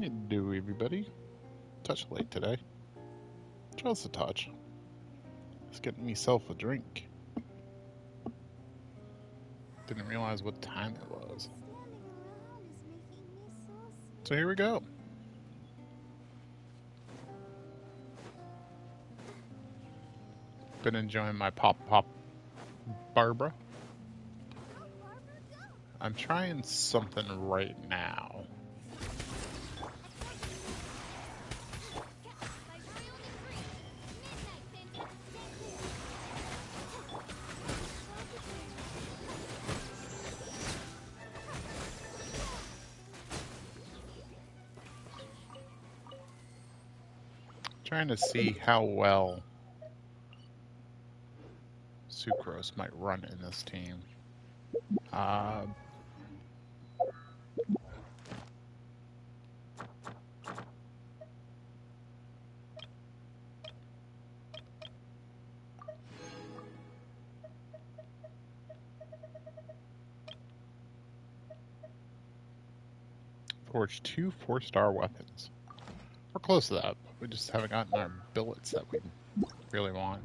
You do, everybody. Touch late today. Just a touch. Just getting myself a drink. Didn't realize what time it was. So here we go. Been enjoying my Pop Barbara. I'm trying something right now. Trying to see how well Sucrose might run in this team. Forged 2 4-star weapons. We're close to that, but we just haven't gotten our billets that we really want.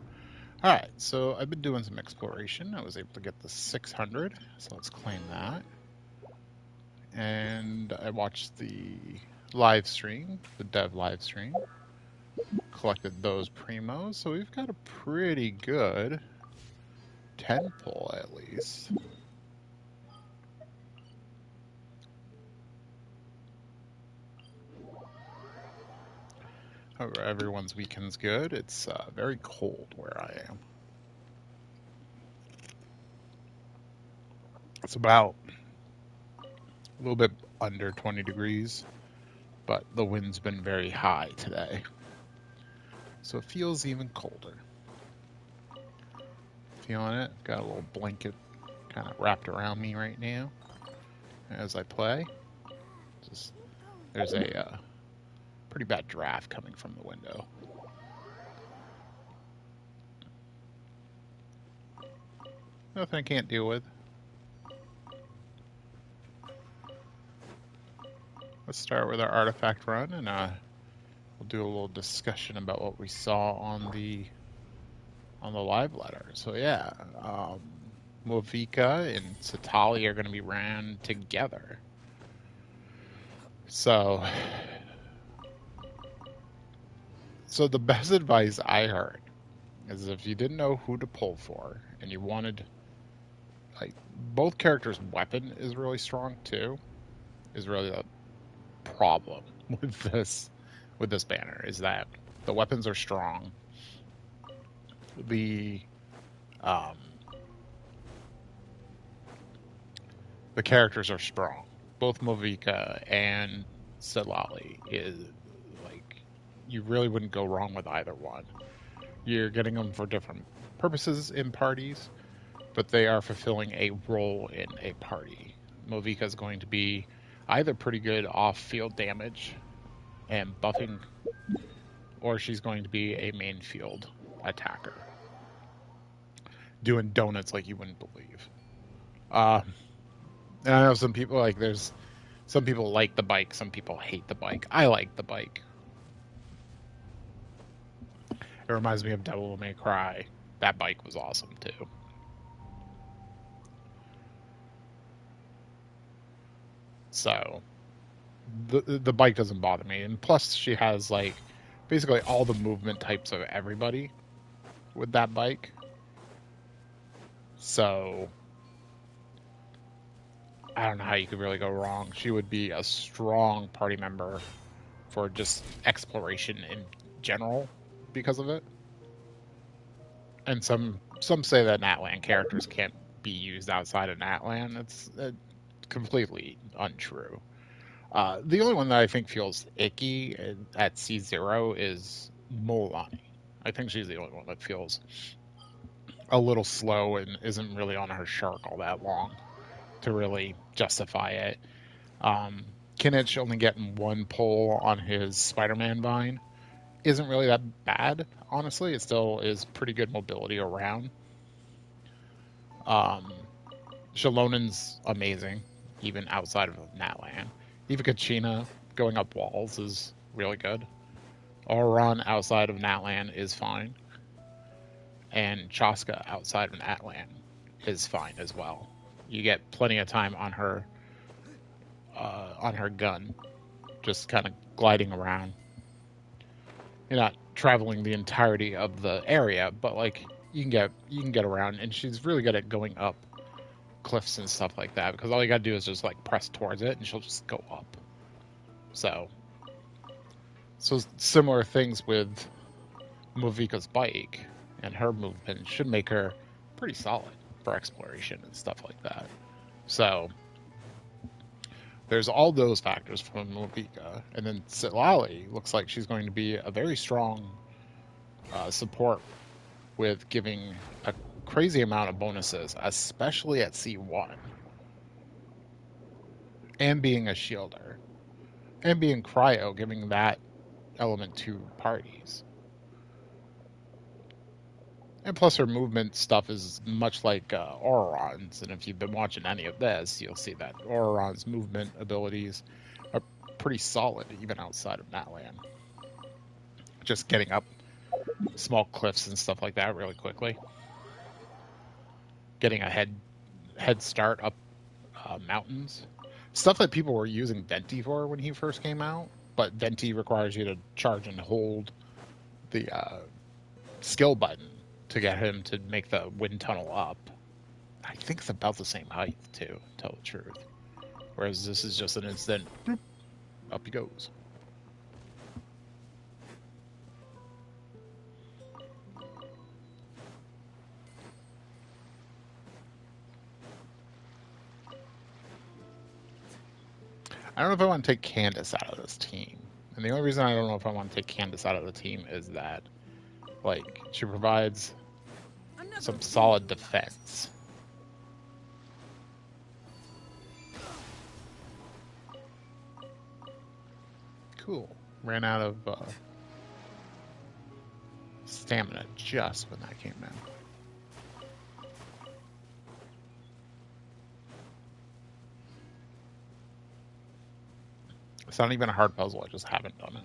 Alright, so I've been doing some exploration. I was able to get the 600, so let's claim that. And I watched the live stream, the dev live stream. Collected those primos, so we've got a pretty good 10 pull at least. However, everyone's weekend's good. It's very cold where I am. It's about a little bit under 20 degrees, but the wind's been very high today. So it feels even colder. Feeling it? Got a little blanket kind of wrapped around me right now as I play. There's a pretty bad draft coming from the window. Nothing I can't deal with. Let's start with our artifact run, and we'll do a little discussion about what we saw on the live letter. So yeah, Movika and Satali are going to be ran together. So the best advice I heard is if you didn't know who to pull for and you wanted, like, both characters' weapon is really strong too, is really the problem with this banner, is that the weapons are strong. The characters are strong. Both Movika and Salali is like, you really wouldn't go wrong with either one. You're getting them for different purposes in parties, but they are fulfilling a role in a party. Movika is going to be either pretty good off-field damage and buffing, or she's going to be a main field attacker, doing donuts like you wouldn't believe. And I know some people, like, there's some people like the bike, some people hate the bike. I like the bike. It reminds me of Devil May Cry. That bike was awesome too. So the bike doesn't bother me, and plus she has like basically all the movement types of everybody with that bike. So I don't know how you could really go wrong. She would be a strong party member for just exploration in general because of it. And some say that Natlan characters can't be used outside of Natlan. It's completely untrue. The only one that I think feels icky at C0 is Molani. I think she's the only one that feels a little slow and isn't really on her shark all that long to really justify it. Kinich only getting one pull on his Spider-Man vine isn't really that bad, honestly. It still is pretty good mobility around. Shalonen's amazing, even outside of Natlan. Eva Kachina going up walls is really good. Auron outside of Natlan is fine. And Chaska outside of Natlan is fine as well. You get plenty of time on her gun, just kind of gliding around. You're not traveling the entirety of the area, but like you can get around, and she's really good at going up cliffs and stuff like that, because all you gotta do is just like press towards it and she'll just go up. So similar things with Movika's bike, and her movement should make her pretty solid for exploration and stuff like that. So there's all those factors from Movika, and then Sitlali looks like she's going to be a very strong support with giving a crazy amount of bonuses, especially at C1, and being a shielder, and being cryo, giving that element to parties. And plus her movement stuff is much like Auron's, and if you've been watching any of this, you'll see that Auron's movement abilities are pretty solid even outside of Natlan. Just getting up small cliffs and stuff like that really quickly. Getting a head start up mountains. Stuff that people were using Venti for when he first came out, but Venti requires you to charge and hold the skill button to get him to make the wind tunnel up. I think it's about the same height, too, to tell the truth. Whereas this is just an instant, boop, up he goes. I don't know if I want to take Candace out of this team. And the only reason I don't know if I want to take Candace out of the team is that, like, she provides some solid defense. Cool. Ran out of stamina just when that came in. It's not even a hard puzzle, I just haven't done it.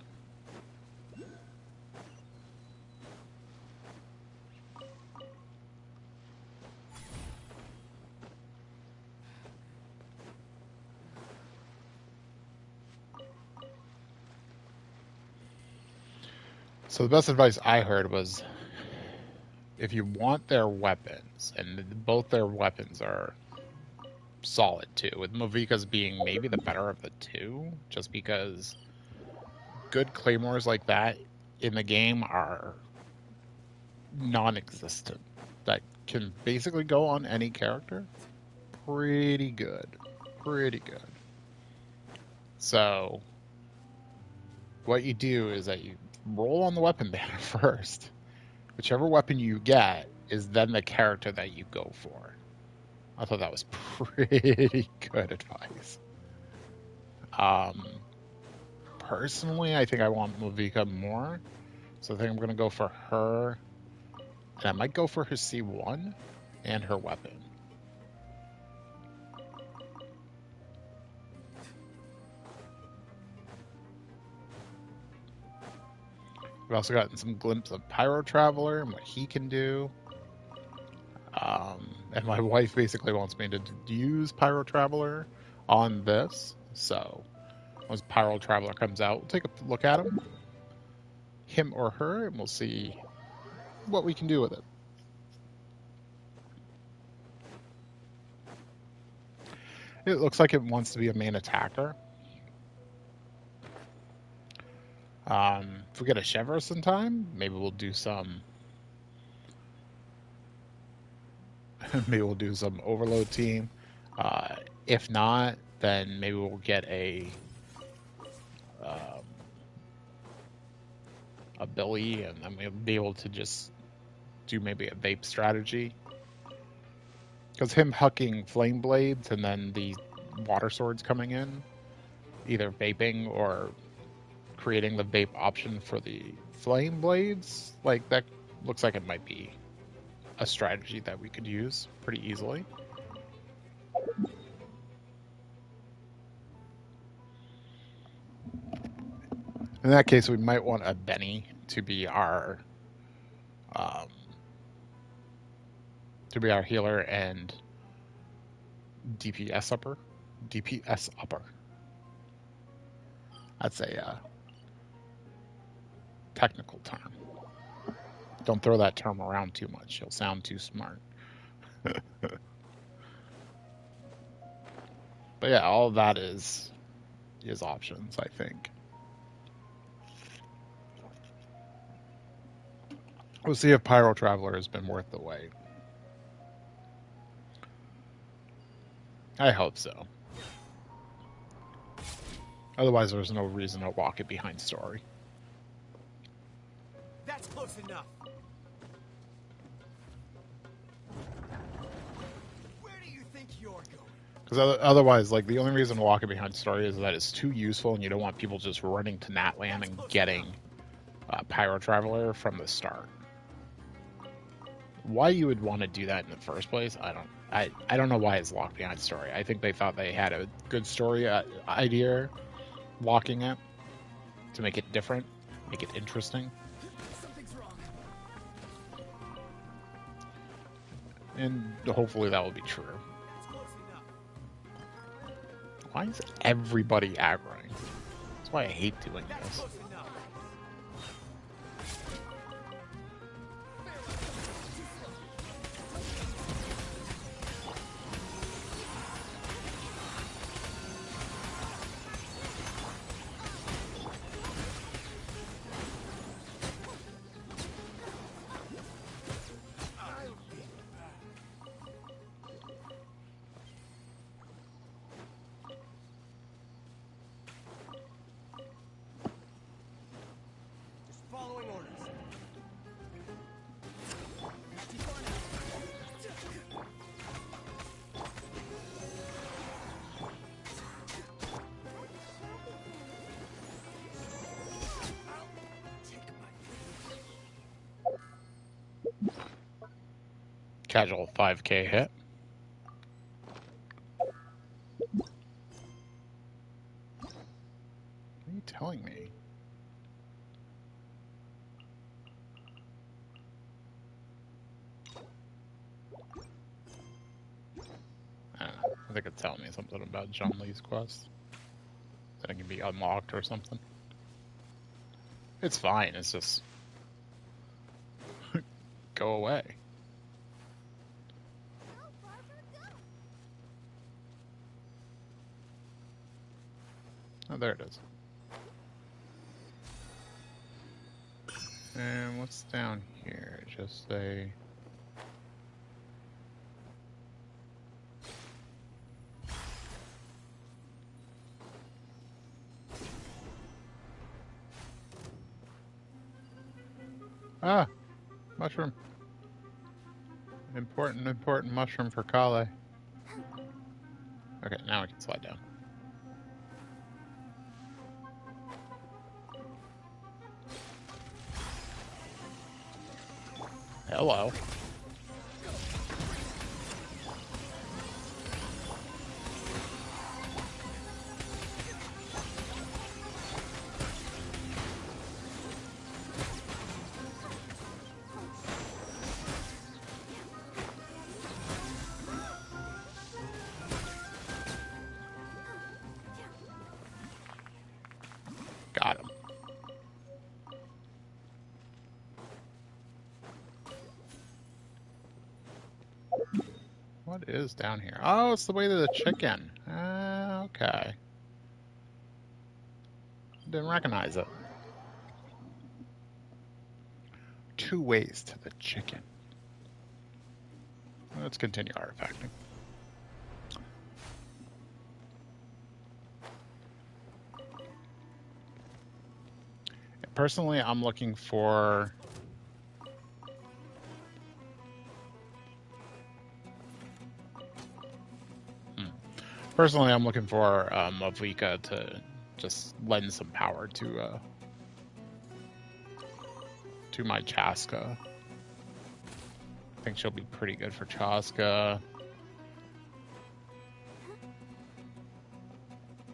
So the best advice I heard was, if you want their weapons, and both their weapons are solid too, with Movika's being maybe the better of the two, just because good claymores like that in the game are non-existent. That can basically go on any character. Pretty good. Pretty good. So what you do is that you roll on the weapon banner first. Whichever weapon you get is then the character that you go for. I thought that was pretty good advice. Personally, I think I want Movika more. So I think I'm going to go for her. And I might go for her C1 and her weapon. We've also gotten some glimpse of Pyro Traveler and what he can do. And my wife basically wants me to use Pyro Traveler on this. So once Pyro Traveler comes out, we'll take a look at him or her, and we'll see what we can do with it. It looks like it wants to be a main attacker. If we get a Chevros in time, maybe we'll do some. Maybe we'll do some overload team. If not, then maybe we'll get a Billy, and then we'll be able to just do maybe a vape strategy. Because him hucking flame blades and then the water swords coming in, either vaping or creating the vape option for the flame blades, like that looks like it might be a strategy that we could use pretty easily. In that case, we might want a Benny to be our um, healer and DPS upper. DPS upper. That's a technical term. Don't throw that term around too much. You'll sound too smart. But yeah, all of that is options, I think. We'll see if Pyro Traveler has been worth the wait. I hope so. Otherwise, there's no reason to walk it behind story. That's close enough. Where do you think you're going? Because otherwise, like, the only reason to walk it behind story is that it's too useful and you don't want people just running to Natland and getting Pyro Traveler from the start. Why you would want to do that in the first place, I don't know why it's locked behind story. I think they thought they had a good story idea locking it to make it different, make it interesting. Something's wrong. And hopefully that will be true. That's close enough. Why is everybody aggroing? That's why I hate doing That's this. close enough. Following orders. Casual 5k hit. What are you telling me? I don't know. I think it's telling me something about John Lee's quest. That it can be unlocked or something. It's fine, it's just... go away. Oh, there it is. And what's down here? Just a... Ah! Mushroom. Important mushroom for Kale. Okay, now we can slide down. Hello. Got him. What is down here? Oh, it's the way to the chicken. Okay. Didn't recognize it. 2 ways to the chicken. Let's continue artifacting. Personally, I'm looking for... Personally, I'm looking for Mavlika to just lend some power to my Chaska. I think she'll be pretty good for Chaska.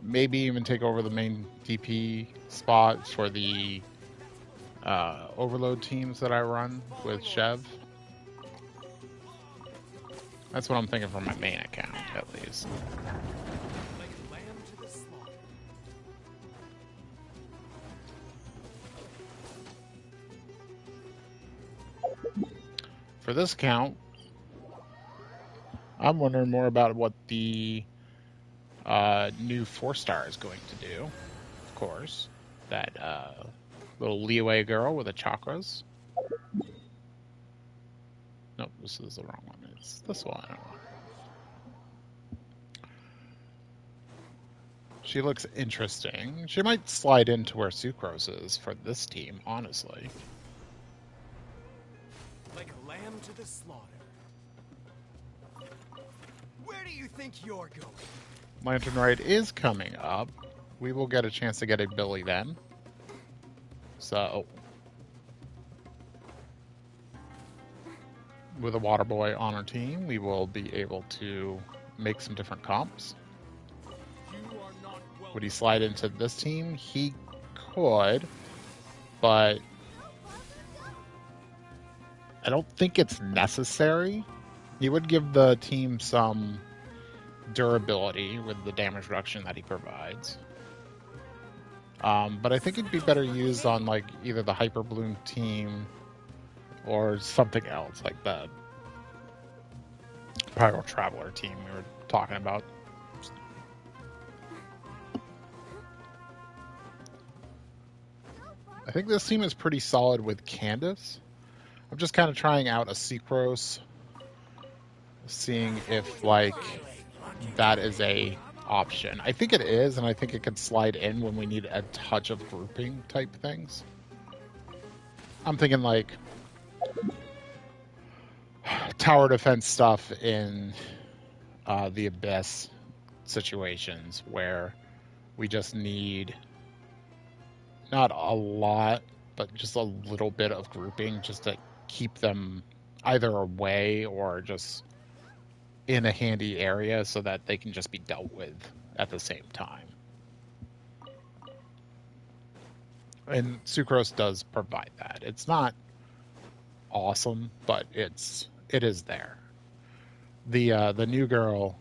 maybe even take over the main DP spot for the overload teams that I run with Chev. That's what I'm thinking for my main account, at least. Like lamb to the slaughter. For this account, I'm wondering more about what the new 4-star is going to do. Of course, that little leeway girl with the chakras. Nope, this is the wrong one. It's this one. She looks interesting. She might slide into where Sucrose is for this team, honestly. Like lamb to the slaughter. Where do you think you're going? Lantern Ride is coming up. We will get a chance to get a Billy then. So, with a Water Boy on our team, we will be able to make some different comps. You are not welcome. Would he slide into this team? He could, but I don't think it's necessary. He would give the team some durability with the damage reduction that he provides. But I think it'd be better used on like either the Hyper Bloom team or something else, like the Pyro Traveler team we were talking about. I think this team is pretty solid with Candace. I'm just kind of trying out a Sucrose, seeing if like that is a option. I think it is, and I think it could slide in when we need a touch of grouping type things. I'm thinking like tower defense stuff in the Abyss situations where we just need not a lot, but just a little bit of grouping just to keep them either away or just in a handy area so that they can just be dealt with at the same time. And Sucrose does provide that. It's not awesome, but it is there. The new girl,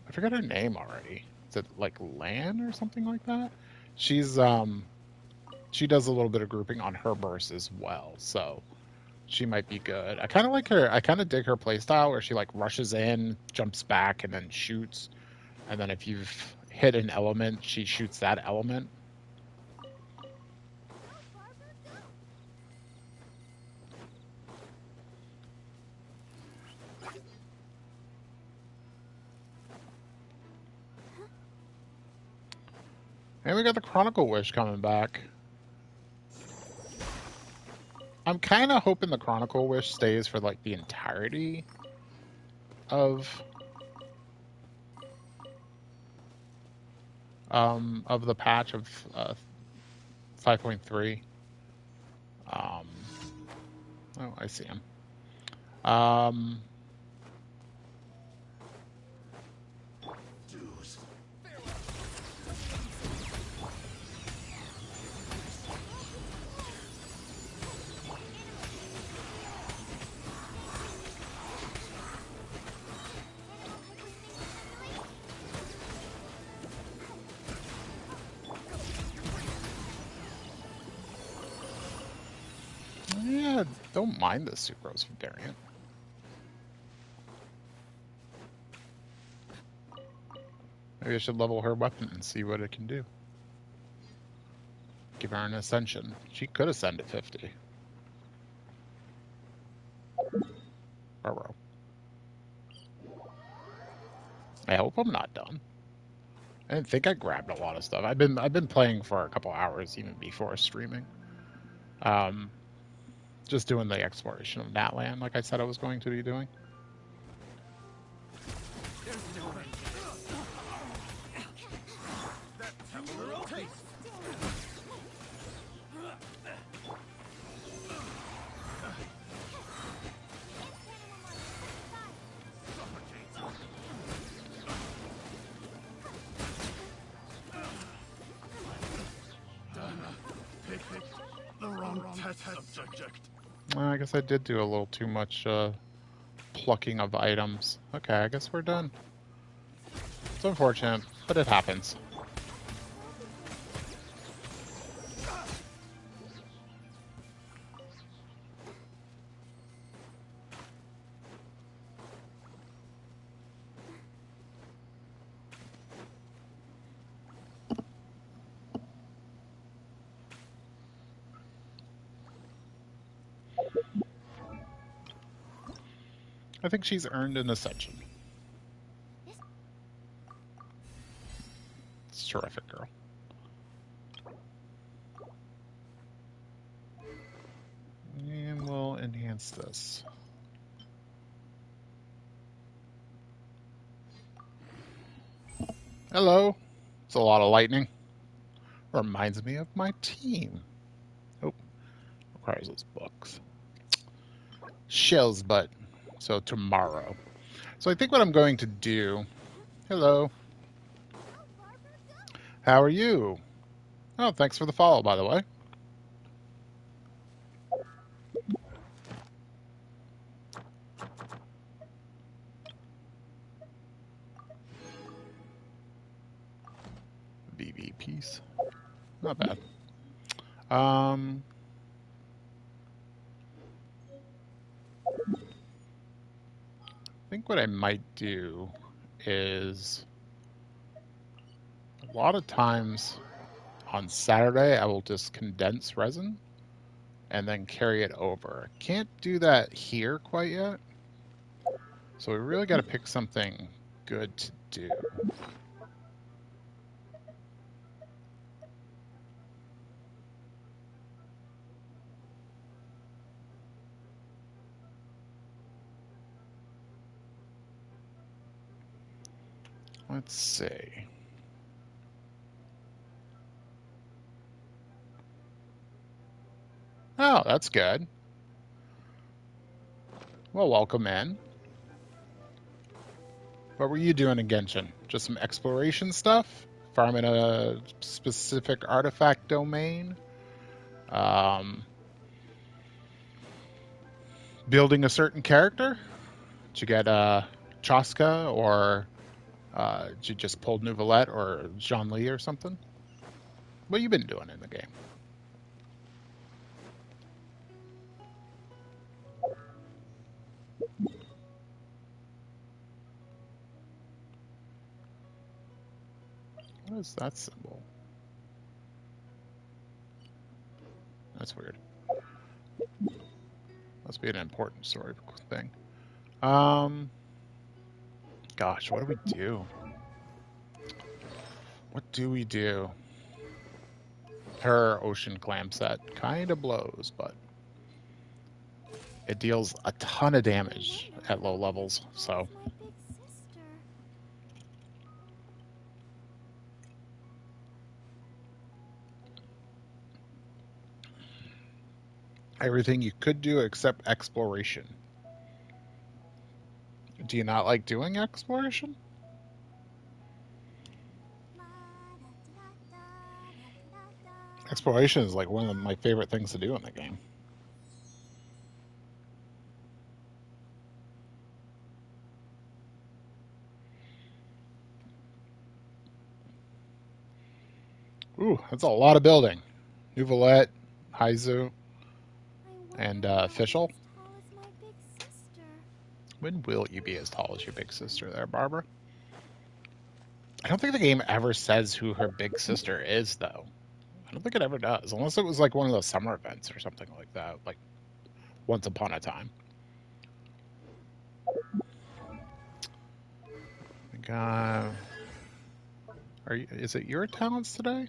I forgot her name already. Is it like Lan or something like that? She's she does a little bit of grouping on her burst as well, so she might be good. I kind of like her. I kind of dig her playstyle where she like rushes in, jumps back, and then shoots. And then if you've hit an element, she shoots that element. And we got the Chronicle Wish coming back. I'm kind of hoping the Chronicle Wish stays for like the entirety of the patch of 5.3. Oh, I see him. Yeah, don't mind the Sucrose variant. Maybe I should level her weapon and see what it can do. Give her an ascension. She could ascend at 50. Burrow. I hope I'm not done. I didn't think I grabbed a lot of stuff. I've been playing for a couple hours even before streaming. Just doing the exploration of Natlan like I said I was going to be doing. subject. I guess I did do a little too much plucking of items. Okay, I guess we're done. It's unfortunate, but it happens. I think she's earned an ascension. It's terrific, girl. And we'll enhance this. Hello. It's a lot of lightning. Reminds me of my team. Oh, requires those books. Shells, but so tomorrow. So I think what I'm going to do. Hello. How are you? Oh, thanks for the follow, by the way. BB piece. Not bad. I think what I might do is a lot of times on Saturday I will just condense resin and then carry it over. Can't do that here quite yet. So we really got to pick something good to do. Let's see. Oh, that's good. Well, welcome in. What were you doing in Genshin? Just some exploration stuff? Farming a specific artifact domain? Building a certain character? Did you get Chaska, or did you just pull Nouvelette or Jean-Li or something? What have you been doing in the game? What is that symbol? That's weird. Must be an important story thing. Gosh, what do we do? What do we do? Her ocean clam set kind of blows, but it deals a ton of damage at low levels, so. Everything you could do except exploration. Do you not like doing exploration? Exploration is like one of my favorite things to do in the game. Ooh, that's a lot of building. Nouvelette, Haizu, and Fischl. When will you be as tall as your big sister there, Barbara? I don't think the game ever says who her big sister is, though. I don't think it ever does, unless it was like one of those summer events or something like that, like Once Upon a Time. Is it your talents today?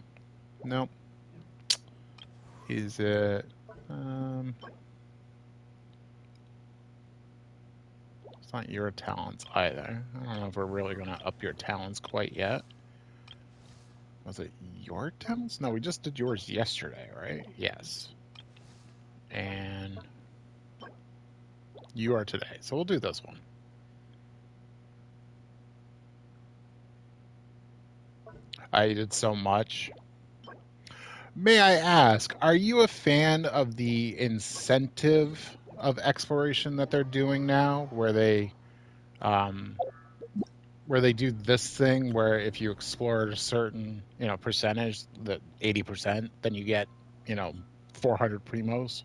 Nope. Is it? It's not your talents either. I don't know if we're really going to up your talents quite yet. Was it your talents? No, we just did yours yesterday, right? Yes. And you are today. So we'll do this one. I did so much. May I ask, are you a fan of the incentive of exploration that they're doing now, um, where they do this thing where if you explore at a certain, percentage, that 80%, then you get, you know, 400 primos?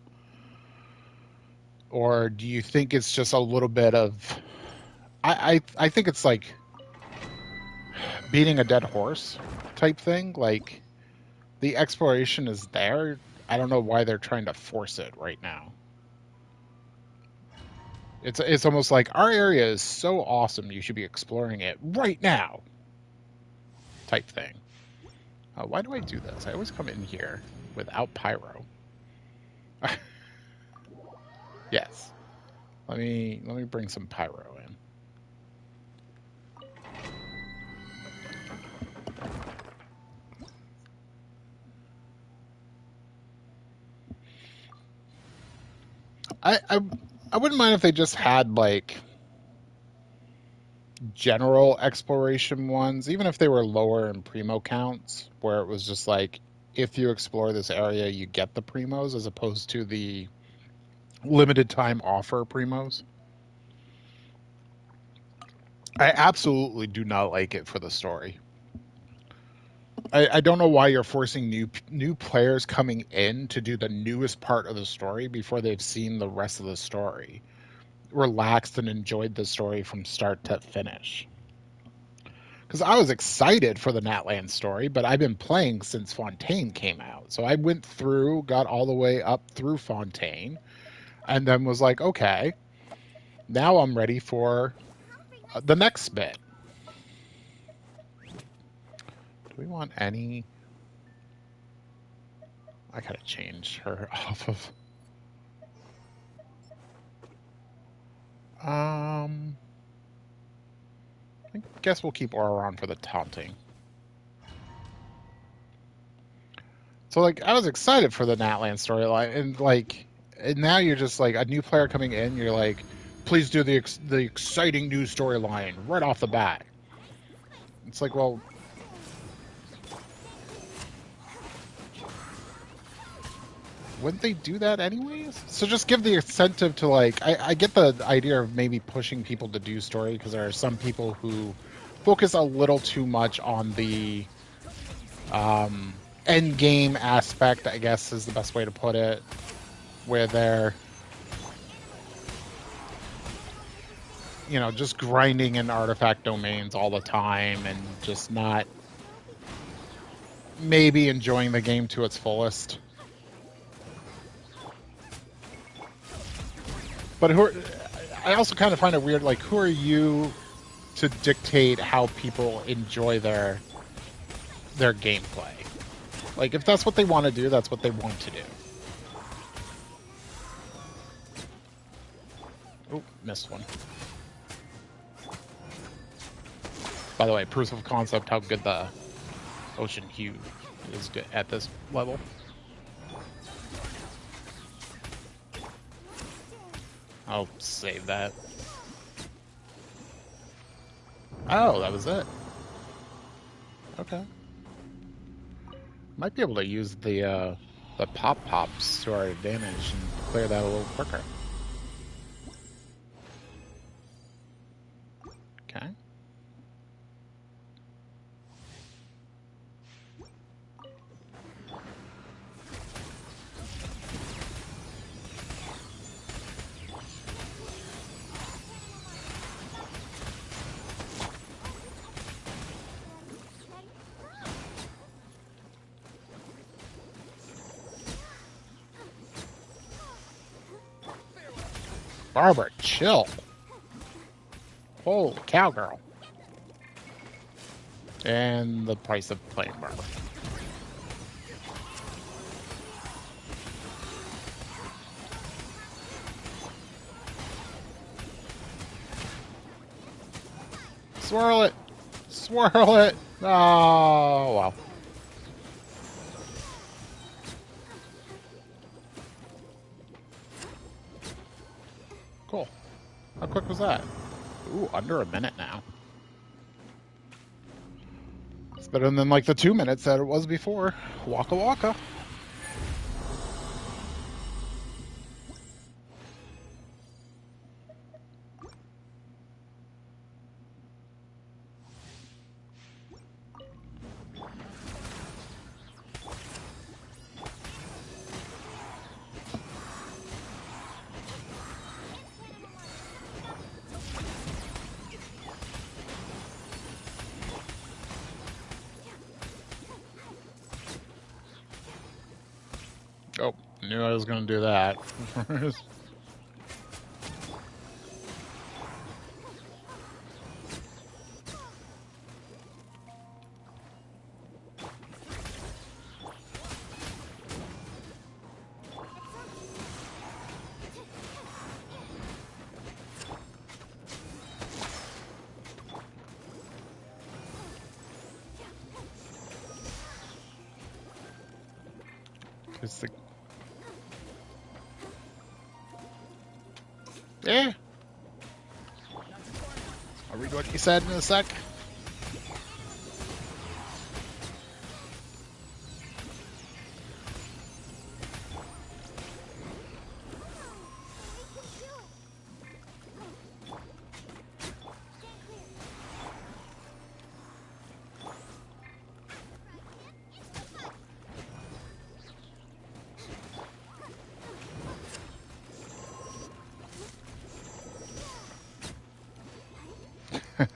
Or do you think it's just a little bit of I think it's like beating a dead horse type thing. Like the exploration is there. I don't know why they're trying to force it right now. It's almost like our area is so awesome, you should be exploring it right now, type thing. Why do I do this? I always come in here without pyro. Yes. Let me bring some pyro in. I I, I wouldn't mind if they just had like general exploration ones, even if they were lower in primo counts, where it was just like if you explore this area, you get the primos, as opposed to the limited time offer primos. I absolutely do not like it for the story. I don't know why you're forcing new players coming in to do the newest part of the story before they've seen the rest of the story, relaxed and enjoyed the story from start to finish. Because I was excited for the Natland story, but I've been playing since Fontaine came out. So I went through, got all the way up through Fontaine, and then was like, okay, now I'm ready for the next bit. Do we want any? I gotta change her off of. I guess we'll keep Aura on for the taunting. So like, I was excited for the Natland storyline, and now you're just like a new player coming in. You're like, please do the exciting new storyline right off the bat. It's like, well, wouldn't they do that anyways? So just give the incentive to like, I get the idea of maybe pushing people to do story because there are some people who focus a little too much on the end game aspect, I guess is the best way to put it, where they're, just grinding in artifact domains all the time and just not maybe enjoying the game to its fullest. But I also kind of find it weird, like, who are you to dictate how people enjoy their gameplay? Like, if that's what they want to do, that's what they want to do. Oh, missed one. By the way, proof of concept how good the Ocean Hue is good at this level. I'll save that. Oh, that was it. Okay. Might be able to use the pop-pops to our advantage and clear that a little quicker. Okay. Barbara, chill. Holy cowgirl. And the price of playing Barbara. Swirl it! Swirl it! Oh, wow. Cool. How quick was that? Ooh, under a minute now. It's better than like the 2 minutes that it was before. Waka waka. Knew I was going to do that. It's the... Yeah. I'll read what you said in a sec.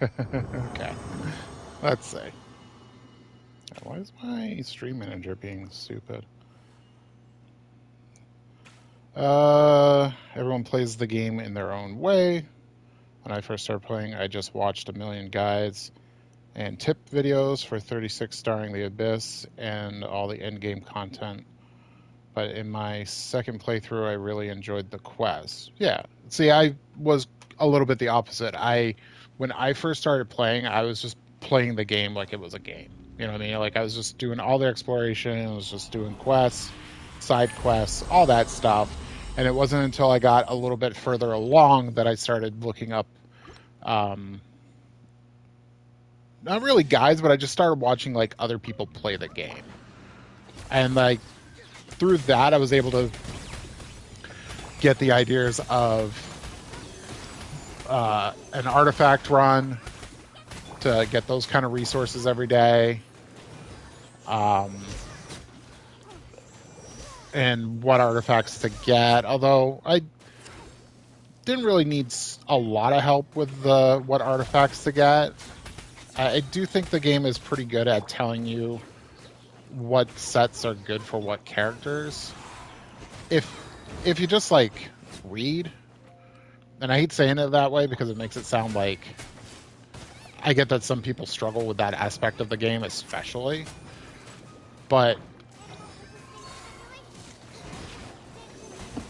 Okay. Let's see. Why is my stream manager being stupid? Everyone plays the game in their own way. When I first started playing, I just watched a million guides and tip videos for 36 starring the Abyss and all the end-game content. But in my second playthrough, I really enjoyed the quest. Yeah. See, I was a little bit the opposite. When I first started playing, I was just playing the game like it was a game. You know what I mean? Like I was just doing all the exploration, I was just doing quests, side quests, all that stuff. And it wasn't until I got a little bit further along that I started looking up, not really guides, but I just started watching like other people play the game. And like through that, I was able to get the ideas of an artifact run to get those kind of resources every day. And what artifacts to get. Although I didn't really need a lot of help with what artifacts to get. I do think the game is pretty good at telling you what sets are good for what characters. If you just like read, and I hate saying it that way because it makes it sound like, I get that some people struggle with that aspect of the game especially, but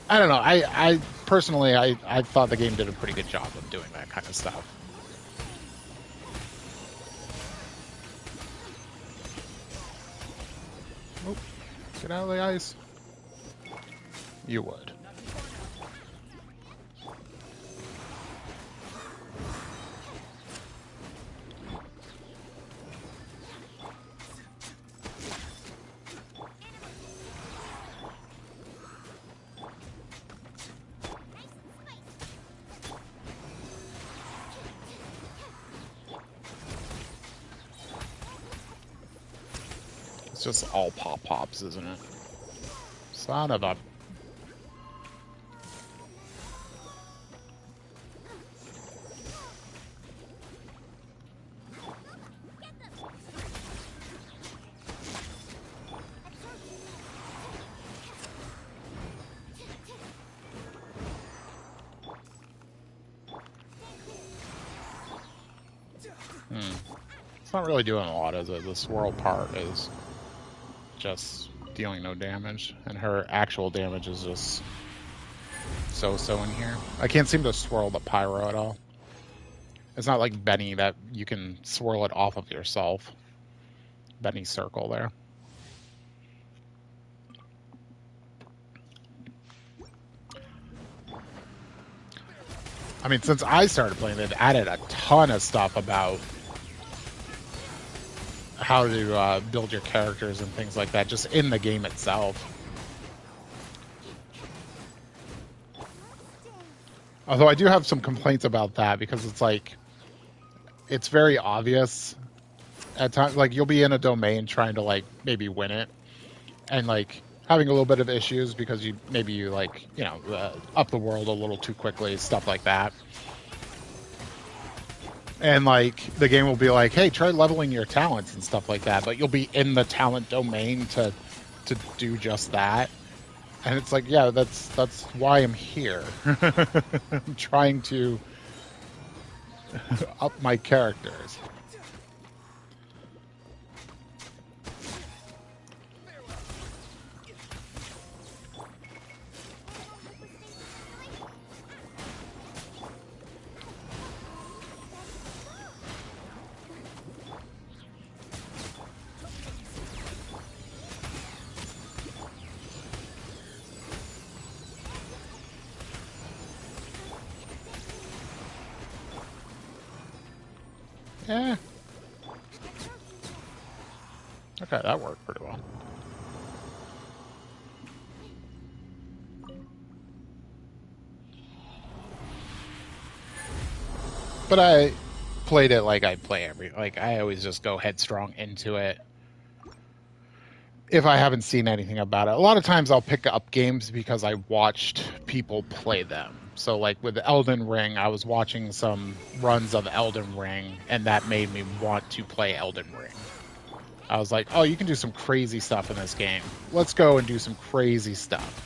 I don't know. I personally, I thought the game did a pretty good job of doing that kind of stuff. Oh, get out of the ice. You would. It's just all pop-pops, isn't it? Son of a... It's not really doing a lot, is it? The swirl part is just dealing no damage, and her actual damage is just so-so in here. I can't seem to swirl the pyro at all. It's not like Benny that you can swirl it off of yourself. Benny's circle there. I mean, since I started playing, they've added a ton of stuff about how to build your characters and things like that, just in the game itself. Although I do have some complaints about that, because it's like, it's very obvious at times. Like, you'll be in a domain trying to like maybe win it, and like having a little bit of issues because you like, you know, up the world a little too quickly, stuff like that. And like the game will be like, hey, try leveling your talents and stuff like that, but you'll be in the talent domain to do just that. And it's like, yeah, that's why I'm here. I'm trying to up my characters. Yeah. Okay, that worked pretty well. But I played it like I play like I always just go headstrong into it. If I haven't seen anything about it, a lot of times I'll pick up games because I watched people play them. So, like with Elden Ring, I was watching some runs of Elden Ring, and that made me want to play Elden Ring. I was like, oh, you can do some crazy stuff in this game. Let's go and do some crazy stuff.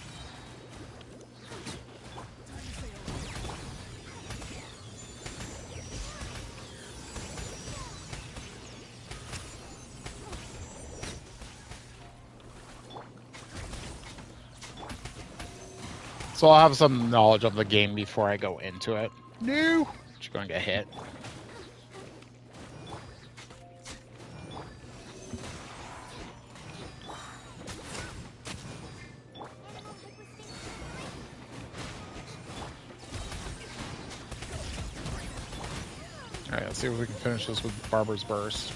So I'll have some knowledge of the game before I go into it. No! You're going to get hit. Alright, let's see if we can finish this with Barber's Burst.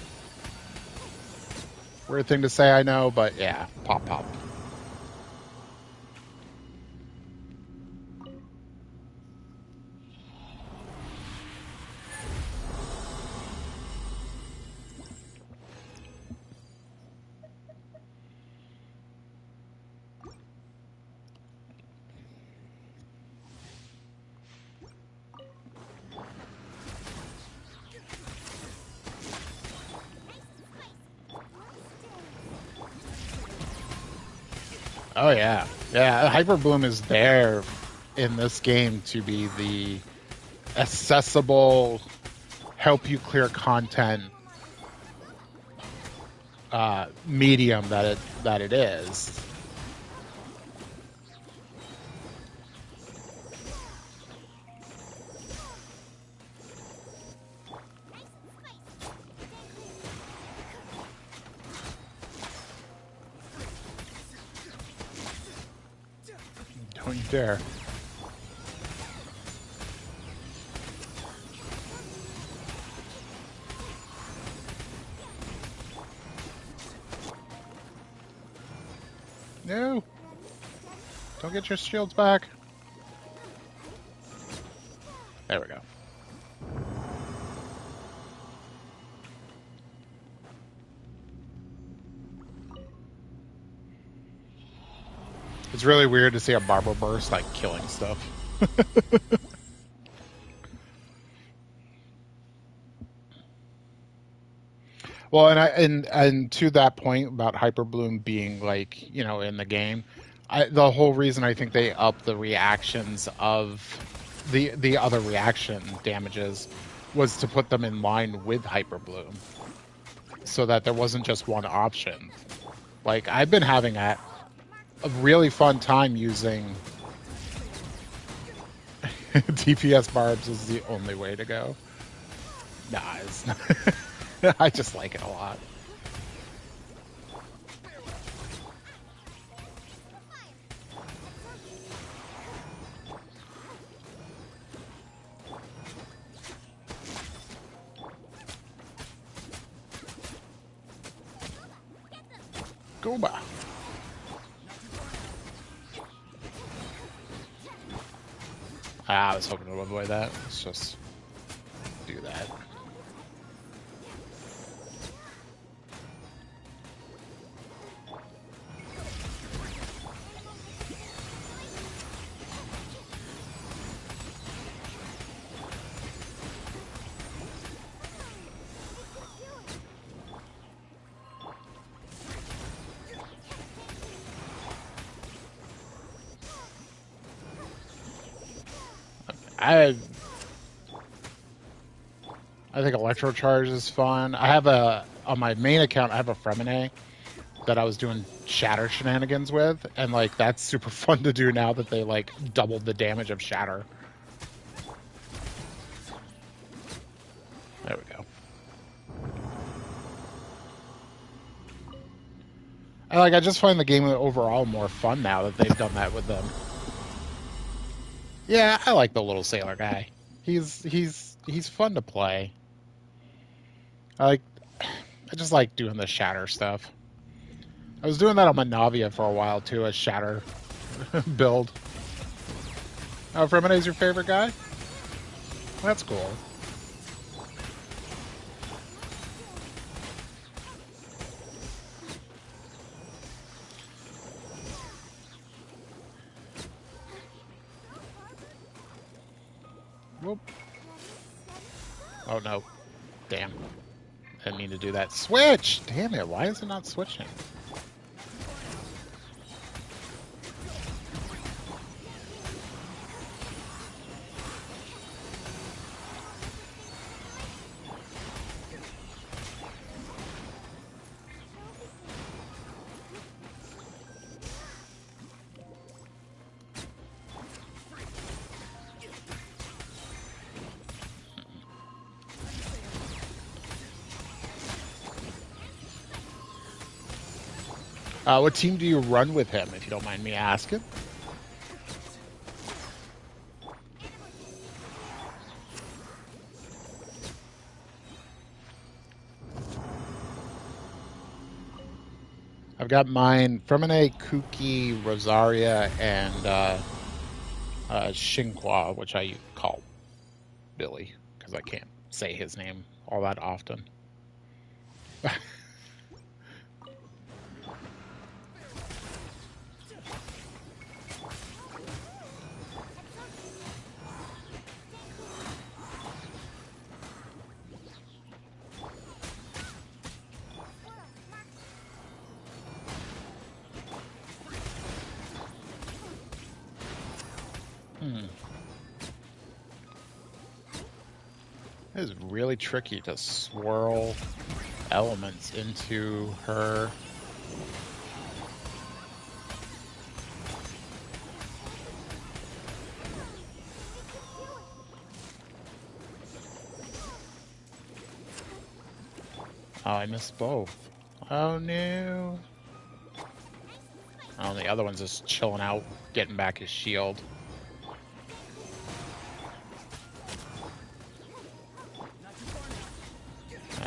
Weird thing to say, I know, but yeah, pop, pop. Oh yeah, yeah. Hyper Bloom is there in this game to be the accessible, help you clear content medium that it is. Don't you dare. No! Don't get your shields back. There we go. It's really weird to see a Barber Burst like killing stuff. Well, and to that point about Hyper Bloom being like, you know, in the game, the whole reason I think they upped the reactions of the other reaction damages was to put them in line with Hyper Bloom, so that there wasn't just one option. Like I've been having a really fun time using DPS barbs is the only way to go. Nah, it's not. I just like it a lot. Goomba. I was hoping to avoid that. Let's just do that. I I think Electrocharge is fun. I have a on my main account. I have a Fremine that I was doing Shatter shenanigans with, and like that's super fun to do now that they like doubled the damage of Shatter. There we go. I just find the game overall more fun now that they've done that with them. Yeah, I like the little sailor guy. He's fun to play. I like I just like doing the Shatter stuff. I was doing that on my Navia for a while too, a Shatter build. Oh, Fremina's your favorite guy? That's cool. Whoop. Oh no. Damn. I didn't mean to do that. Switch! Damn it, why is it not switching? What team do you run with him, if you don't mind me asking? I've got mine Fremine, Kuki, Rosaria, and Shinqua, which I call Billy because I can't say his name all that often. Hmm. It is really tricky to swirl elements into her. Oh, I missed both. Oh no. Oh, the other one's just chilling out, getting back his shield.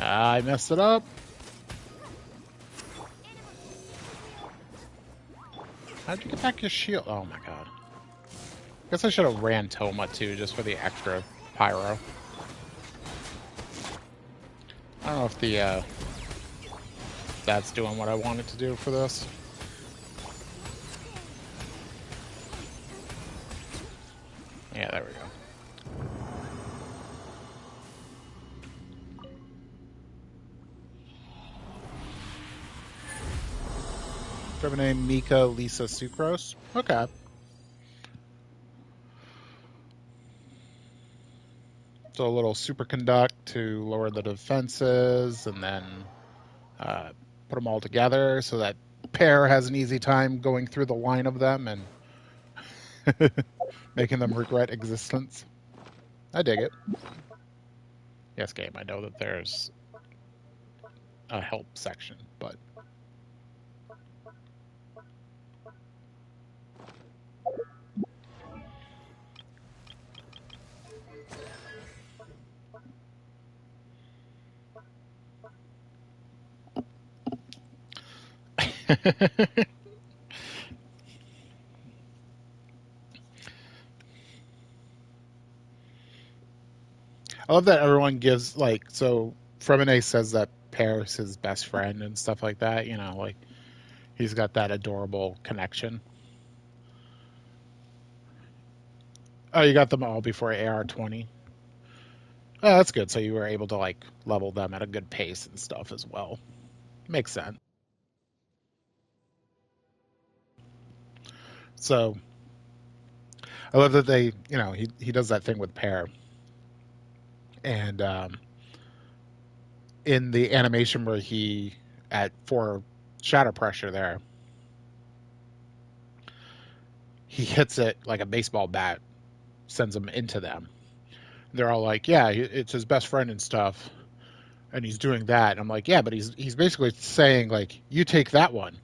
I messed it up. How'd you get back your shield? Oh my god. Guess I should have ran Toma too, just for the extra pyro. I don't know if the that's doing what I wanted to do for this. Yeah, there we go. Name Mika Lisa Sucrose. Okay. So a little superconduct to lower the defenses, and then put them all together so that pair has an easy time going through the line of them and making them regret existence. I dig it. Yes, game. I know that there's a help section, but I love that everyone gives like so. Fremine says that Paris is his best friend and stuff like that. You know, like he's got that adorable connection. Oh, you got them all before AR-20. Oh, that's good. So you were able to like level them at a good pace and stuff as well. Makes sense. So I love that they, he does that thing with Pear, and in the animation where he at for shatter pressure there, he hits it like a baseball bat, sends him into them. They're all like, "Yeah, it's his best friend and stuff," and he's doing that. And I'm like, "Yeah, but he's basically saying like, you take that one,"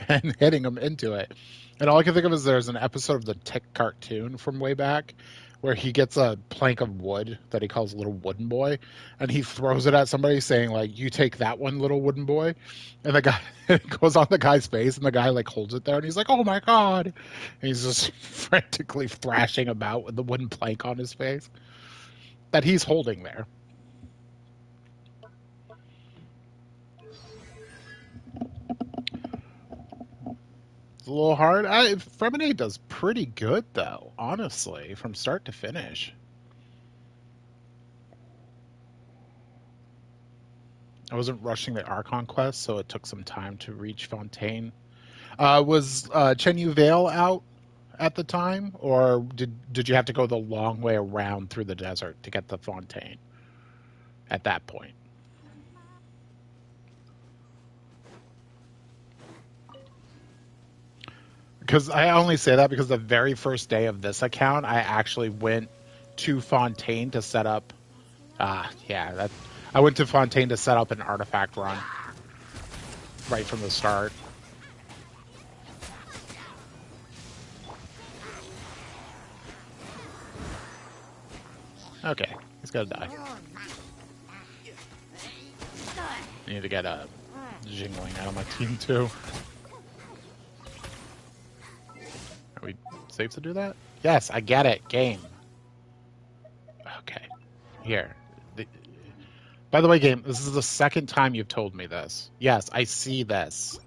and hitting him into it. And all I can think of is there's an episode of the Tick cartoon from way back where he gets a plank of wood that he calls Little Wooden Boy, and he throws it at somebody saying like, "You take that one, little wooden boy," and the guy it goes on the guy's face, and the guy like holds it there, and he's like, "Oh my god!" And he's just frantically thrashing about with the wooden plank on his face that he's holding there. It's a little hard. Fremenade does pretty good though, honestly, from start to finish. I wasn't rushing the Archon quest, so it took some time to reach Fontaine. Was Chen Yu Vale out at the time, or did you have to go the long way around through the desert to get the Fontaine at that point? Because I only say that because the very first day of this account, I actually went to Fontaine to set up. Yeah, that I went to Fontaine to set up an artifact run right from the start. Okay, he's gonna die. I need to get a jingling out of my team too. Are we safe to do that? Yes, I get it. Game. Okay. Here. By the way, game, this is the second time you've told me this. Yes, I see this.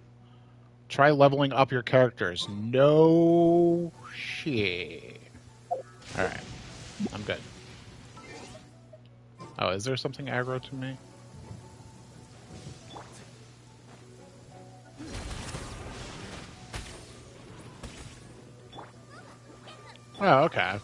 Try leveling up your characters. No shit. Alright. I'm good. Oh, is there something aggro to me? Oh, okay.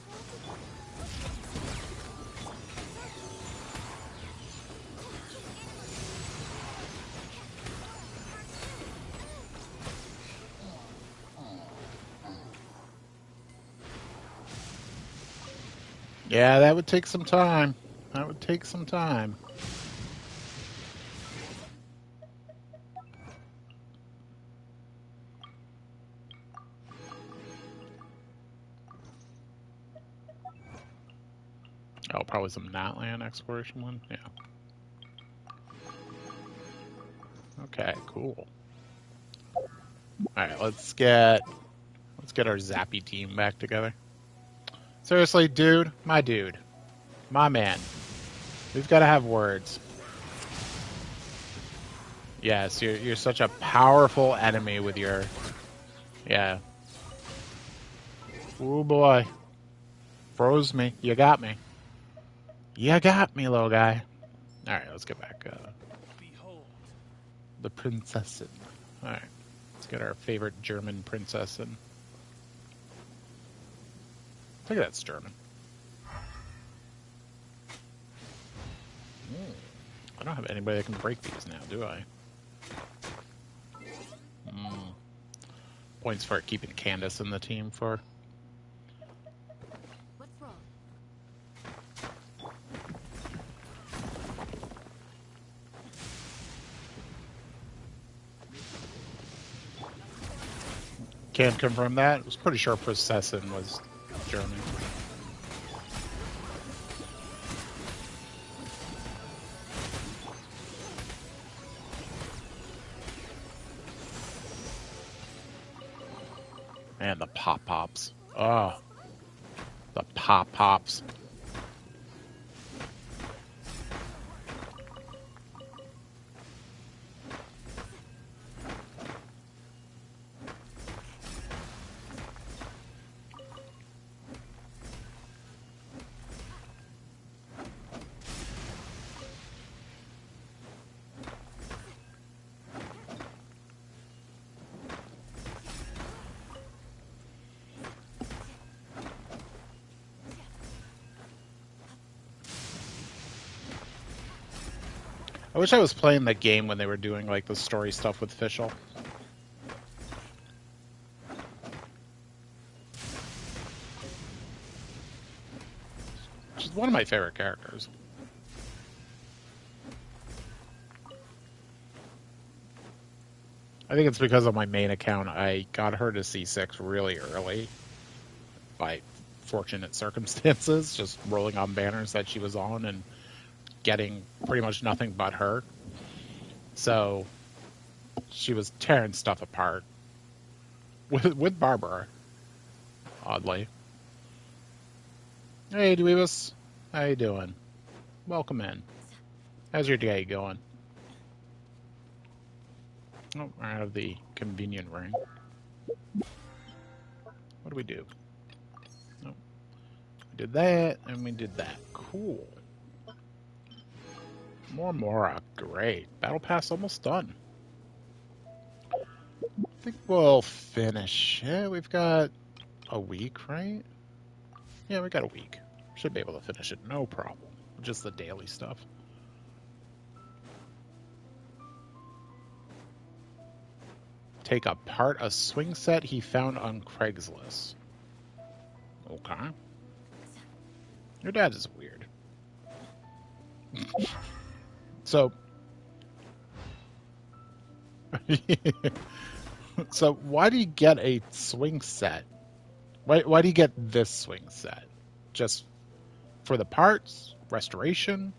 Yeah, that would take some time. That would take some time. Oh, probably some Natland exploration one. Yeah. Okay, cool. All right, let's get our Zappy team back together. Seriously, dude, my man. We've got to have words. Yes, you're such a powerful enemy with your. Yeah. Oh boy. Froze me. You got me. You got me, little guy. All right, let's get back. Behold. The Prinzessin. All right, let's get our favorite German Prinzessin. I think that's German. I don't have anybody that can break these now, do I? Points for keeping Candace in the team for. What's wrong? Can't confirm that. I was pretty sure Prinzessin was German. And the pop-pops. Oh. The pop-pops. I wish I was playing the game when they were doing like the story stuff with Fischl. She's one of my favorite characters. I think it's because of my main account. I got her to C6 really early by fortunate circumstances, just rolling on banners that she was on and getting pretty much nothing but her. So she was tearing stuff apart with Barbara, oddly. Hey, Dweebus. How you doing? Welcome in. How's your day going? Oh, I have the convenient ring. What do we do? Oh, we did that, and we did that. Cool. More Mora. Great. Battle Pass almost done. I think we'll finish it. We've got a week, right? Yeah, we got a week. Should be able to finish it, no problem. Just the daily stuff. Take apart a swing set he found on Craigslist. Okay. Your dad is weird. So... so why do you get a swing set? Why do you get this swing set? Just for the parts? Restoration?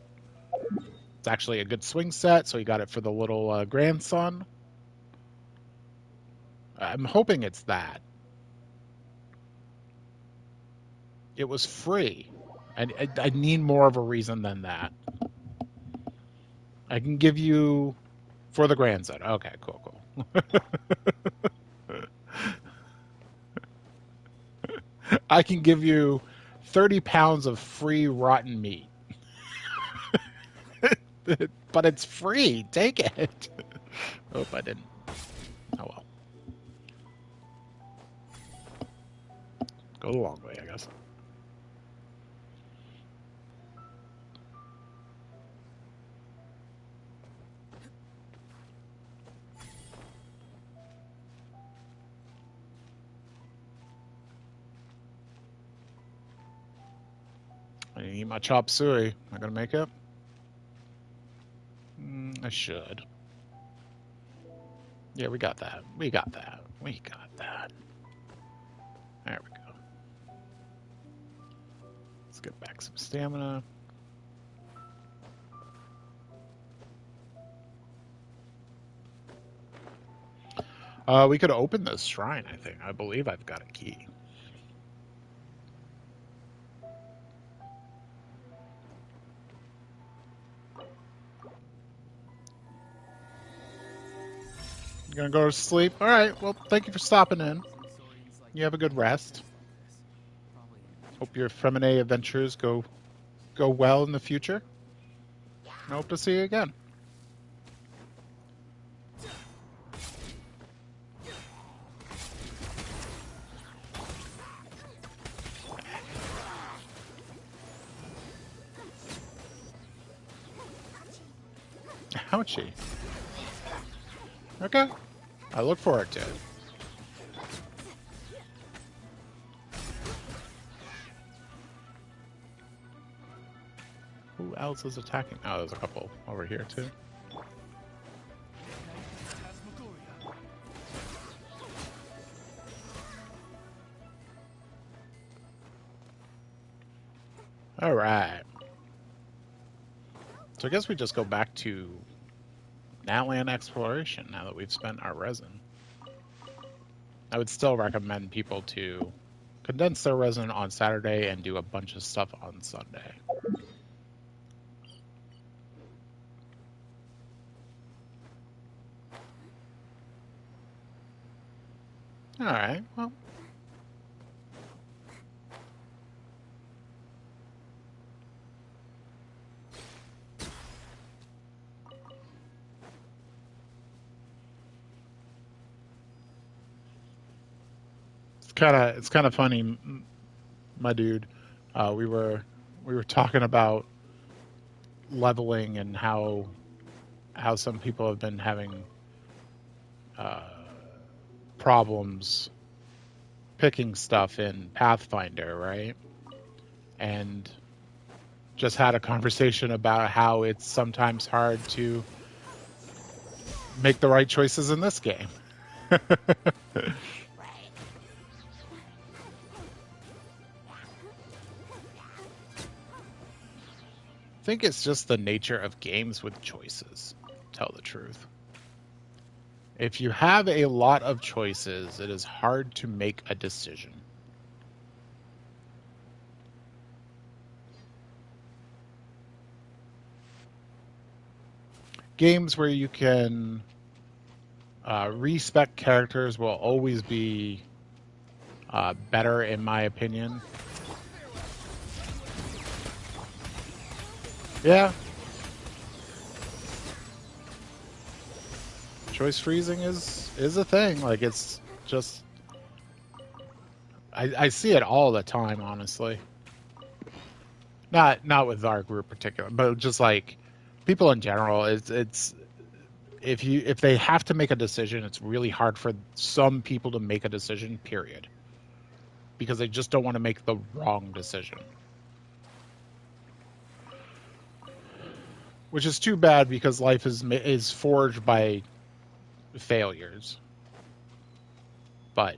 It's actually a good swing set, so you got it for the little grandson. I'm hoping it's that. It was free. I need more of a reason than that. I can give you for the grandson. Okay, cool. I can give you 30 pounds of free rotten meat. But it's free. Take it. Hope I didn't. Oh well. Go the long way, I guess. I didn't eat my chop suey. Am I gonna make it? I should. Yeah, we got that. We got that. There we go. Let's get back some stamina. We could open this shrine, I think. I believe I've got a key. You gonna go to sleep? All right. Well, thank you for stopping in. You have a good rest. Hope your Femine adventures go well in the future. I hope to see you again. Ouchie. Okay. I look forward to it. Who else is attacking? Oh, there's a couple over here too. All right. So I guess we just go back to Natland exploration now that we've spent our resin. I would still recommend people to condense their resin on Saturday and do a bunch of stuff on Sunday. All right, well. It's kind of funny, my dude. We were talking about leveling and how how some people have been having uh, problems picking stuff in Pathfinder, right? And just had a conversation about how it's sometimes hard to make the right choices in this game. I think it's just the nature of games with choices, to tell the truth. If you have a lot of choices, it is hard to make a decision. Games where you can respec characters will always be better, in my opinion. Yeah. Choice freezing is a thing. Like, it's just I see it all the time, honestly. Not with our group particular, but just like people in general. It's if they have to make a decision, it's really hard for some people to make a decision. Period, because they just don't want to make the wrong decision, which is too bad because life is forged by failures. But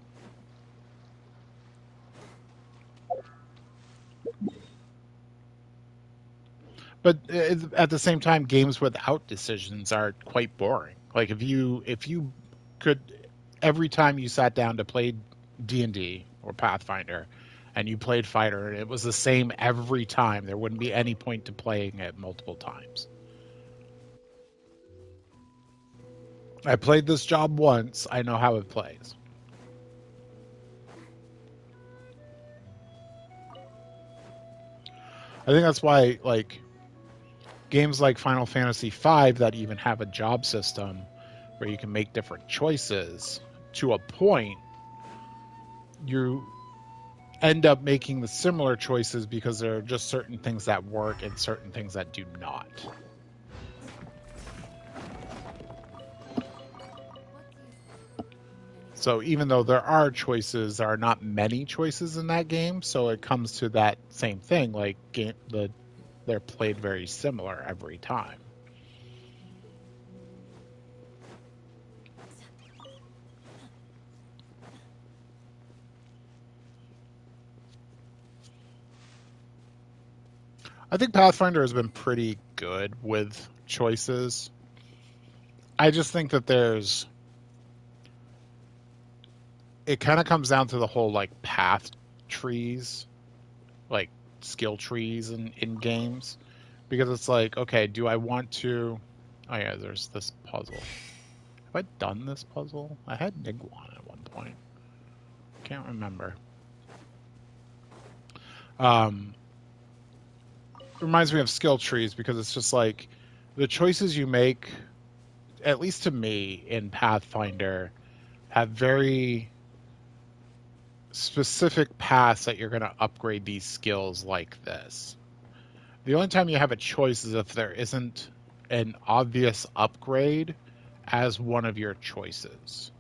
at the same time, games without decisions are quite boring. Like if you could every time you sat down to play D&D or Pathfinder and you played fighter and it was the same every time, there wouldn't be any point to playing it multiple times. I played this job once, I know how it plays. I think that's why like games like Final Fantasy V that even have a job system where you can make different choices to a point, you end up making the similar choices because there are just certain things that work and certain things that do not. So even though there are choices, there are not many choices in that game. So it comes to that same thing. Like they're played very similar every time. I think Pathfinder has been pretty good with choices. I just think that it kind of comes down to the whole like path trees, like skill trees in games, because it's like, okay, do I want to? Oh yeah, there's this puzzle. Have I done this puzzle? I had Niguan at one point. Can't remember. Um, Reminds me of skill trees because it's just like the choices you make, at least to me in Pathfinder, have very specific paths that you're going to upgrade these skills like this. The only time you have a choice is if there isn't an obvious upgrade as one of your choices.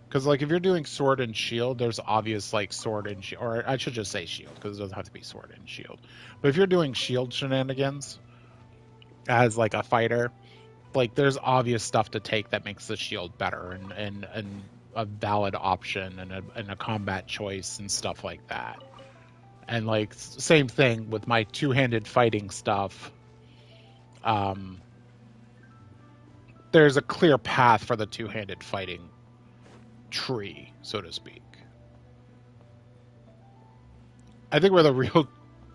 Because, like, if you're doing sword and shield, there's obvious, like, sword and shield. Or I should just say shield, because it doesn't have to be sword and shield. But if you're doing shield shenanigans as, like, a fighter, like, there's obvious stuff to take that makes the shield better and a valid option and a combat choice and stuff like that. And, like, same thing with my two-handed fighting stuff. There's a clear path for the two-handed fighting tree, so to speak. I think where the real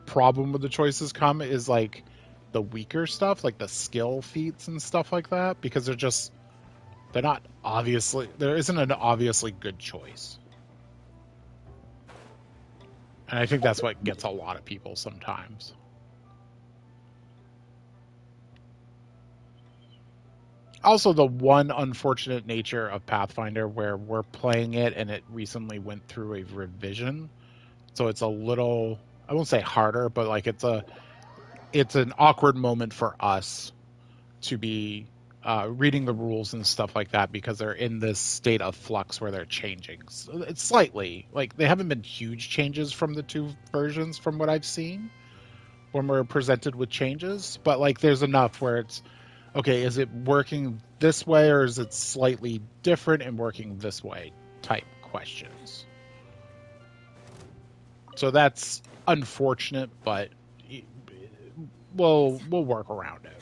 problem with the choices come is like the weaker stuff, like the skill feats and stuff like that, because they're not obviously, there isn't an obviously good choice. And I think that's what gets a lot of people sometimes. Also, the one unfortunate nature of Pathfinder where we're playing it and it recently went through a revision, so it's a little, I won't say harder, but like it's an awkward moment for us to be reading the rules and stuff like that because they're in this state of flux where they're changing. So it's slightly like they haven't been huge changes from the two versions from what I've seen when we're presented with changes, but like there's enough where it's okay, is it working this way or is it slightly different and working this way type questions. So that's unfortunate, but we'll work around it.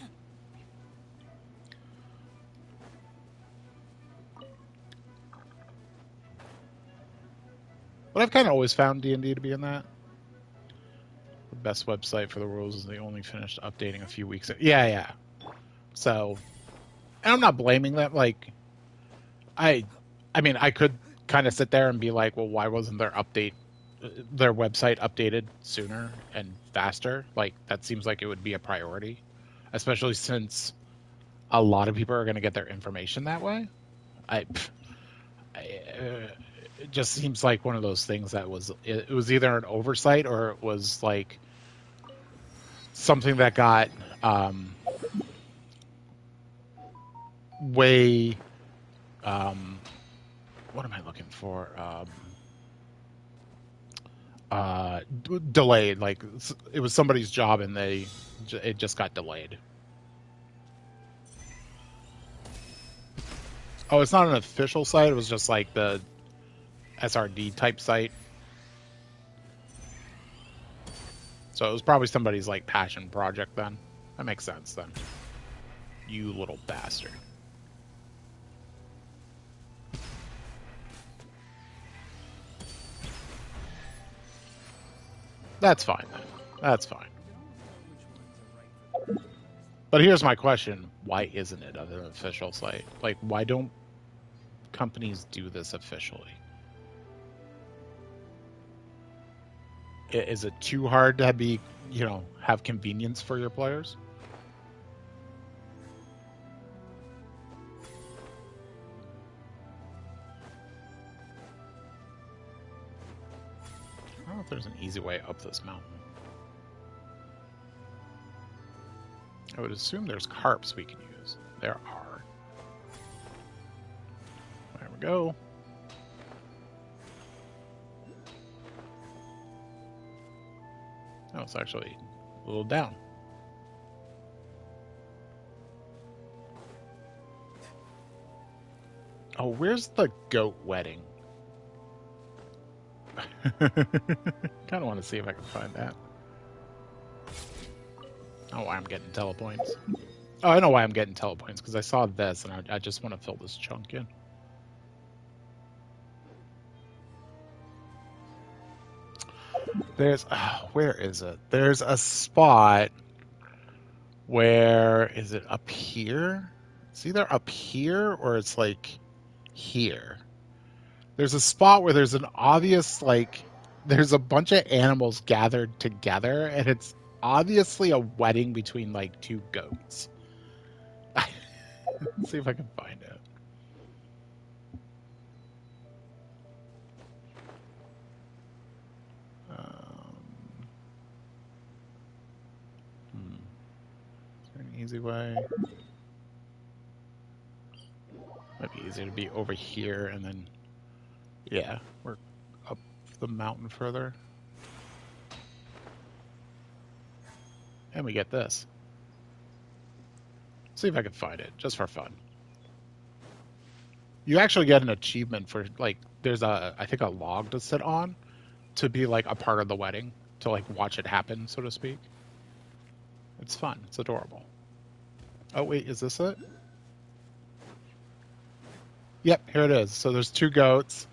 But I've kind of always found D&D to be in that. The best website for the rules is they only finished updating a few weeks ago. Yeah. So, and I'm not blaming them. Like, I mean, I could kind of sit there and be like, well, why wasn't their website updated sooner and faster? Like, that seems like it would be a priority, especially since a lot of people are going to get their information that way. It just seems like one of those things that it was either an oversight or it was like something that got way what am I looking for? Delayed. Like it was somebody's job and it just got delayed. Oh, it's not an official site. It was just like the SRD type site. So it was probably somebody's like passion project then. That makes sense then. You little bastard. That's fine then. That's fine. But here's my question. Why isn't it on an official site? Like, why don't companies do this officially? Is it too hard to be, have convenience for your players? I don't know if there's an easy way up this mountain. I would assume there's carps we can use. There are. There we go. Oh, it's actually a little down. Oh, where's the goat wedding? Kind of want to see if I can find that. Oh, why I'm getting telepoints. Oh, I know why I'm getting telepoints, because I saw this, and I just want to fill this chunk in. Where is it? There's a spot where, is it up here? It's either up here or it's like here. There's a spot where there's an obvious, like, there's a bunch of animals gathered together, and it's obviously a wedding between, like, two goats. Let's see if I can find it. Is there an easy way? Might be easier to be over here and then, yeah, we're up the mountain further. And we get this. See if I can find it, just for fun. You actually get an achievement for, like, there's I think a log to sit on to be, like, a part of the wedding, to, like, watch it happen, so to speak. It's fun. It's adorable. Oh, wait, is this it? Yep, here it is. So there's two goats,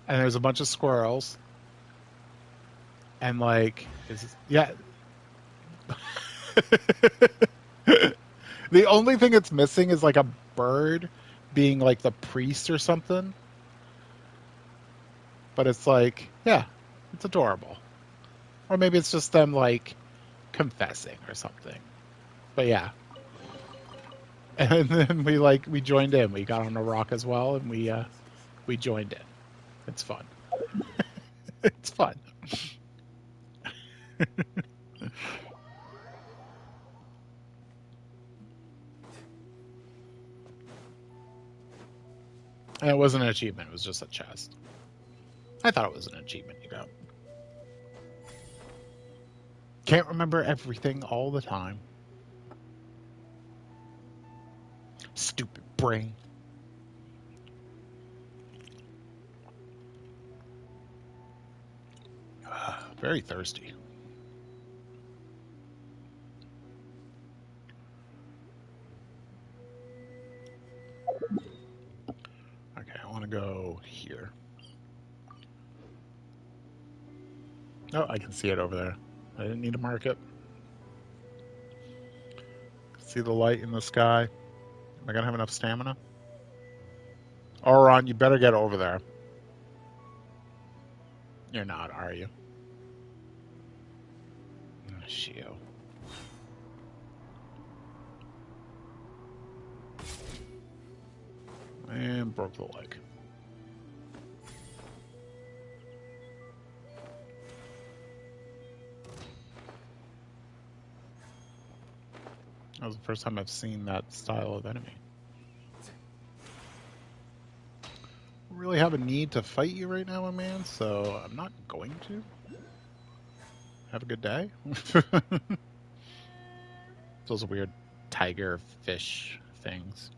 and there's a bunch of squirrels. And, like, yeah. The only thing it's missing is, like, a bird being, like, the priest or something. But it's like, yeah, it's adorable. Or maybe it's just them, like, confessing or something. But yeah. And then we joined in. We got on a rock as well, and we joined in. It's fun. It's fun. And it wasn't an achievement, it was just a chest. I thought it was an achievement you got. Can't remember everything all the time. Stupid brain. Very thirsty. Okay, I want to go here. Oh, I can see it over there. I didn't need to mark it. See the light in the sky? Am I going to have enough stamina? Auron, you better get over there. You're not, are you? Oh, Shio. And broke the leg. That was the first time I've seen that style of enemy. I really have a need to fight you right now, my man, so I'm not going to. Have a good day. Those weird tiger fish things.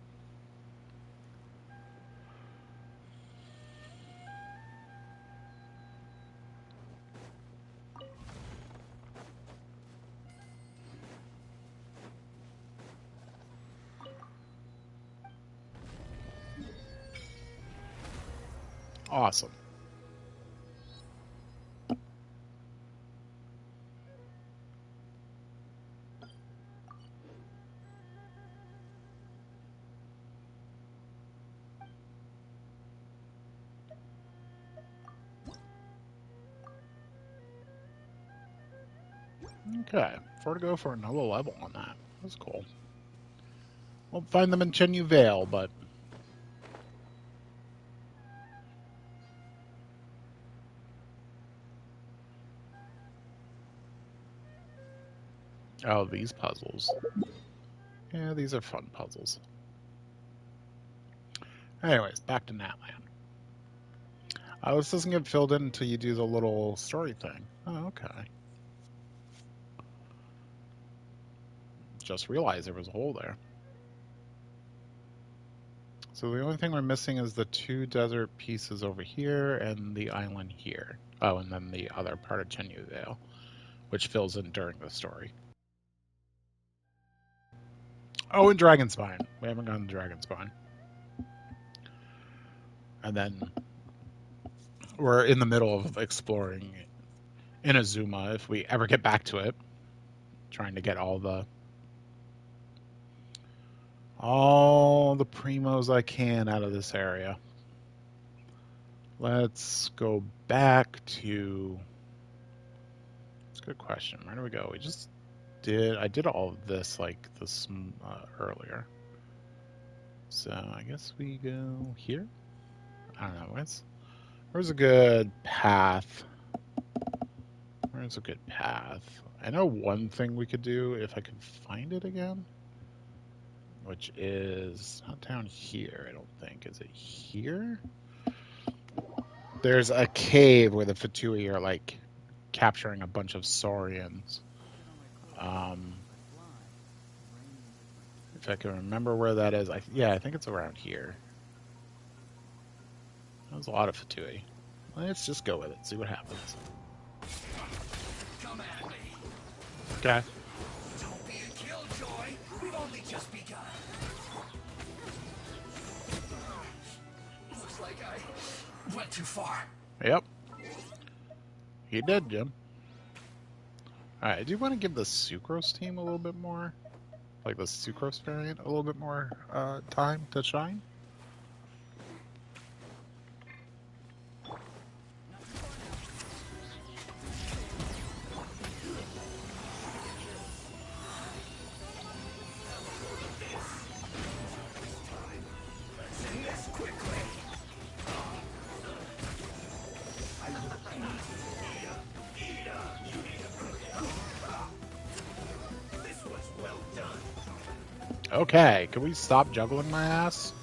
Awesome. Okay, 4 to go for another level on that. That's cool. Won't find them in Chenyu Vale, but... Oh, these puzzles. Yeah, these are fun puzzles. Anyways, back to Natlan. This doesn't get filled in until you do the little story thing. Oh, okay. Just realized there was a hole there. So the only thing we're missing is the 2 desert pieces over here and the island here. Oh, and then the other part of Chenyu Vale, which fills in during the story. Oh, and Dragonspine. We haven't gone to Dragonspine. And then we're in the middle of exploring Inazuma if we ever get back to it. Trying to get all the primos I can out of this area. Let's go back to... That's a good question. Where do we go? I did all of this like this earlier. So I guess we go here? I don't know. Where's a good path? Where's a good path? I know one thing we could do if I could find it again. Which is not down here, I don't think. Is it here? There's a cave where the Fatui are like capturing a bunch of Saurians. If I can remember where that is, I think it's around here. There's a lot of Fatui. Let's just go with it, see what happens. Come at me. Okay. Don't be a killjoy. We've only just begun. Looks like I went too far. Yep. He did, Jim. Alright, I do want to give the Sucrose team a little bit more, like the Sucrose variant, a little bit more time to shine. Okay, can we stop juggling my ass?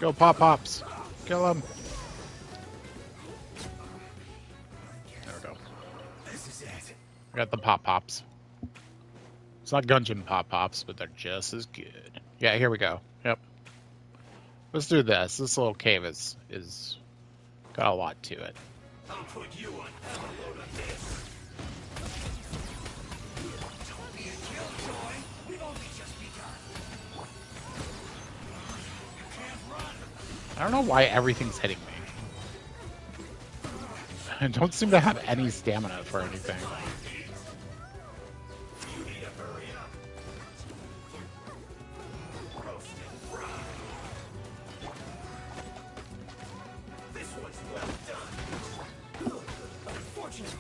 Go Pop Pops. Kill him. There we go. This is it. I got the Pop Pops. It's not Gungeon Pop Pops, but they're just as good. Yeah, here we go. Yep. Let's do this. This little cave is got a lot to it. I'll put you on load of this. Don't be a killjoy. We've only just begun. You can't run. I don't know why everything's hitting me. I don't seem to have any stamina for anything. You need to hurry up. Roast and fry. This one's well done. Unfortunately.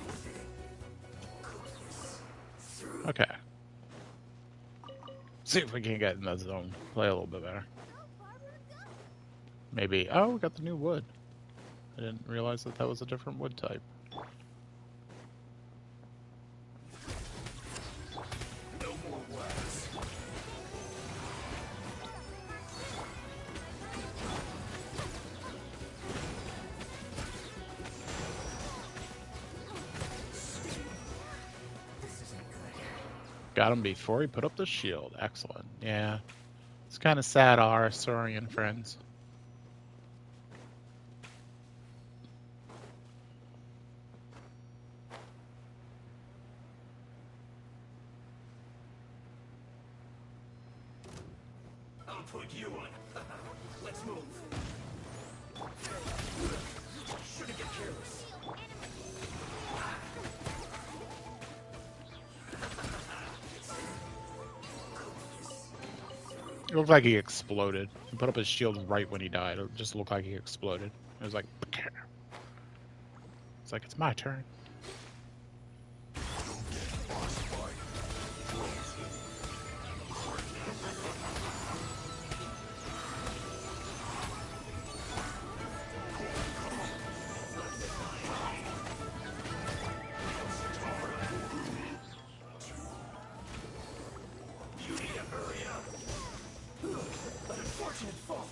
Okay. See if we can get in the zone. Play a little bit better. Maybe. Oh, we got the new wood. I didn't realize that that was a different wood type. No more words. This isn't good. Got him before he put up the shield. Excellent. Yeah. It's kind of sad, our Saurian friends. I'll put you on. Let's move. Shouldn't get careless. It looked like he exploded. He put up his shield right when he died. It just looked like he exploded. It was like... It's like, it's my turn. You need to hurry up. An unfortunate fault.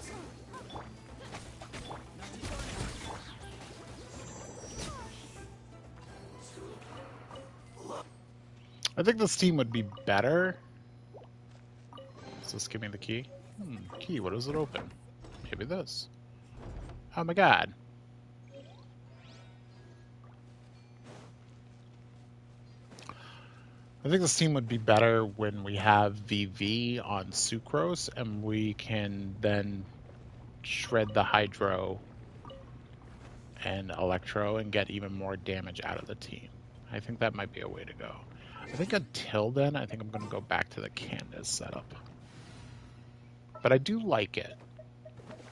I think this team would be better. Does this give me the key? Key, what does it open? Maybe this. Oh my god. I think this team would be better when we have VV on Sucrose and we can then shred the Hydro and Electro and get even more damage out of the team. I think that might be a way to go. I think until then, I think I'm going to go back to the Candace setup. But I do like it.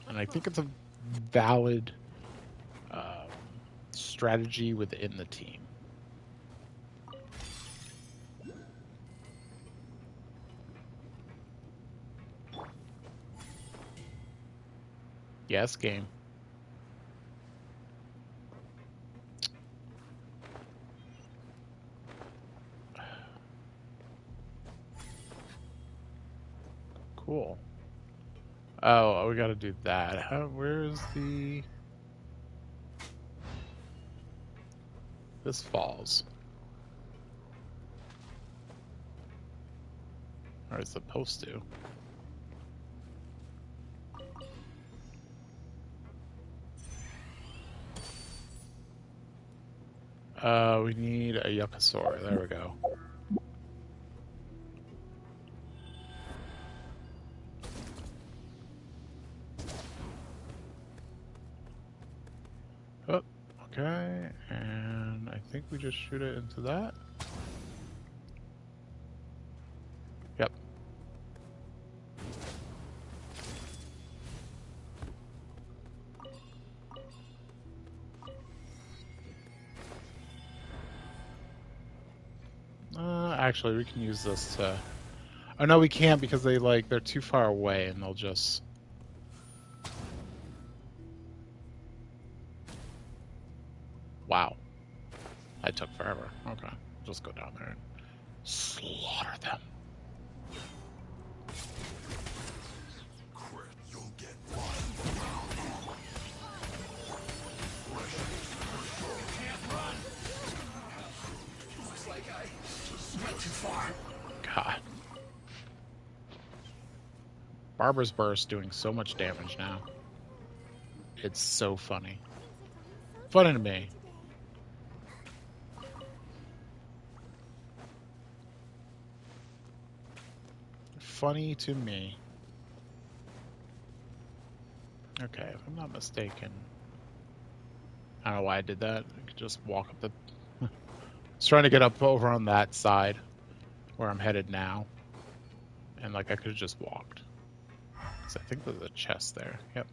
And I think it's a valid strategy within the team. Yes, game. Cool. Oh, we gotta do that. Where's the... This falls. Or it's supposed to. We need a Yuccasaur. There we go. Oh, okay. And I think we just shoot it into that. Yep. Actually, we can use this to... Oh, no, we can't because they're too far away and they'll just... Wow. That took forever. Okay. Just go down there and slaughter them. Crit, you'll get one. far. God. Barber's Burst doing so much damage now. It's so funny. Funny to me. Funny to me. Okay, if I'm not mistaken. I don't know why I did that. I could just walk up the... I was trying to get up over on that side where I'm headed now. And like I could have just walked. So I think there's a chest there. Yep.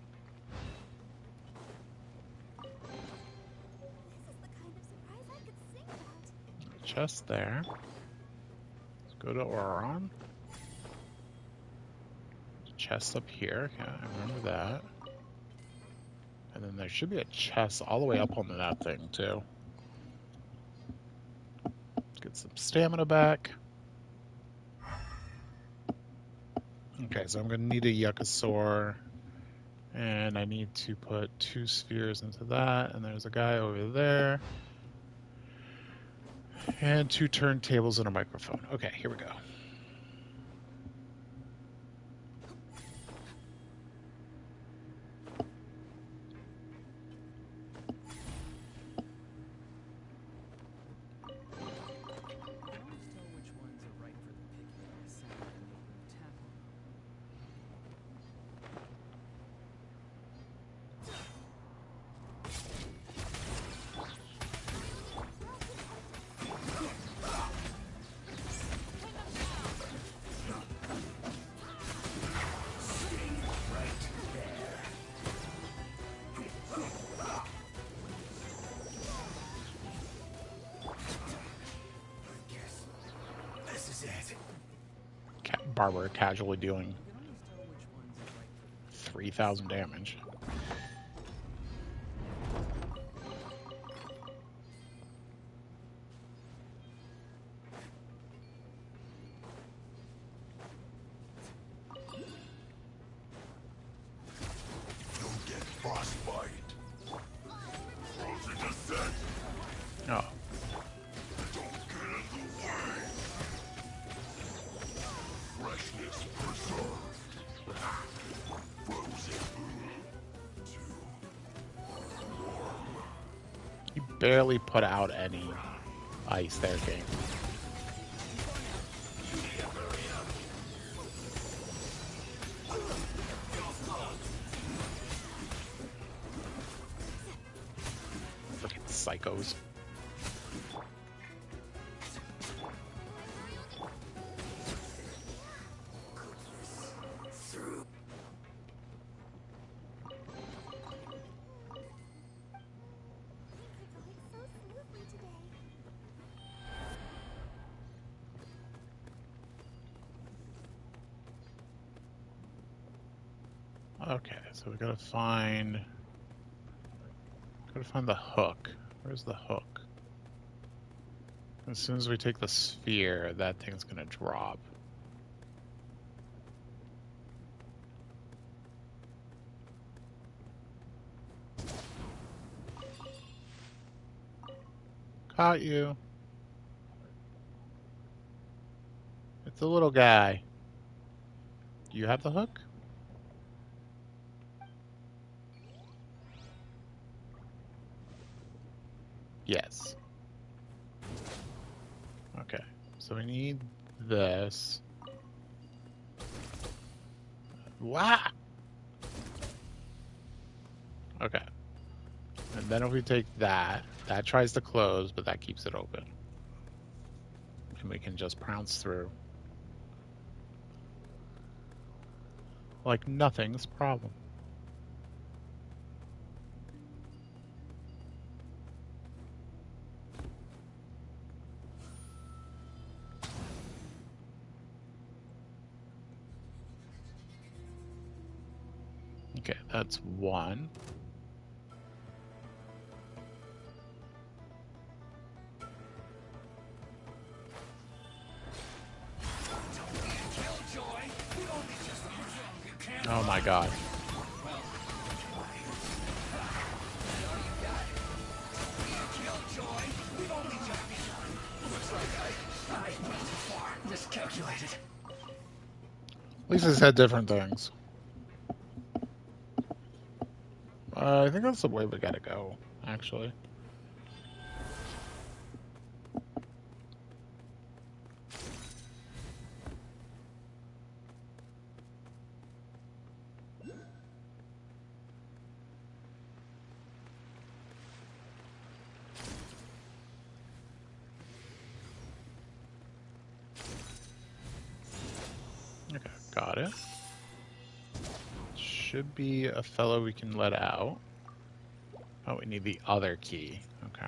Chest there. Let's go to Auron. Chest up here. Okay, I remember that. And then there should be a chest all the way up on that thing too. Get some stamina back. Okay, so I'm gonna need a Yuccasaur. And I need to put 2 spheres into that. And there's a guy over there. And 2 turntables and a microphone. Okay, here we go. Barber casually dealing 3,000 damage. Don't get frostbite. Frozen descent. Oh. Don't get in the way. Freshness preserved. Frozen. Too warm. You barely put out any ice there, game. Freaking psychos. Okay, so we gotta find the hook. Where's the hook? As soon as we take the sphere, that thing's gonna drop. Caught you. It's a little guy. Do you have the hook? Yes. Okay, so we need this. Wow. Okay. And then if we take that, that tries to close, but that keeps it open. And we can just pounce through. Like nothing's a problem. Okay, that's one. Oh my god. least I said different things. I think that's the way we gotta go, actually. Okay, got it. Should be a fellow we can let out. Oh, we need the other key. Okay.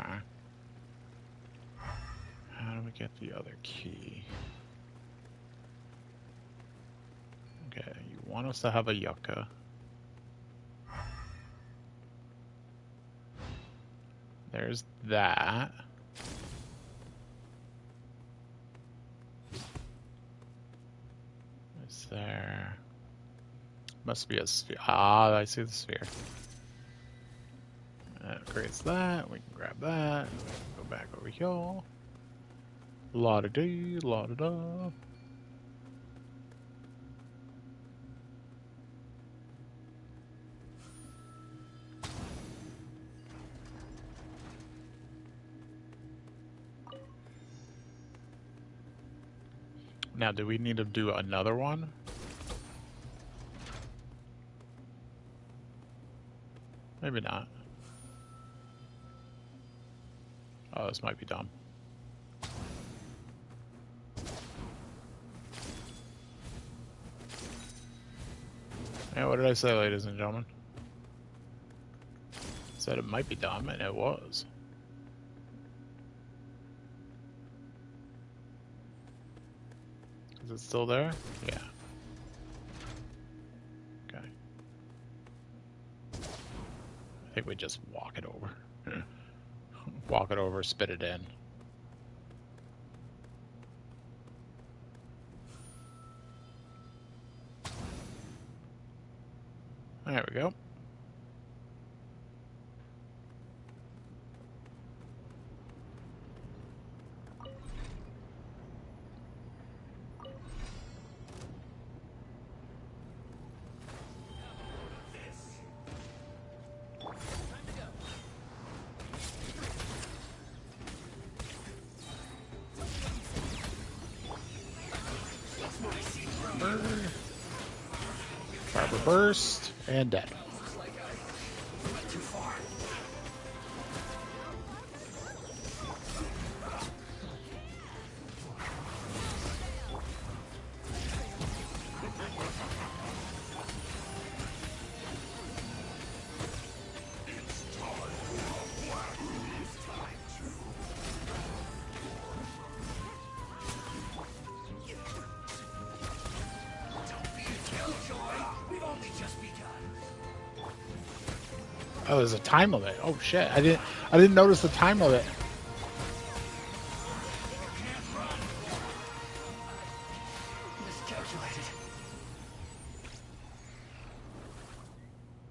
How do we get the other key? Okay, you want us to have a yucca. There's that. Is there... Must be a sphere. Ah, I see the sphere. That creates that. We can grab that. We can go back over here. La-da-dee, la-da-da. Now, do we need to do another one? Maybe not. Oh, this might be dumb. Yeah, what did I say, ladies and gentlemen? I said it might be dumb, and it was. Is it still there? Yeah. Okay. I think we just walk it over. Walk it over, spit it in. There we go. Barber burst and dead. Oh, there's a time limit. Oh shit! I didn't notice the time limit.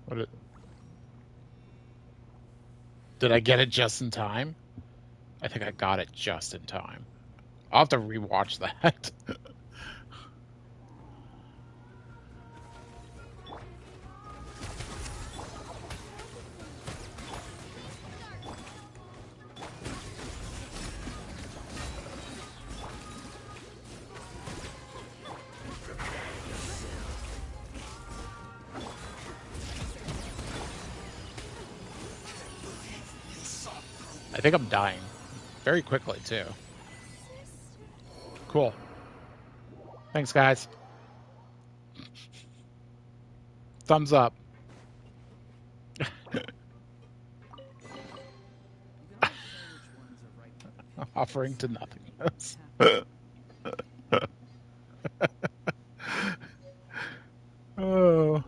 What? Did I get it just in time? I think I got it just in time. I'll have to rewatch that. I think I'm dying. Very quickly, too. Cool. Thanks, guys. Thumbs up. Offering to nothingness. Oh.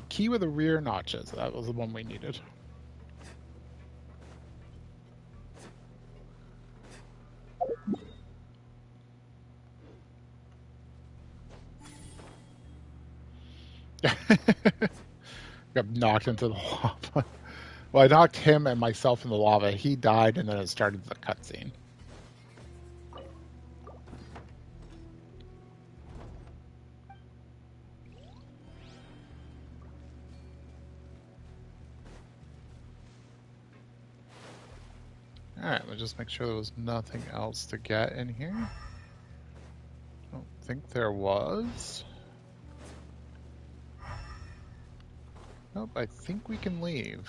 Key with the rear notches. That was the one we needed. Got knocked into the lava. Well, I knocked him and myself in the lava. He died, and then it started the cutscene. Alright, let's just make sure there was nothing else to get in here. Don't think there was. Nope, I think we can leave.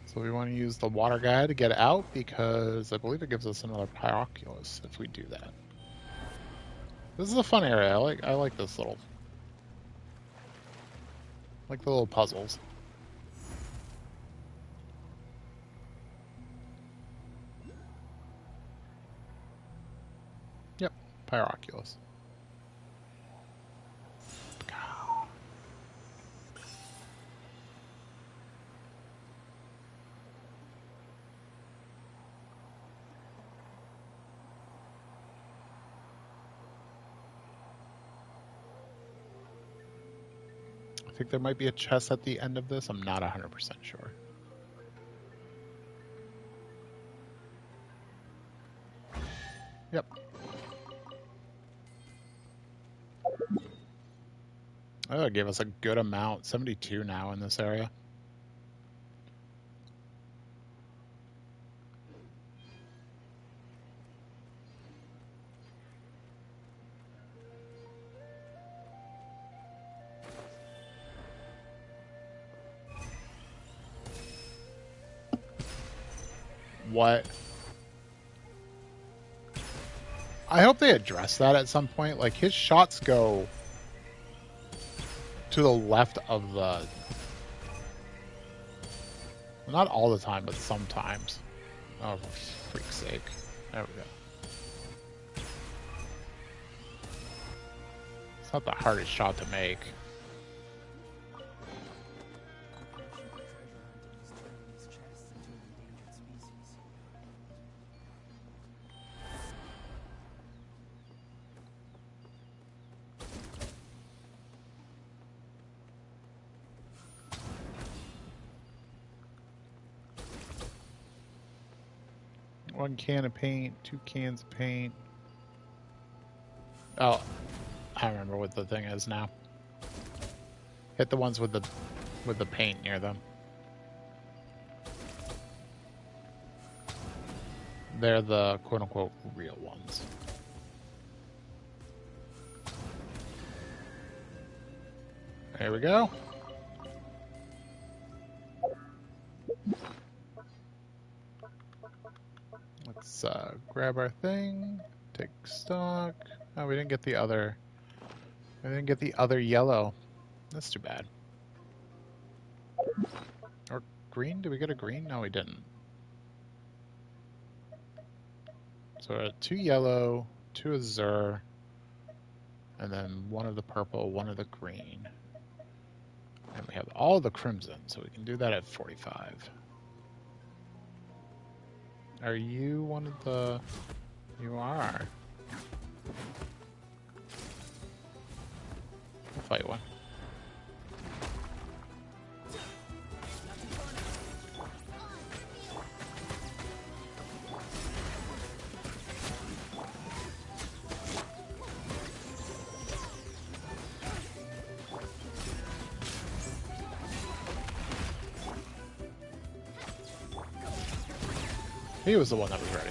So we want to use the water guy to get out because I believe it gives us another Pyroculus if we do that. This is a fun area. I like this little, like the little puzzles. Yep, Pyroculus. I think there might be a chest at the end of this. I'm not 100% sure. Yep. Oh, it gave us a good amount. 72 now in this area. What? I hope they address that at some point. Like, his shots go to the left of the... Not all the time, but sometimes. Oh, for freak's sake. There we go. It's not the hardest shot to make. One can of paint, 2 cans of paint. Oh, I remember what the thing is now. Hit the ones with the paint near them. They're the quote-unquote real ones. There we go. Let's grab our thing, take stock. Oh, we didn't get the other. I didn't get the other yellow. That's too bad. Or green? Did we get a green? No, we didn't. So 2 yellow, 2 azure, and then 1 of the purple, 1 of the green. And we have all the crimson, so we can do that at 45. Are you one of the... You are. We'll fight one. He was the one that was ready.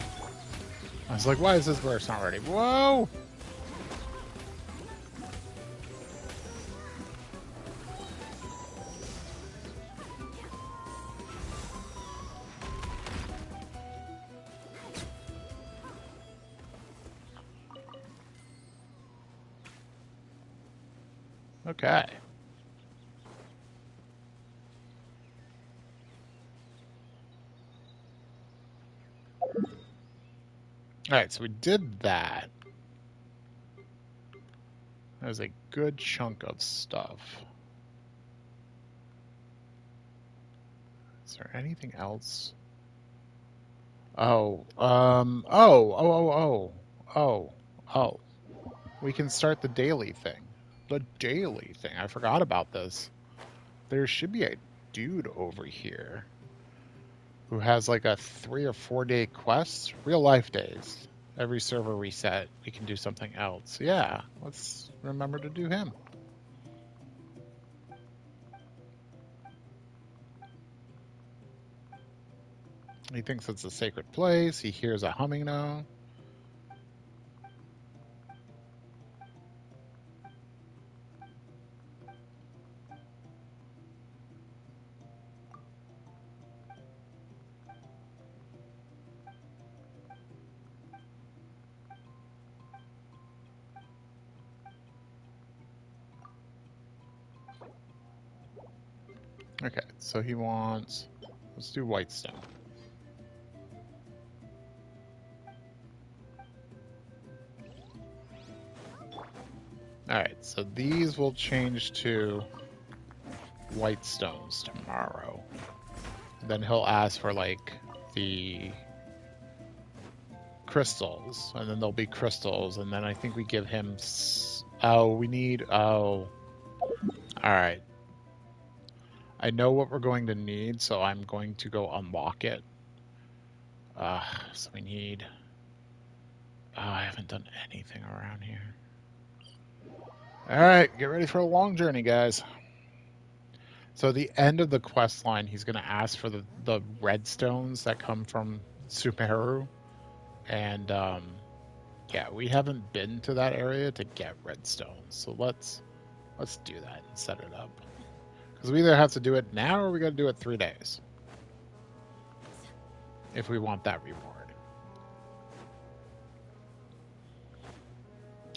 I was like, why is this burst not ready? Whoa! Okay. Alright, so we did that. That was a good chunk of stuff. Is there anything else? Oh, oh. We can start the daily thing. The daily thing. I forgot about this. There should be a dude over here who has like a 3 or 4 day quest. Real life days. Every server reset, we can do something else. Yeah, let's remember to do him. He thinks it's a sacred place. He hears a humming now. Okay, so he wants... Let's do Whitestone. Alright, so these will change to white stones tomorrow. Then he'll ask for, like, the crystals, and then there'll be crystals, and then I think we give him... Oh, we need... Oh. Alright. I know what we're going to need, so I'm going to go unlock it. So we need... Oh, I haven't done anything around here. Alright, get ready for a long journey, guys. So at the end of the quest line, he's going to ask for the red stones that come from Sumeru. And, yeah, we haven't been to that area to get red stones. So let's do that and set it up. Because we either have to do it now or we got to do it 3 days. If we want that reward.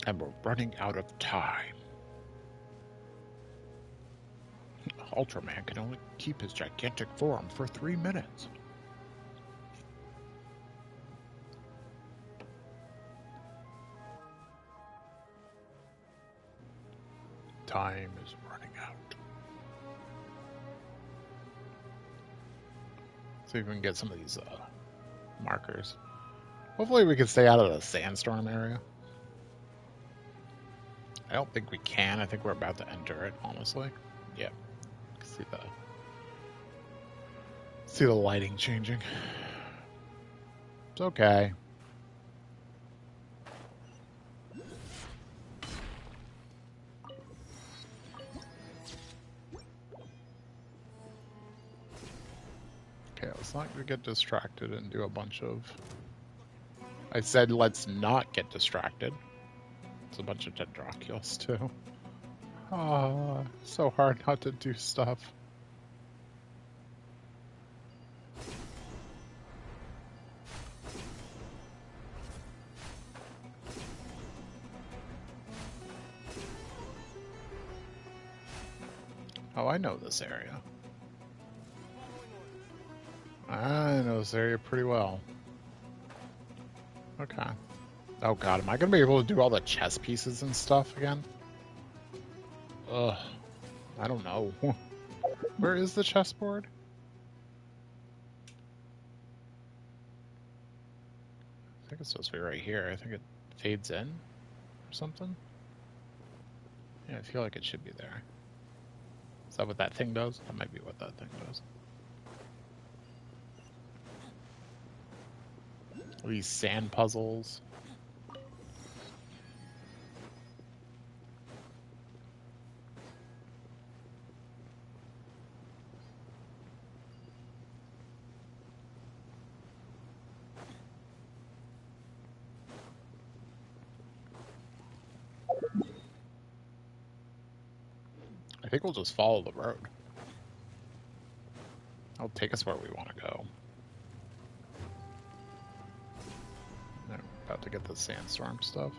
And we're running out of time. Ultraman can only keep his gigantic form for 3 minutes. Time is running out. See if we can get some of these markers. Hopefully we can stay out of the sandstorm area. I don't think we can. I think we're about to enter it, honestly. Yeah. See the lighting changing. It's okay. Okay, let's not get distracted and do a bunch of... I said let's not get distracted. It's a bunch of Dendrocules too. Oh, so hard not to do stuff. Oh, I know this area. I know this area pretty well. Okay. Oh god, am I going to be able to do all the chess pieces and stuff again? Ugh. I don't know. Where is the chessboard? I think it's supposed to be right here. I think it fades in or something. Yeah, I feel like it should be there. Is that what that thing does? That might be what that thing does. These sand puzzles. I think we'll just follow the road. It'll take us where we want to go. We're about to get the sandstorm stuff.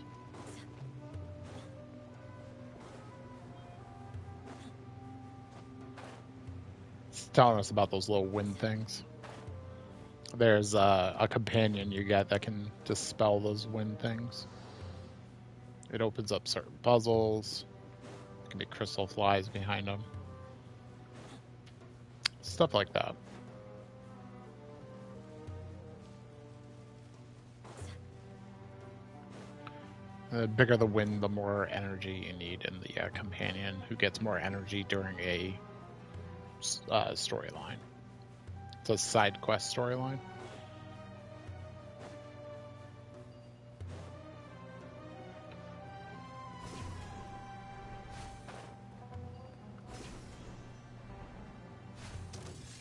It's telling us about those little wind things. There's a companion you get that can dispel those wind things. It opens up certain puzzles. There can be crystal flies behind them. Stuff like that. The bigger the wind, the more energy you need in the companion, who gets more energy during a storyline. It's a side quest storyline.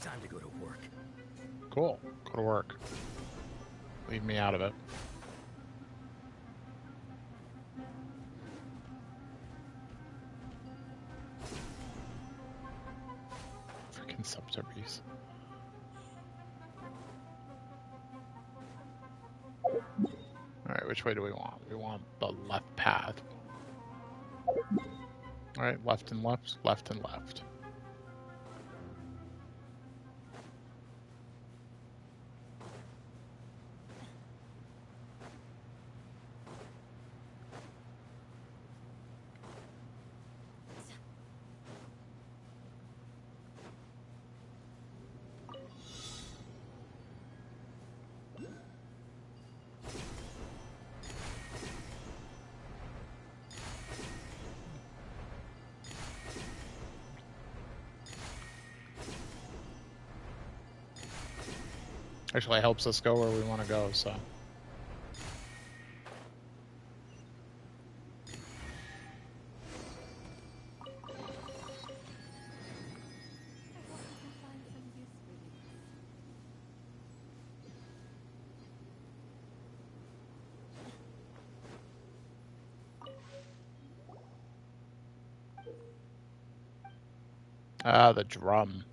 Time to go go to work. Cool. Go to work. Leave me out of it. Freaking subterfuge. Alright, which way do we want? We want the left path. Alright, left and left, left and left. Actually helps us go where we want to go, so. Ah, the drum.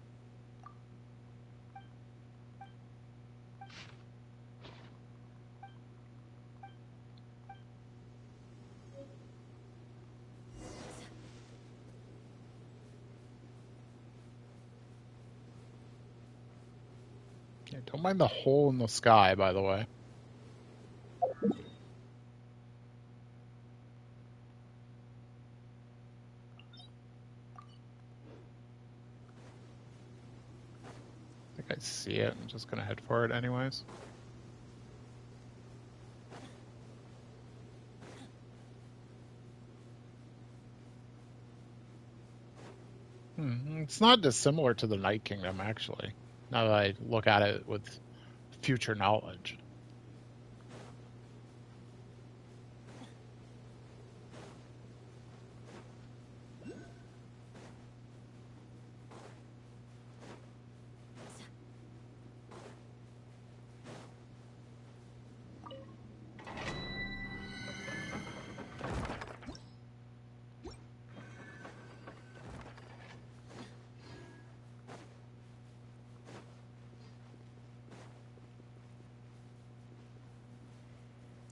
Yeah, don't mind the hole in the sky, by the way. I think I see it. I'm just gonna head for it anyways. It's not dissimilar to the Night Kingdom, actually, now that I look at it with future knowledge.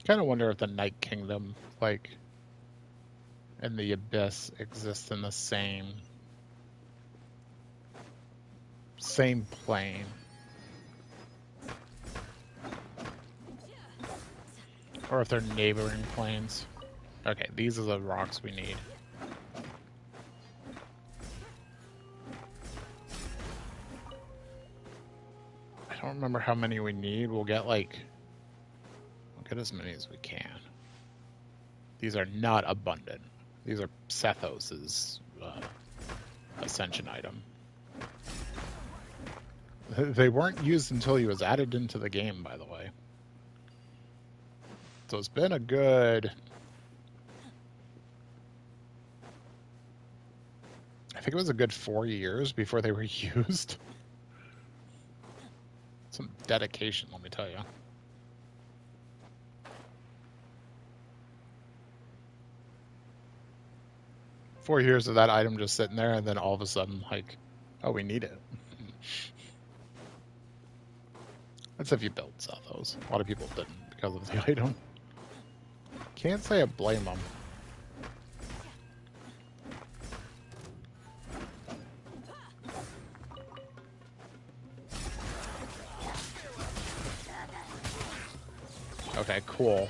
Kind of wonder if the Night Kingdom, like, and the Abyss exist in the same plane, or if they're neighboring planes. Okay, these are the rocks we need. I don't remember how many we need. We'll get as many as we can. These are not abundant. These are Sethos's ascension item. They weren't used until he was added into the game, by the way. So it's been a good... I think it was a good 4 years before they were used. Some dedication, let me tell you. Four years of that item just sitting there, and then all of a sudden, like, oh, we need it. That's if you build Sethos. A lot of people didn't because of the item. Can't say I blame them. Okay, cool.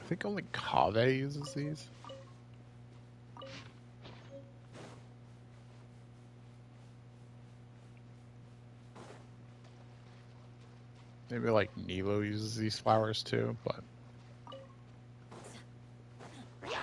think only Kaveh uses these. Maybe like Nilo uses these flowers too, but Yeah.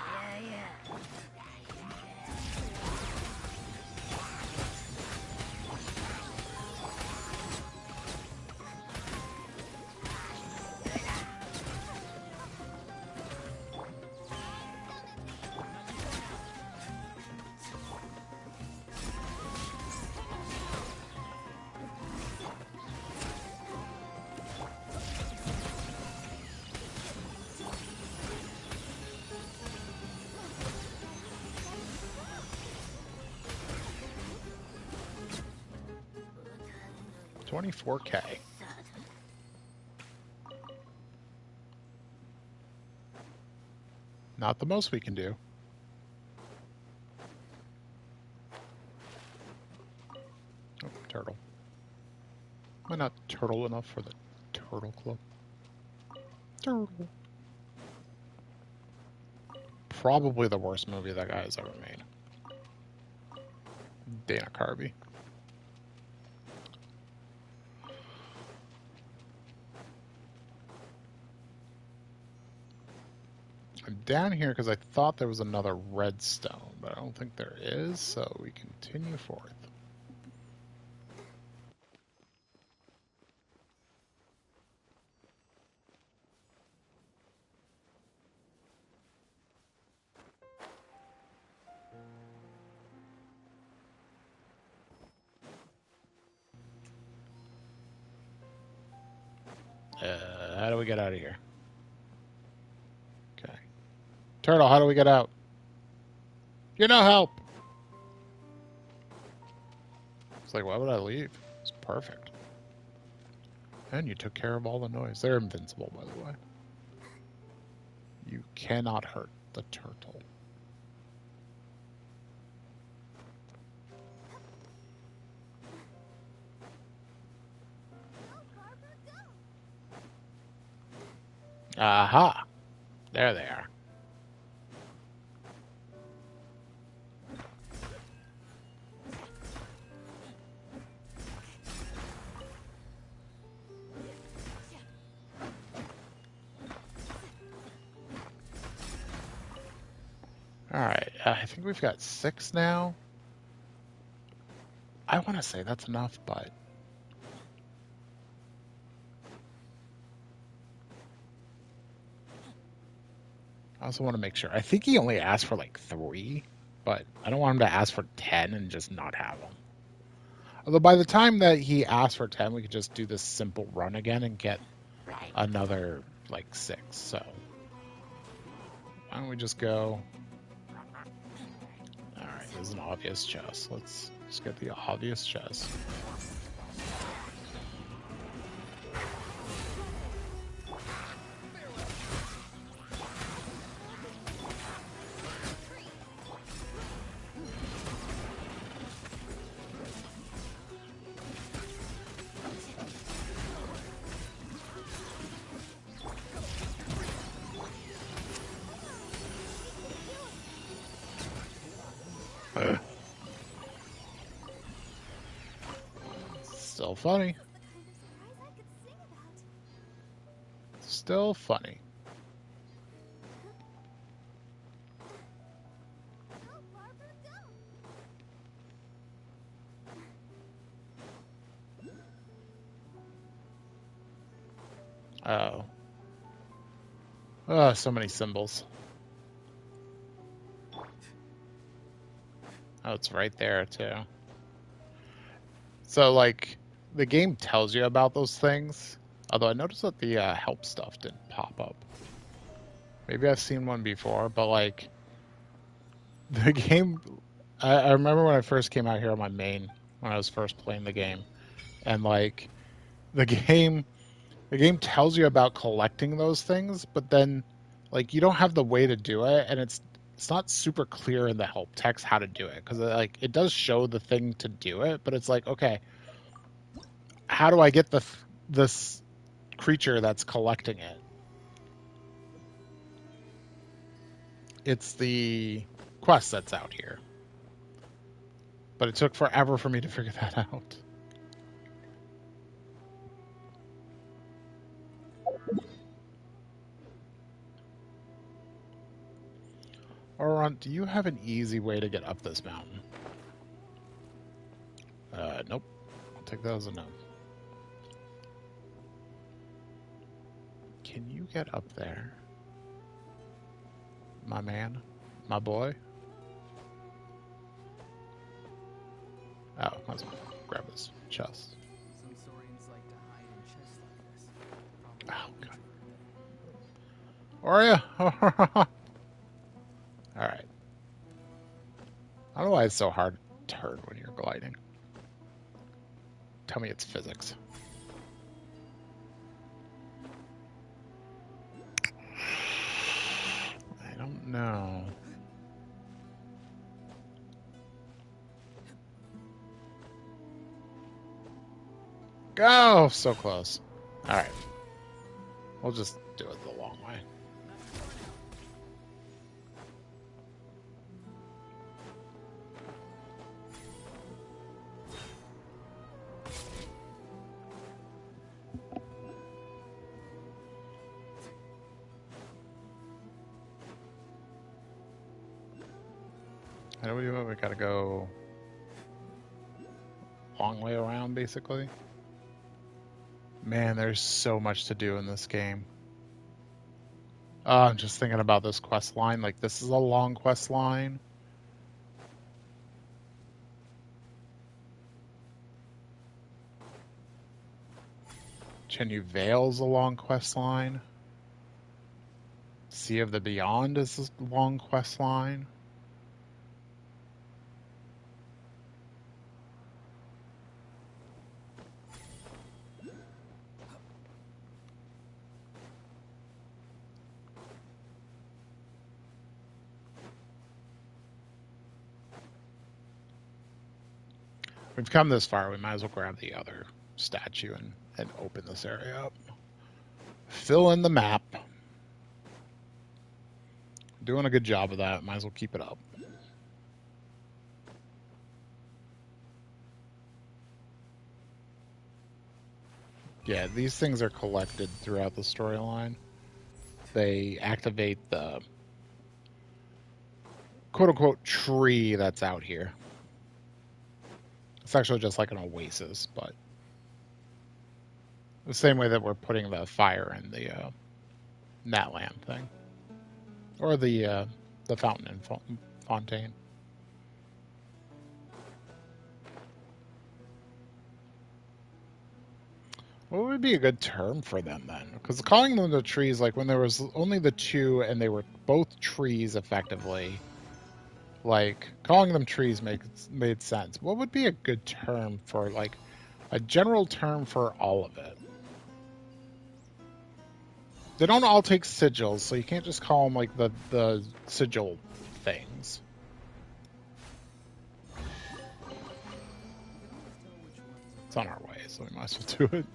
24K. Not the most we can do. Oh, turtle. Am I not turtle enough for the Turtle Club? Turtle. Probably the worst movie that guy has ever made. Dana Carvey. I'm down here because I thought there was another redstone, but I don't think there is, so we continue forth. How do we get out of here? Okay. Turtle, how do we get out? You're no help! It's like, why would I leave? It's perfect. And you took care of all the noise. They're invincible, by the way. You cannot hurt the turtle. Aha! There they are. Alright, I think we've got 6 now. I want to say that's enough, but... I also want to make sure. I think he only asked for like 3, but I don't want him to ask for 10 and just not have them. Although by the time that he asks for 10, we could just do this simple run again and get another like 6. So why don't we just go... Alright, this is an obvious chest. Let's get the obvious chest. Still funny. Still funny. Oh. Oh, so many symbols. Oh, it's right there, too. So, like, the game tells you about those things. Although I noticed that the help stuff didn't pop up. Maybe I've seen one before, but, like, the game... I remember when I first came out here on my main, when I was first playing the game. And, like, the game tells you about collecting those things, but then, like, you don't have the way to do it, and it's not super clear in the help text how to do it, because like it does show the thing to do it, but it's like, okay, how do I get this creature that's collecting it? It's the quest that's out here. But it took forever for me to figure that out. Oron, do you have an easy way to get up this mountain? Nope. I'll take that as a no. Can you get up there? My man? My boy? Oh, might as well grab his chest. Some saurians like to hide in chests like this. Oh, God. Are ya? Alright. I don't know why it's so hard to turn when you're gliding. Tell me it's physics. I don't know. Go! So close. Alright. We'll just do it the long way. How do we do it? We gotta go long way around, basically. Man, there's so much to do in this game. I'm just thinking about this quest line. Like, this is a long quest line. Chenyu Vale's a long quest line. Sea of the Beyond is a long quest line. We've come this far, we might as well grab the other statue and open this area up. Fill in the map. Doing a good job of that, might as well keep it up. Yeah, these things are collected throughout the storyline. They activate the quote-unquote tree that's out here. It's actually just like an oasis, but the same way that we're putting the fire in the Natland thing. Or the fountain and fontaine. What would be a good term for them then? Because calling them the trees, like when there was only the two and they were both trees effectively, like calling them trees made sense. What would be a good term for, like, a general term for all of it? They don't all take sigils, so you can't just call them like the sigil things. It's on our way, so we might as well do it.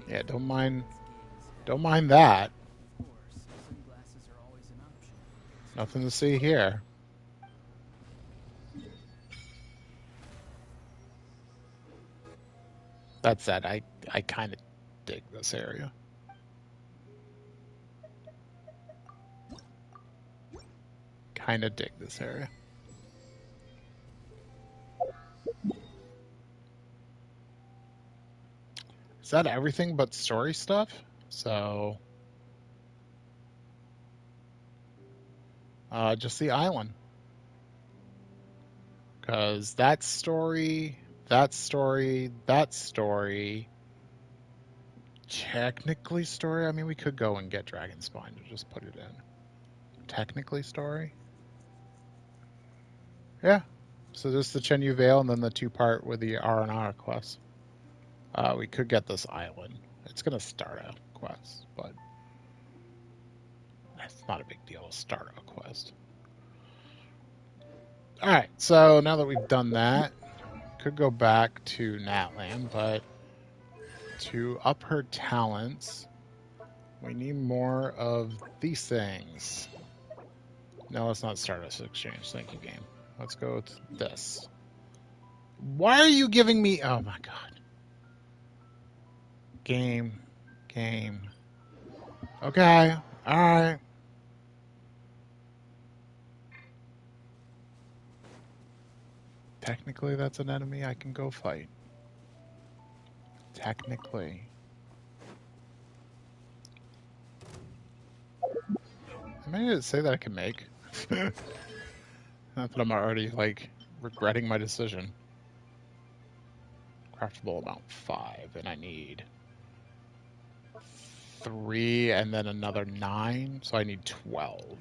Yeah, don't mind that. Nothing to see here. That said, I kind of dig this area. Kind of dig this area. Is that everything but story stuff? So, just the island. Because that story, technically story. I mean, we could go and get Dragon Spine to just put it in. Technically story. Yeah. So just the Chenyu Vale and then the two-part with the R&R quest. We could get this island. It's going to start a quest, but that's not a big deal to start a quest. Alright, so now that we've done that, could go back to Natlan, but to up her talents, we need more of these things. No, let's not start this exchange. Thank you, game. Let's go with this. Why are you giving me... Oh, my God. Game. Okay. Alright. Technically, that's an enemy I can go fight. Technically. Am I gonna say that I can make? Not that I'm already, like, regretting my decision. Craftable amount 5, and I need 3 and then another 9, so I need 12.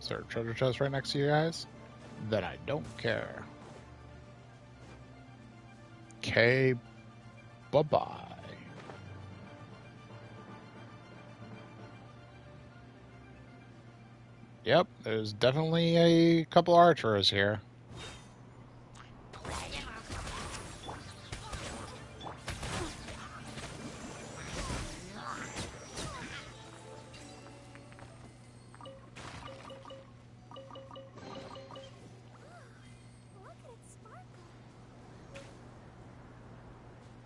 Is there a treasure chest right next to you guys? Then I don't care. Okay, bye-bye. Yep, there's definitely a couple archers here.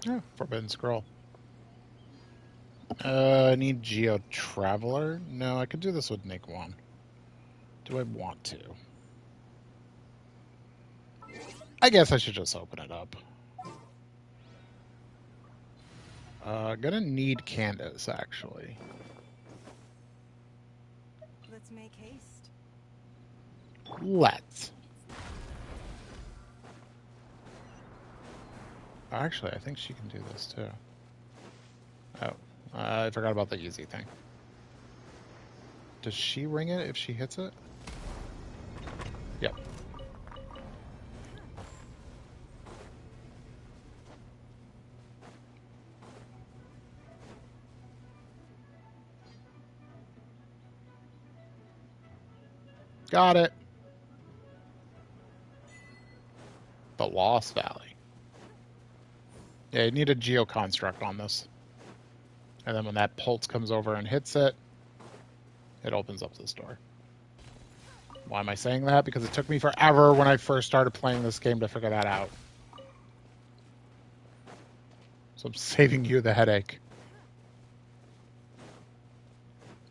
Oh, Forbidden Scroll. I need Geo Traveler. No, I could do this with Nick 1. Do I want to? I guess I should just open it up. Gonna need Candace, actually. Let's make haste. Let's. Actually, I think she can do this too. Oh, I forgot about the easy thing. Does she ring it if she hits it? Yep. Got it. The Lost Valley. Yeah, you need a geoconstruct on this. And then when that pulse comes over and hits it, it opens up this door. Why am I saying that? Because it took me forever when I first started playing this game to figure that out. So I'm saving you the headache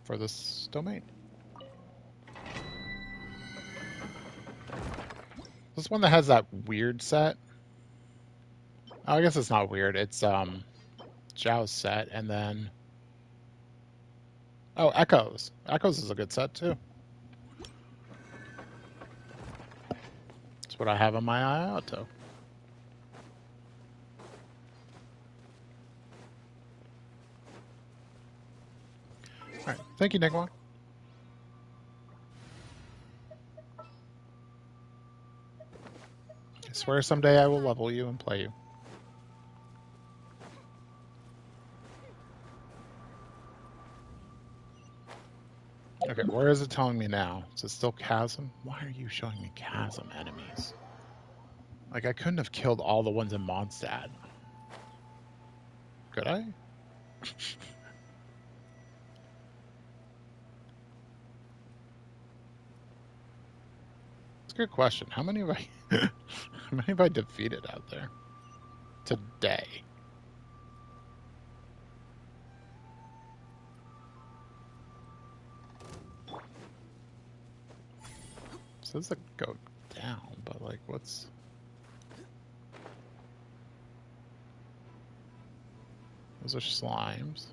for this domain. This one that has that weird set. Oh, I guess it's not weird. It's Zhao's set, and then Echoes. Echoes is a good set too. That's what I have on my eye out to. All right, thank you, Nigma. I swear someday I will level you and play you. Okay, where is it telling me now? Is it still Chasm? Why are you showing me Chasm enemies? Like, I couldn't have killed all the ones in Mondstadt. Could I? It's a good question. How many have I how many have I defeated out there today? It says to go down, but like what's those are slimes.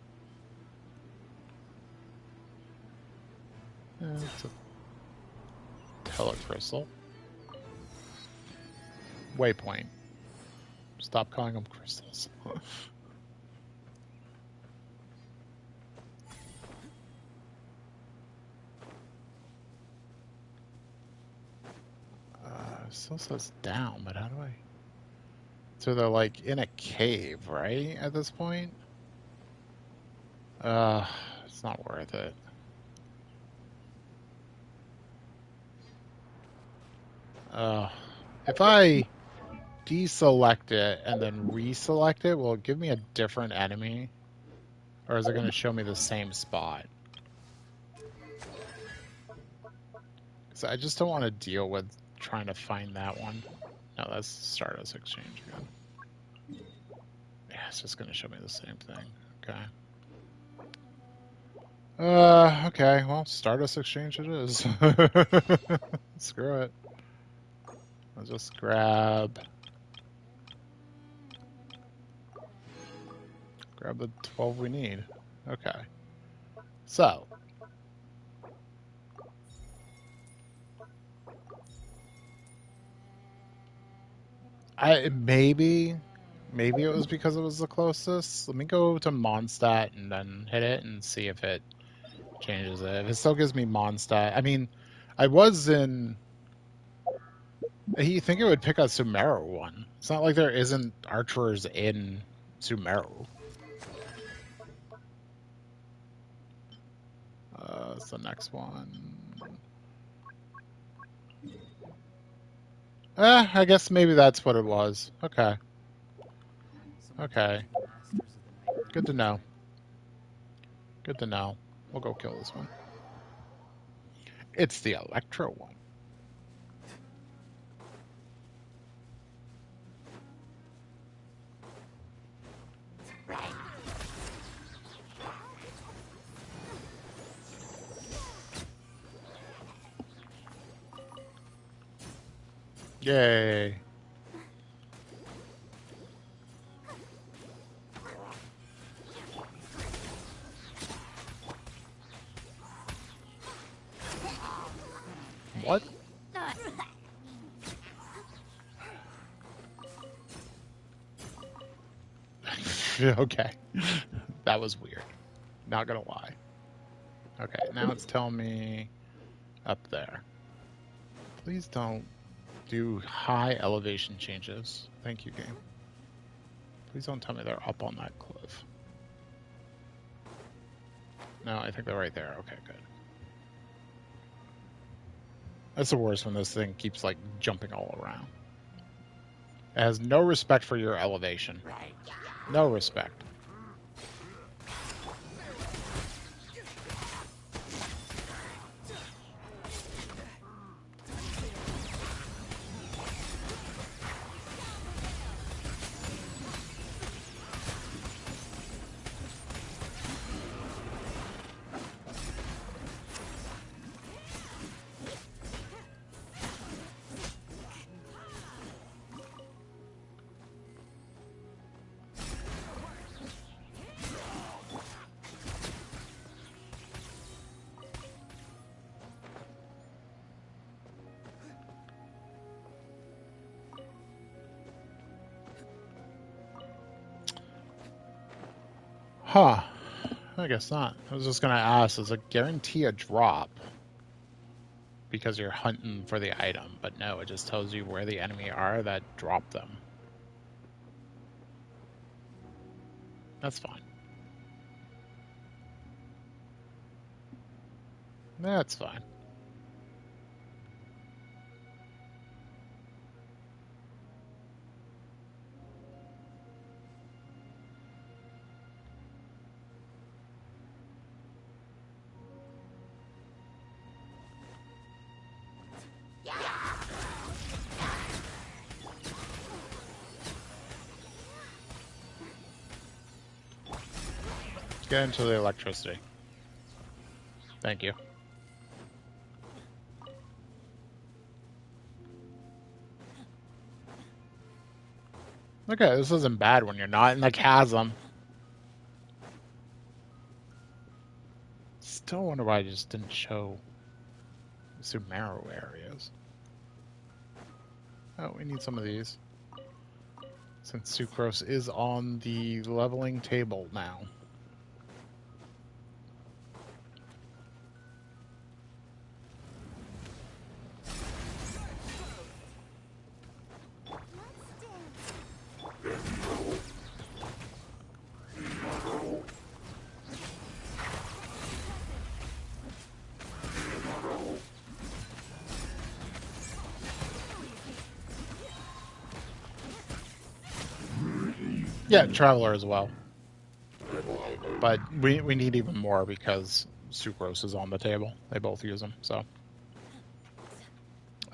It's a telecrystal. Waypoint. Stop calling them crystals. still says down, but how do I? So they're like in a cave, right? At this point? It's not worth it. If I deselect it and then reselect it, will it give me a different enemy? Or is it going to show me the same spot? Because I just don't want to deal with trying to find that one. No, that's Stardust Exchange again. Yeah, it's just going to show me the same thing. Okay. Okay, well, Stardust Exchange it is. Screw it. I'll just grab the 12 we need. Okay. So. Maybe it was because it was the closest. Let me go to Mondstadt and then hit it and see if it changes it. If it still gives me Mondstadt, I mean, I was in. You think it would pick a Sumeru one? It's not like there isn't archers in Sumeru. It's the next one. I guess maybe that's what it was. Okay. Okay. Good to know. Good to know. We'll go kill this one. It's the Electro one. Yay. What? Okay. That was weird. Not gonna lie. Okay, now it's telling me up there. Please don't do high elevation changes. Thank you, game. Please don't tell me they're up on that cliff. No, I think they're right there. Okay, good. That's the worst when this thing keeps, like, jumping all around. It has no respect for your elevation. No respect. Huh. I guess not. I was just going to ask, does it guarantee a drop? Because you're hunting for the item. But no, it just tells you where the enemy are that drop them. That's fine. That's fine. Get into the electricity. Thank you. Okay, this isn't bad when you're not in the chasm. Still wonder why I just didn't show Sumeru areas. Oh, we need some of these. Since Sucrose is on the leveling table now. Yeah, Traveler as well. But we need even more because Sucrose is on the table. They both use them, so.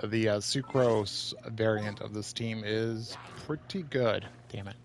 The Sucrose variant of this team is pretty good. Damn it.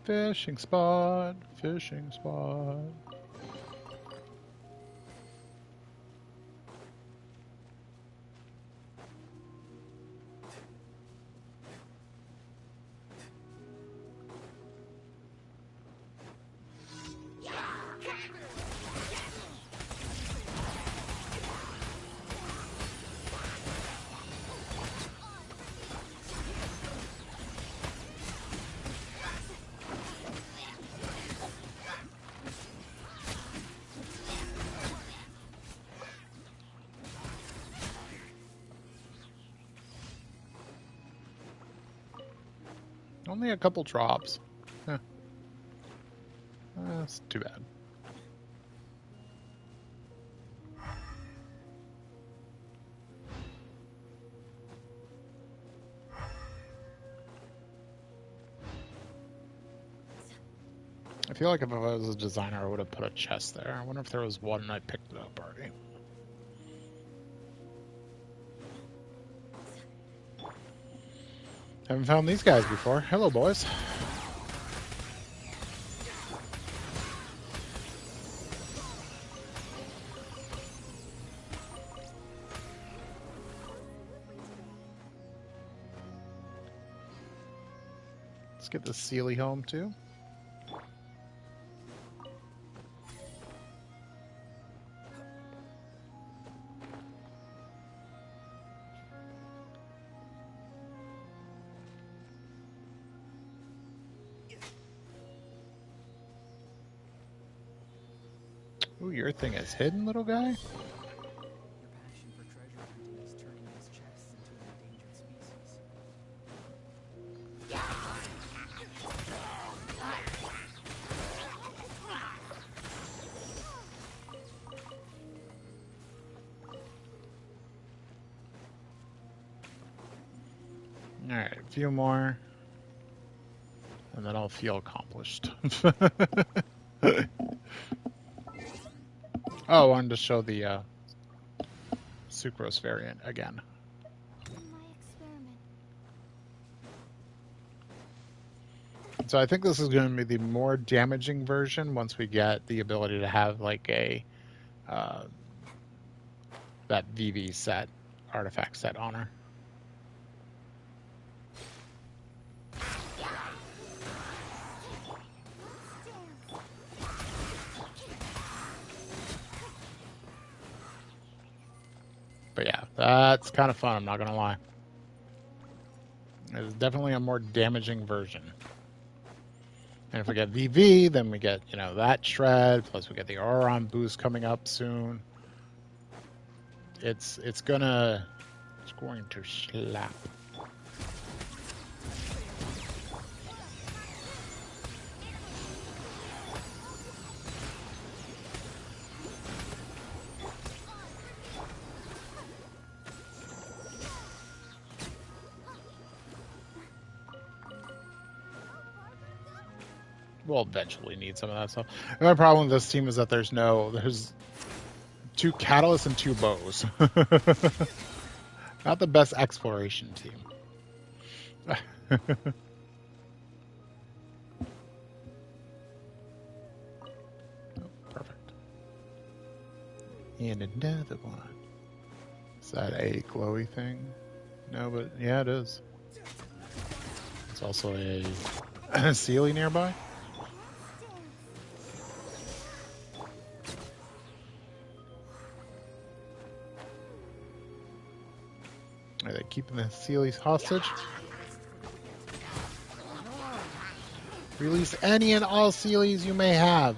Fishing spot, fishing spot. Only a couple drops. Huh. That's too bad. I feel like if I was a designer, I would have put a chest there. I wonder if there was one and I picked it up already. Haven't found these guys before. Hello, boys. Let's get the Sealy home, too. Ooh, your thing is hidden, little guy? Your passion for treasure hunting is turning these chests into an endangered species. Alright, a few more. And then I'll feel accomplished. Oh, I wanted to show the Sucrose variant again. My experiment. So I think this is going to be the more damaging version once we get the ability to have like a that VV set, artifact set on her. But yeah, that's kind of fun, I'm not going to lie. It's definitely a more damaging version. And if we get VV, then we get, you know, that shred, plus we get the Auron boost coming up soon. It's going to slap. We'll eventually need some of that stuff. The only problem with this team is that there's 2 catalysts and 2 bows. Not the best exploration team. Oh, perfect. And another one. Is that a glowy thing? No, but yeah, it is. It's also a Sealy nearby. Are they keeping the Sealies hostage? Release any and all Sealies you may have.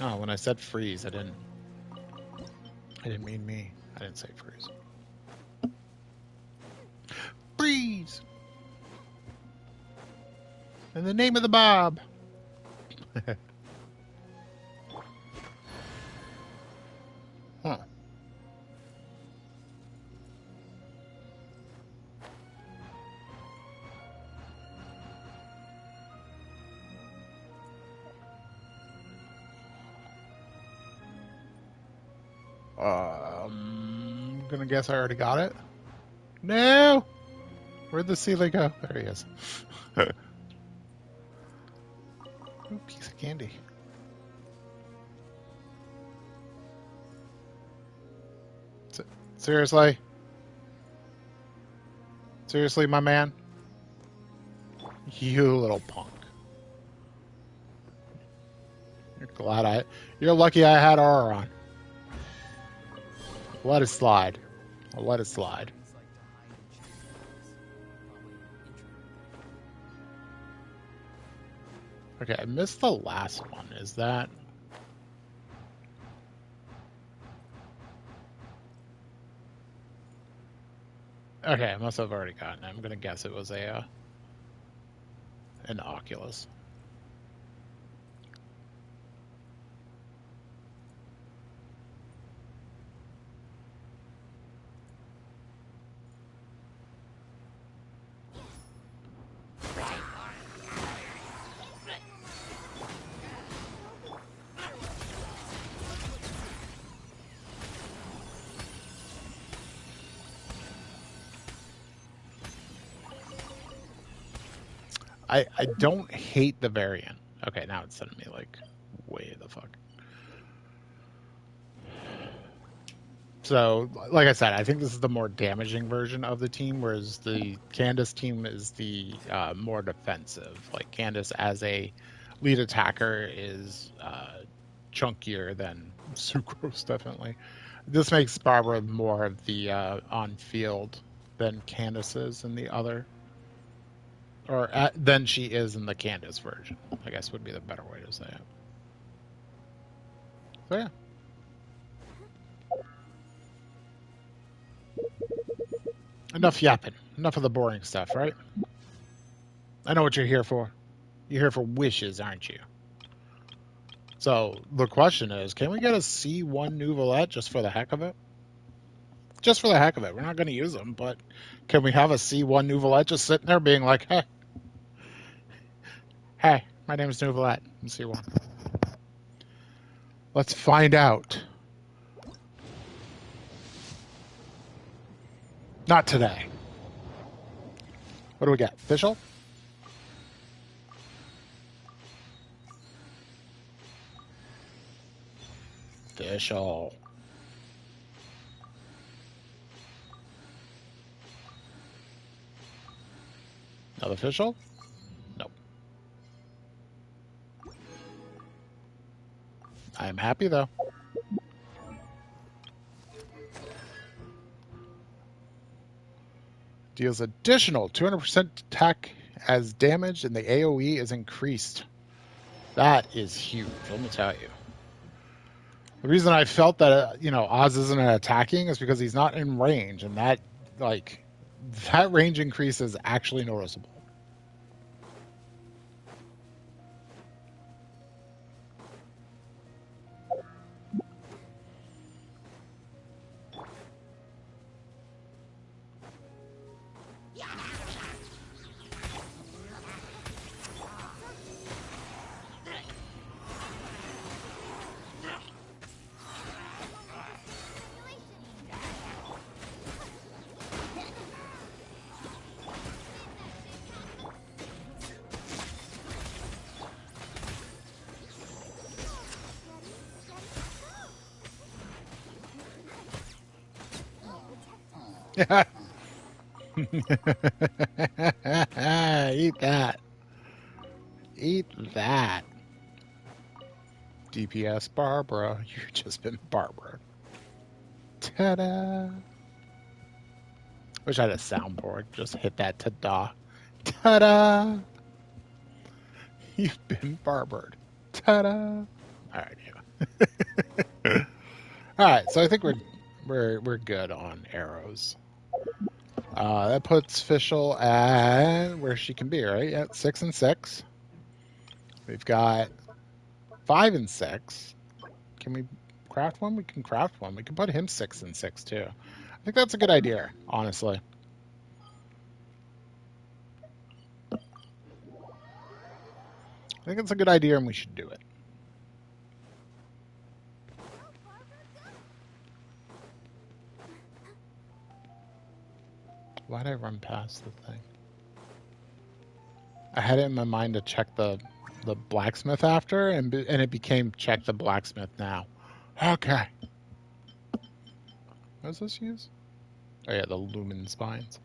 Oh, when I said freeze, I didn't mean me. I didn't say freeze. Freeze! In the name of the Bob. Huh. I'm gonna guess I already got it. No! Where'd the Sealy go? There he is. Ooh, piece of candy. Seriously? Seriously, my man? You little punk. You're lucky I had R on. Let it slide. I'll let it slide. Things like to hide in chest pockets. Probably injured. Okay, I missed the last one. Is that... Okay, I must have already gotten it. I'm gonna guess it was an Oculus. I don't hate the variant. Okay, now it's sending me like way the fuck. So, like I said, I think this is the more damaging version of the team, whereas the Candace team is the more defensive. Like Candace as a lead attacker is chunkier than Sucrose, definitely. This makes Barbara more of the on-field than Candace is in the other. Or than she is in the Candace version, I guess would be the better way to say it. So yeah. Enough yapping. Enough of the boring stuff, right? I know what you're here for. You're here for wishes, aren't you? So the question is, can we get a C1 Nouvelette just for the heck of it? Just for the heck of it. We're not going to use them, but can we have a C1 Nouvelette just sitting there being like, hey, my name is Nouvelette. I'm C1. Let's find out. Not today. What do we got? Official? Official. Not official? Nope. I am happy though. Deals additional 200% attack as damage, and the AoE is increased. That is huge, let me tell you. The reason I felt that, Oz isn't attacking is because he's not in range, and that range increase is actually noticeable. Eat that. Eat that. DPS Barbara. You've just been Barbara. Ta-da. Wish I had a soundboard. Just hit that ta-da. Ta-da. You've been barbered. Ta-da. Alright, yeah. Alright, so I think we're good on arrows. That puts Fischl at where she can be, right? At 6 and 6. We've got 5 and 6. Can we craft one? We can craft one. We can put him 6 and 6 too. I think that's a good idea, honestly. I think it's a good idea and we should do it. Why'd I run past the thing? I had it in my mind to check the blacksmith after, and it became check the blacksmith now. Okay. What does this use? Oh yeah, the lumen spines.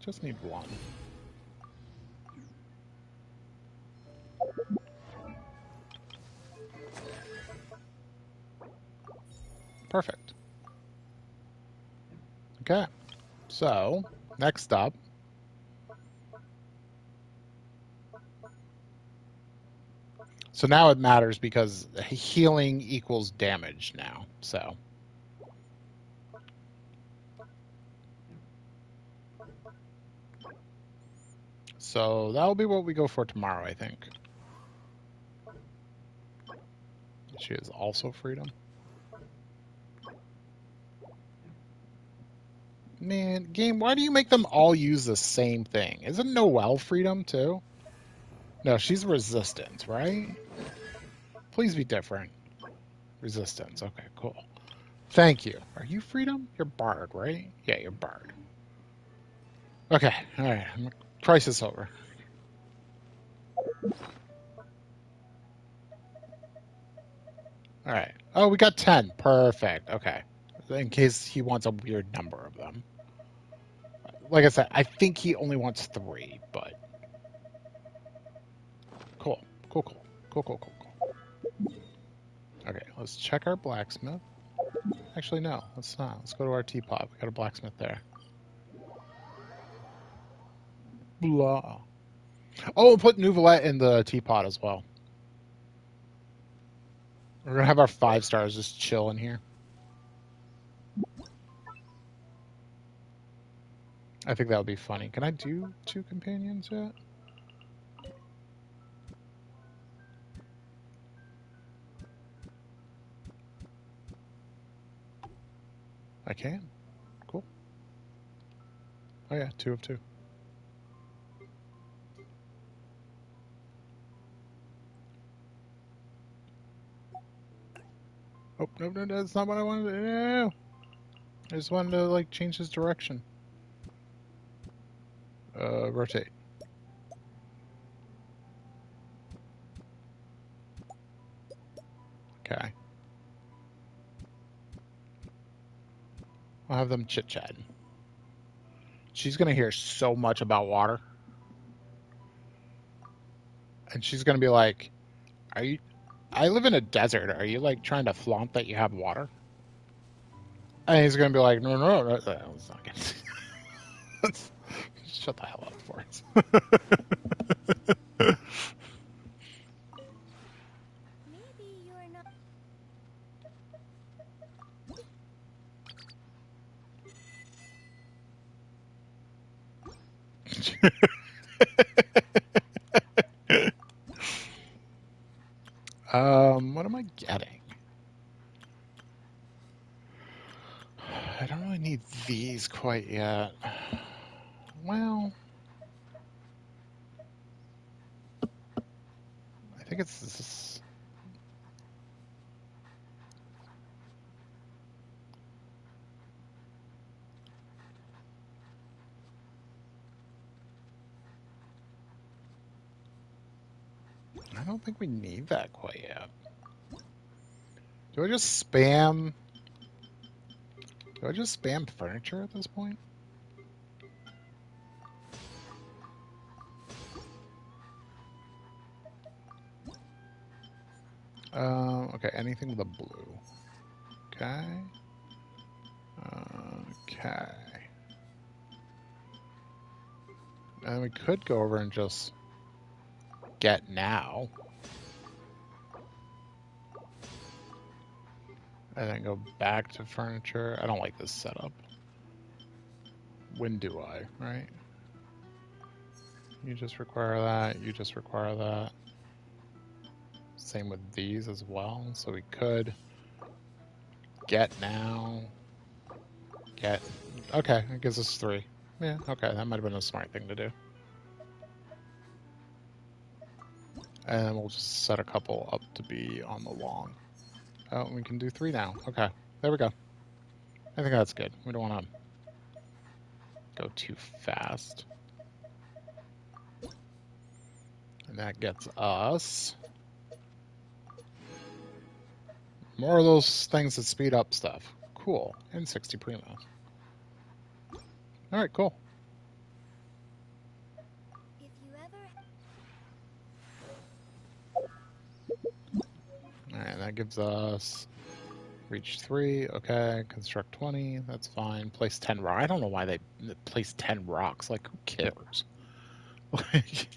Just need one. Perfect. Okay. So, next up. So now it matters because healing equals damage now. So. So that'll be what we go for tomorrow, I think. She is also freedom. Man, game, why do you make them all use the same thing? Isn't Noelle freedom too? No, she's resistance, right? Please be different. Resistance. Okay, cool. Thank you. Are you freedom? You're bard, right? Yeah, you're bard. Okay, alright. Crisis over. Alright. Oh, we got 10. Perfect. Okay. In case he wants a weird number of them. Like I said, I think he only wants 3, but... Cool. Cool, cool. Cool, cool, cool, cool. Okay, let's check our blacksmith. Actually, no, let's not. Let's go to our teapot. We got a blacksmith there. Blah. Oh, we'll put Nouvelette in the teapot as well. We're going to have our 5 stars just chill in here. I think that would be funny. Can I do 2 companions yet? I can. Cool. Oh yeah, 2 of 2. Oh, no, no, that's not what I wanted to do. No. I just wanted to, like, change his direction. Rotate. Okay. I'll have them chit-chatting. She's going to hear so much about water. And she's going to be like, are you... I live in a desert. Are you, like, trying to flaunt that you have water? And he's going to be like, no, no, no. That's not good. Shut the hell up, Forrest. Maybe you're not. What am I getting? I don't really need these quite yet. Well, I think it's this. I don't think we need that quite yet. Do I just spam? Do I just spam furniture at this point? Okay, anything with a blue. Okay. Okay. And we could go over and just get now. And then go back to furniture. I don't like this setup. When do I, right? You just require that. You just require that. Same with these as well. So we could get now. Get. Okay, it gives us 3. Yeah, okay, that might have been a smart thing to do. And then we'll just set a couple up to be on the long. Oh, we can do 3 now. Okay, there we go. I think that's good. We don't want to go too fast. And that gets us more of those things that speed up stuff. Cool. And 60 primos. All right, cool. If you ever All right, that gives us reach 3. Okay, construct 20. That's fine. Place 10 rock. I don't know why they place 10 rocks. Like, who cares? Like,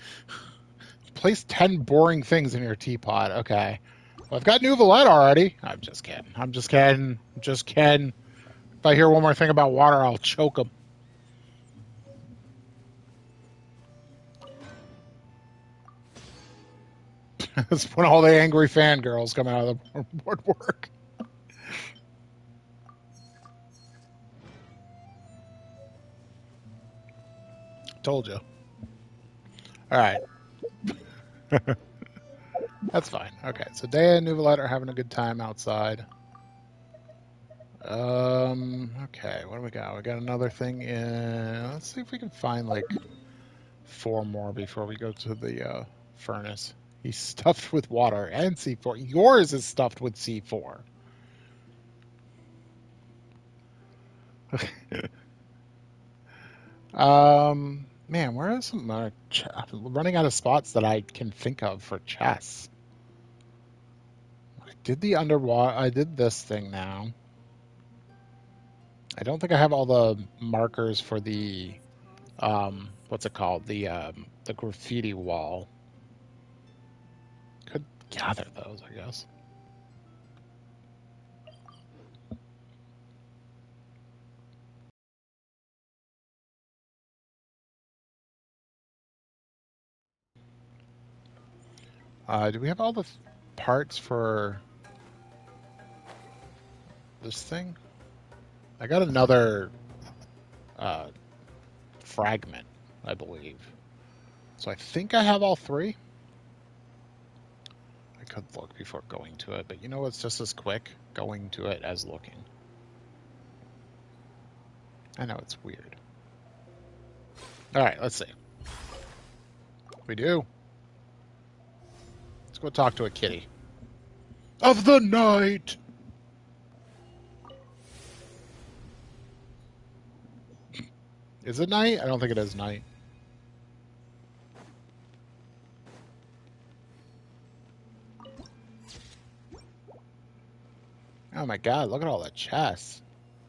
place 10 boring things in your teapot. Okay. Well, I've got new Valette already. I'm just kidding. I'm just kidding. I'm just kidding. If I hear one more thing about water, I'll choke them. That's when all the angry fangirls come out of the woodwork. Told you. All right. That's fine. Okay, so Dea and Nuvalette are having a good time outside. Okay, what do we got? We got another thing in... Let's see if we can find, like, 4 more before we go to the furnace. He's stuffed with water and C4. Yours is stuffed with C4. Man, where are some... I'm running out of spots that I can think of for chess. I did the underwater... I did this thing now. I don't think I have all the markers for the... what's it called? The graffiti wall. Could gather those, I guess. Do we have all the parts for this thing? I got another fragment, I believe. So I think I have all 3. I could look before going to it, but you know what's just as quick? Going to it as looking. I know it's weird. Alright, let's see. We do. Let's go talk to a kitty. Of the night! Is it night? I don't think it is night. Oh my god, look at all the chests.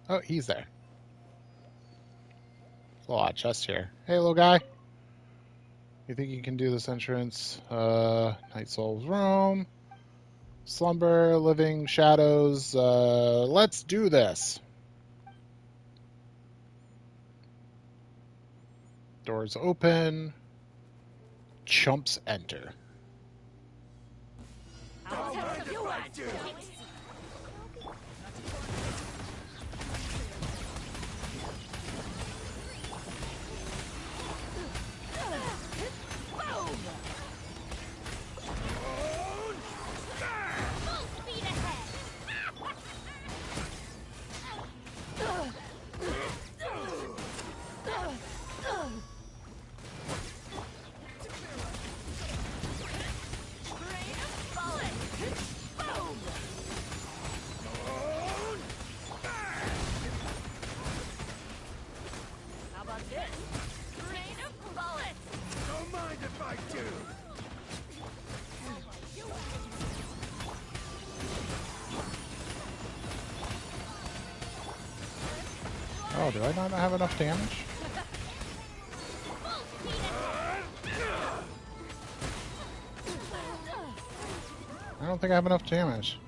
Oh, he's there. There's a lot of chests here. Hey, little guy. You think you can do this entrance? Night Soul's room. Slumber, living, shadows. Let's do this. Doors open. Chumps enter. Oh, do I not have enough damage? I don't think I have enough damage.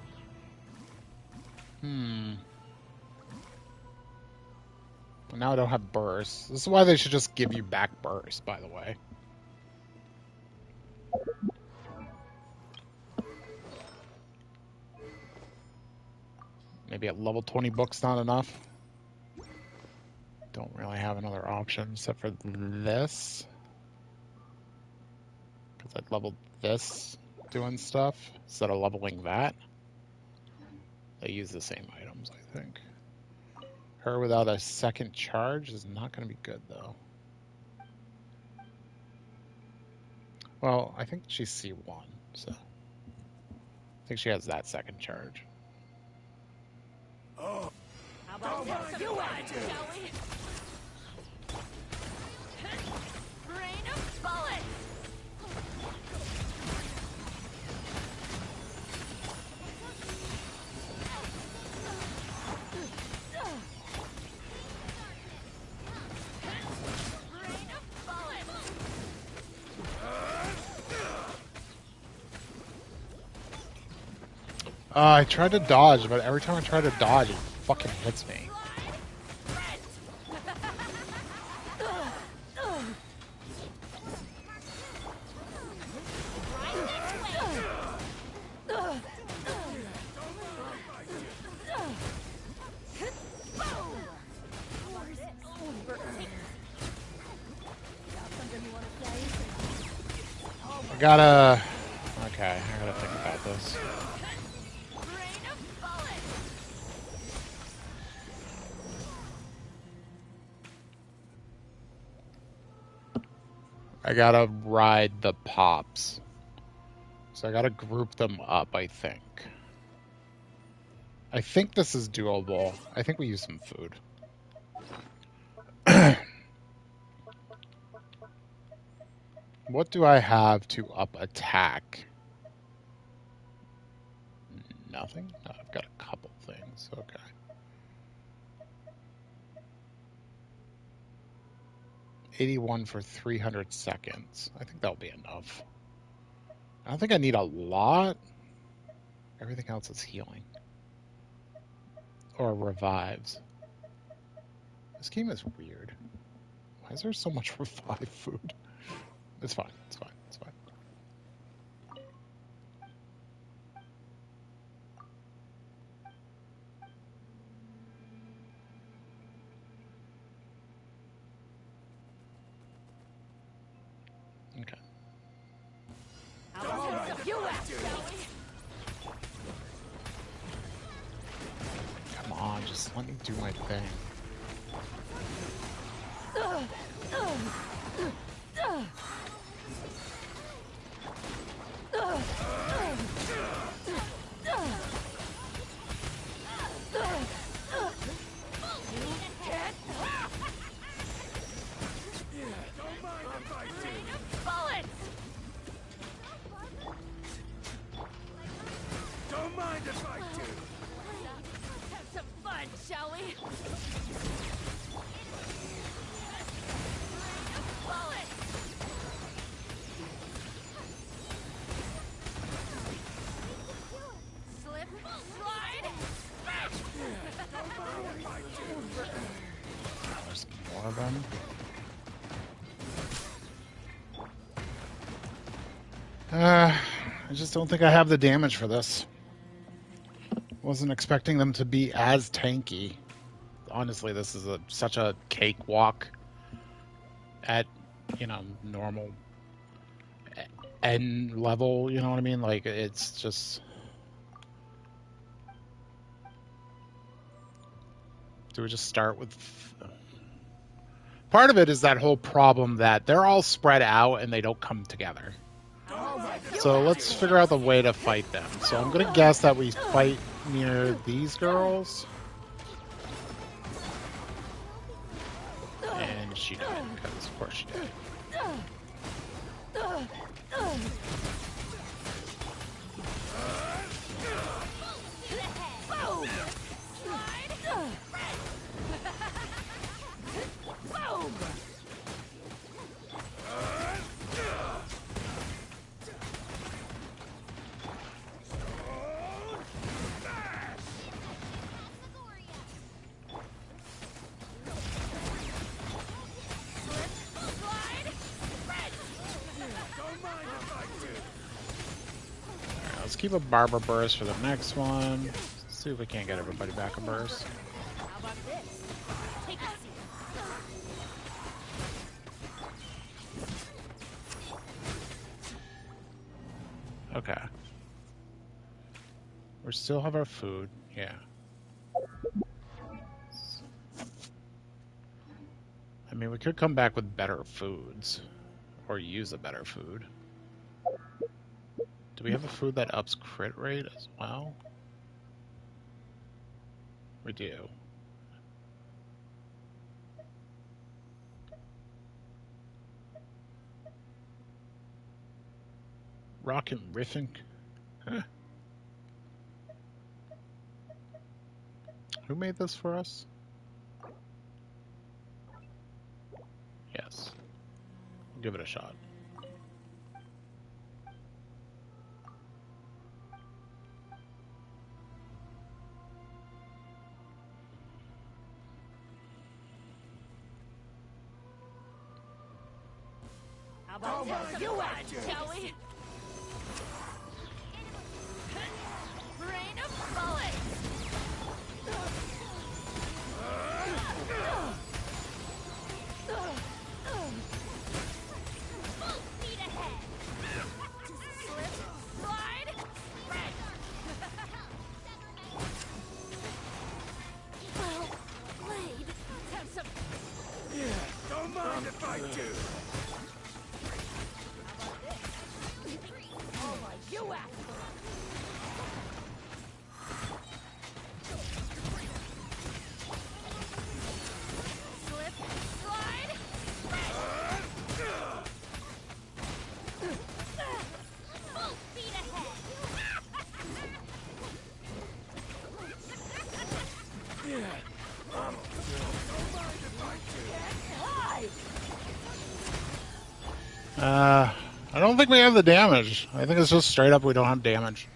Now I don't have burst. This is why they should just give you back burst, by the way. Maybe at level 20 book's not enough. Don't really have another option except for this. Because I'd leveled this doing stuff instead of leveling that. They use the same items, I think. Her without a second charge is not going to be good, though. Well, I think she's C1, so I think she has that second charge. How about you at, shall we? Rain of bullets! I tried to dodge, but every time I try to dodge, it fucking hits me. Okay, I gotta think about this. I gotta ride the pops. So I gotta group them up, I think. I think this is doable. I think we use some food. What do I have to up attack? Nothing? No, I've got a couple things. Okay. $81 for 300 seconds. I think that'll be enough. I don't think I need a lot. Everything else is healing. Or revives. This game is weird. Why is there so much revive food? It's fine. It's fine. It's fine. Okay. Come on, just let me do my thing. Don't mind if I do. Have some fun, shall we? Slip, slide, There's more of them. I just don't think I have the damage for this. Wasn't expecting them to be as tanky. Honestly, this is such a cakewalk at, normal N level, you know what I mean? Like, it's just... Do we just start with... Part of it is that whole problem that they're all spread out and they don't come together. So let's figure out the way to fight them. So I'm going to guess that we fight near these girls. And she died, because of course she died. Let's keep a barber burst for the next one. Let's see if we can't get everybody back a burst. How about this? Take a seat. Okay. We still have our food. Yeah. I mean, we could come back with better foods. Or use a better food. Do we have a food that ups crit rate as well? We do. Rock and riffing? Huh. Who made this for us? Yes. We'll give it a shot. How about this? You act, shall we? Rain of bullets! Full speed ahead! Slip, slide, red! Well played. Let's have some... Don't mind if I do. Oh my, you act! Slip, slide, red! Full speed ahead! I don't think we have the damage. I think it's just straight up we don't have damage.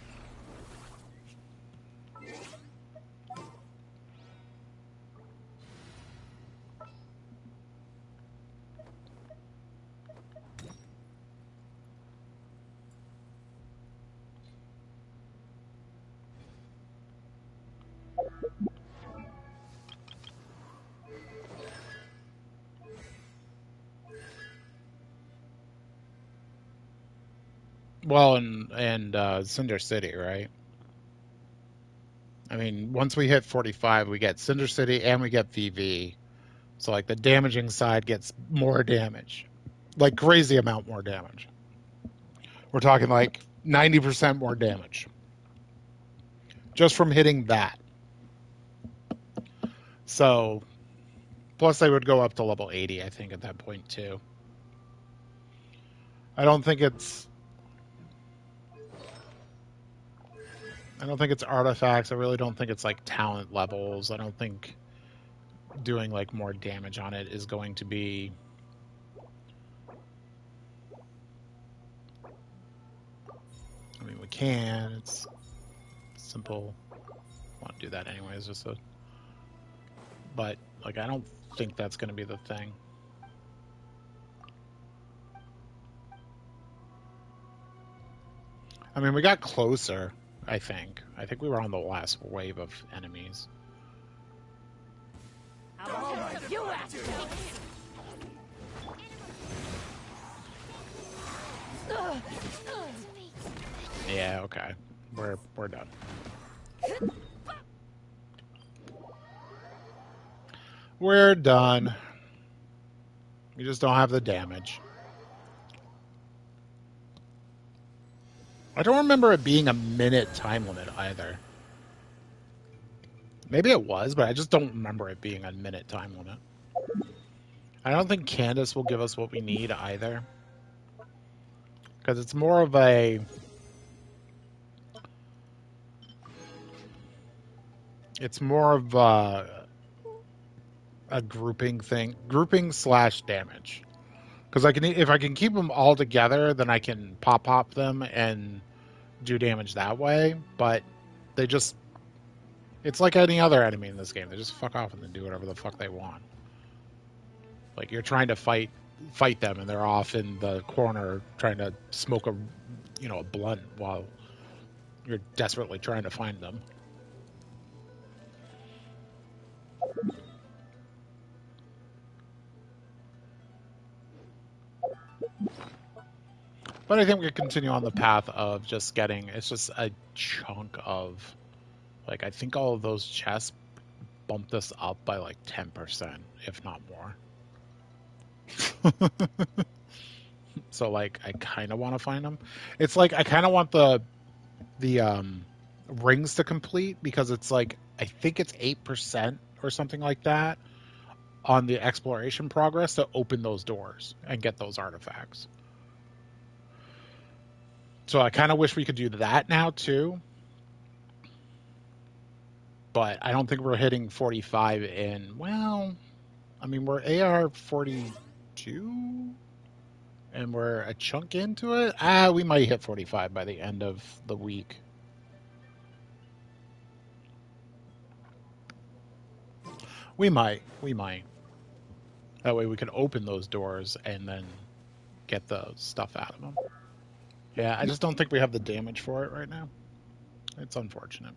Well, and Cinder City, right? I mean, once we hit 45, we get Cinder City and we get VV. So, like, the damaging side gets more damage. Like, crazy amount more damage. We're talking, like, 90% more damage. Just from hitting that. So, plus they would go up to level 80, I think, at that point, too. I don't think it's artifacts. I really don't think it's like talent levels. I don't think doing like more damage on it is going to be I mean, we can. It's simple. I want to do that anyways, but like I don't think that's going to be the thing. I mean, we got closer. I think we were on the last wave of enemies. How about you act? Yeah, okay. We're done. We're done. We just don't have the damage. I don't remember it being a minute time limit either. Maybe it was, but I just don't remember it being a minute time limit. I don't think Candace will give us what we need either. Because it's more of a... It's more of a grouping thing. Grouping / damage. Because if I can keep them all together, then I can pop them and do damage that way. But they just... It's like any other enemy in this game. They just fuck off and then do whatever the fuck they want. Like, you're trying to fight them, and they're off in the corner trying to smoke a blunt while you're desperately trying to find them. But I think we continue on the path of just getting, it's just a chunk of, like, I think all of those chests bumped us up by like 10%, if not more. So, like, I kind of want to find them. It's like, I kind of want the rings to complete, because it's like, I think it's 8% or something like that on the exploration progress to open those doors and get those artifacts. So I kind of wish we could do that now too. But I don't think we're hitting 45 in, well, I mean, we're AR 42 and we're a chunk into it. We might hit 45 by the end of the week. We might. That way we can open those doors and then get the stuff out of them. Yeah, I just don't think we have the damage for it right now. It's unfortunate.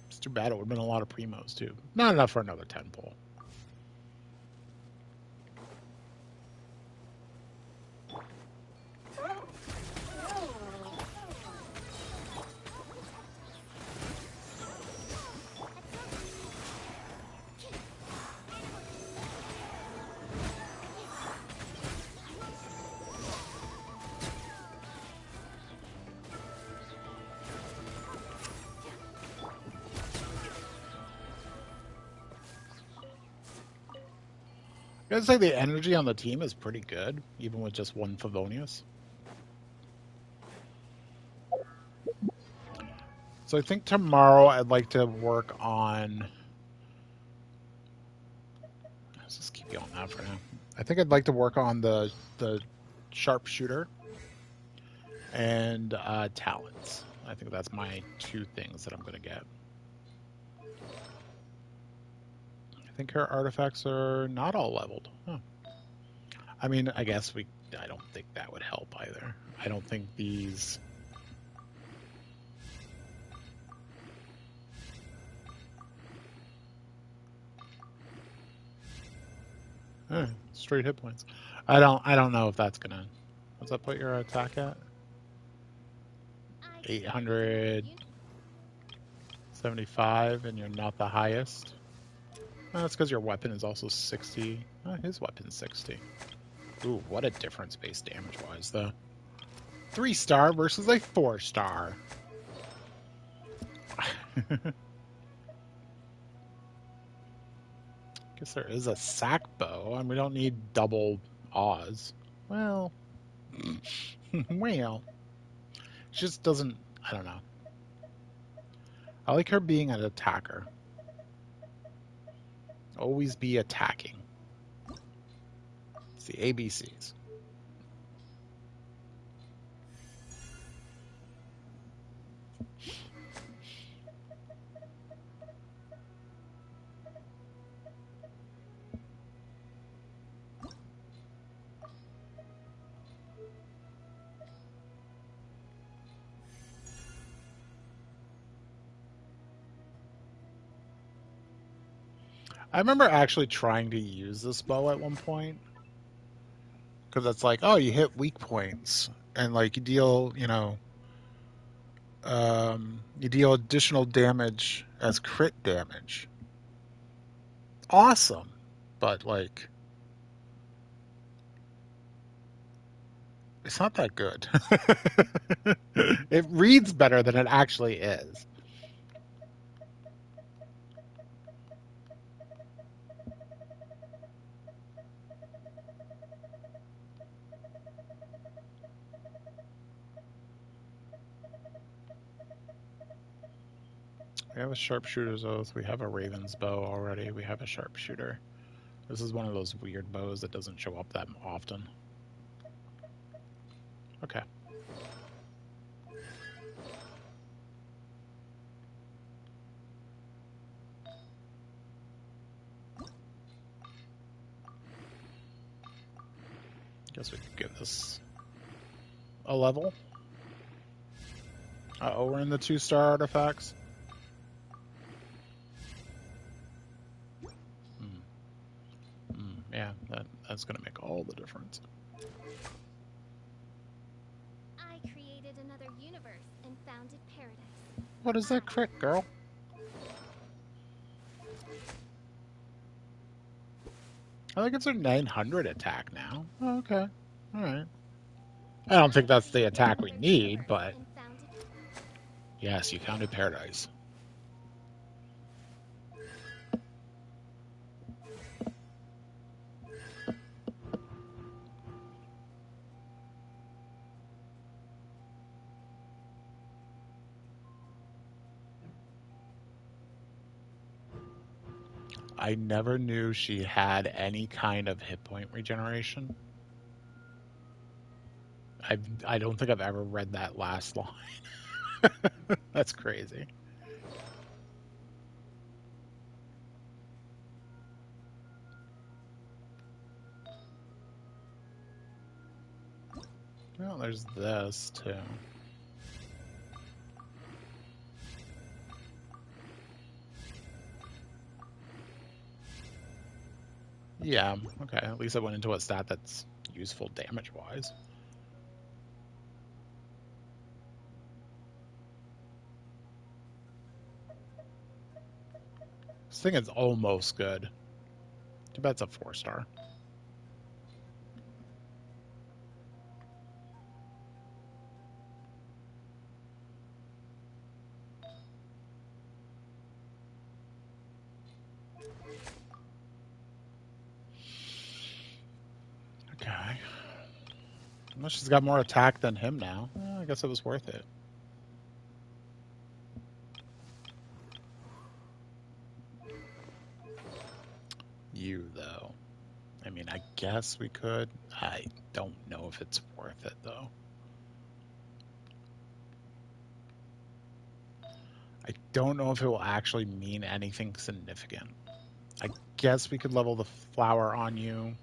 It's too bad. It would have been a lot of primos too. Not enough for another 10 pull. I'd say the energy on the team is pretty good, even with just one Favonius. So I think tomorrow I'd like to work on... Let's just keep going that for now. I think I'd like to work on the sharpshooter and talents. I think that's my two things that I'm going to get. I think her artifacts are not all leveled. Huh. I mean, I guess I don't think that would help either. I don't think these... straight hit points. I don't know if that's gonna... What's that put your attack at? 875, and you're not the highest. That's because your weapon is also 60. His weapon's 60. Ooh, what a difference base damage-wise, though. 3-star versus a 4-star. Guess there is a sack bow, and we don't need double Oz. Well, well, she just doesn't. I don't know. I like her being an attacker. Always be attacking. It's the ABCs. I remember actually trying to use this bow at one point. Because it's like, oh, you hit weak points. And like you deal, you deal additional damage as crit damage. Awesome. But like, it's not that good. It reads better than it actually is. We have a sharpshooter's oath. We have a raven's bow already. We have a sharpshooter. This is one of those weird bows that doesn't show up that often. Okay. Guess we could give this a level. Uh-oh, we're in the 2-star artifacts. Yeah, that's going to make all the difference. I created another universe and founded paradise. What is that crit, girl? I think it's a 900 attack now. Oh, okay. Alright. I don't think that's the attack we need, but... Yes, you founded paradise. I never knew she had any kind of hit point regeneration. I don't think I've ever read that last line. That's crazy. Well, there's this too. Yeah, okay. At least I went into a stat that's useful damage-wise. This thing is almost good. Too bad it's a 4-star. Okay. Unless she's got more attack than him now. Well, I guess it was worth it. You, though. I mean, I guess we could. I don't know if it's worth it, though. I don't know if it will actually mean anything significant. I guess we could level the flower on you.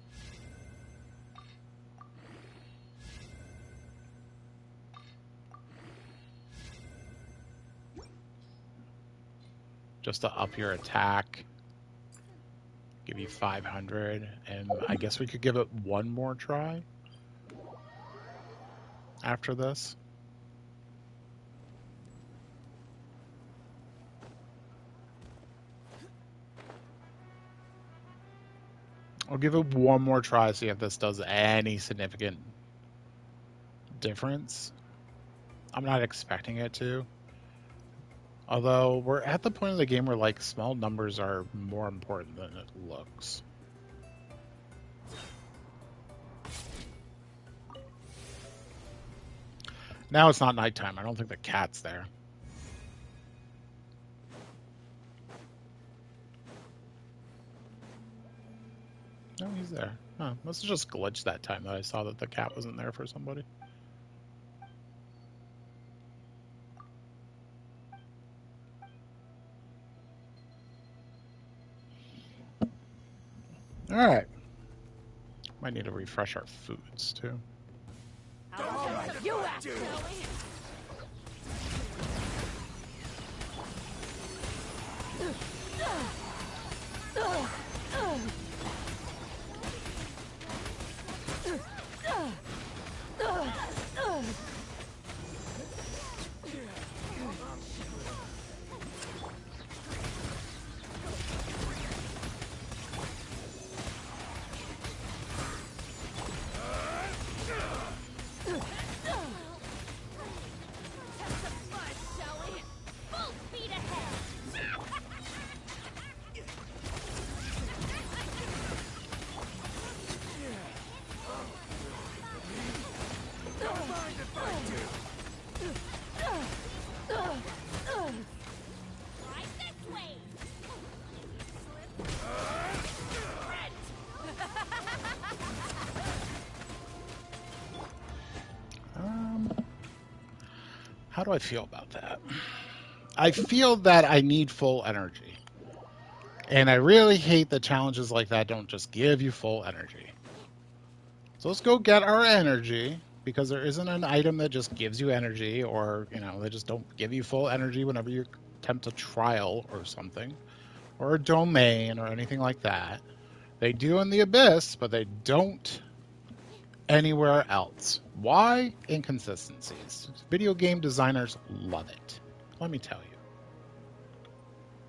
Just to up your attack. Give you 500. And I guess we could give it one more try after this. I'll give it one more try, see if this does any significant difference. I'm not expecting it to. Although, we're at the point of the game where, like, small numbers are more important than it looks. Now it's not nighttime. I don't think the cat's there. No, he's there. Huh, must have just glitched that time that I saw that the cat wasn't there for somebody. Alright. Might need to refresh our foods, too. You act, Joey. How do I feel about that? I feel that I need full energy. And I really hate that challenges like that don't just give you full energy. So let's go get our energy. because there isn't an item that just gives you energy, or they just don't give you full energy whenever you attempt a trial or something, or a domain or anything like that. They do in the Abyss, but they don't anywhere else. Why? Inconsistencies. Video game designers love it. Let me tell you.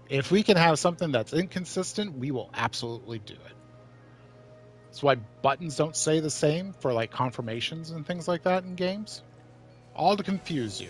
If we can have something that's inconsistent, we will absolutely do it. That's why buttons don't say the same for like confirmations and things like that in games. All to confuse you.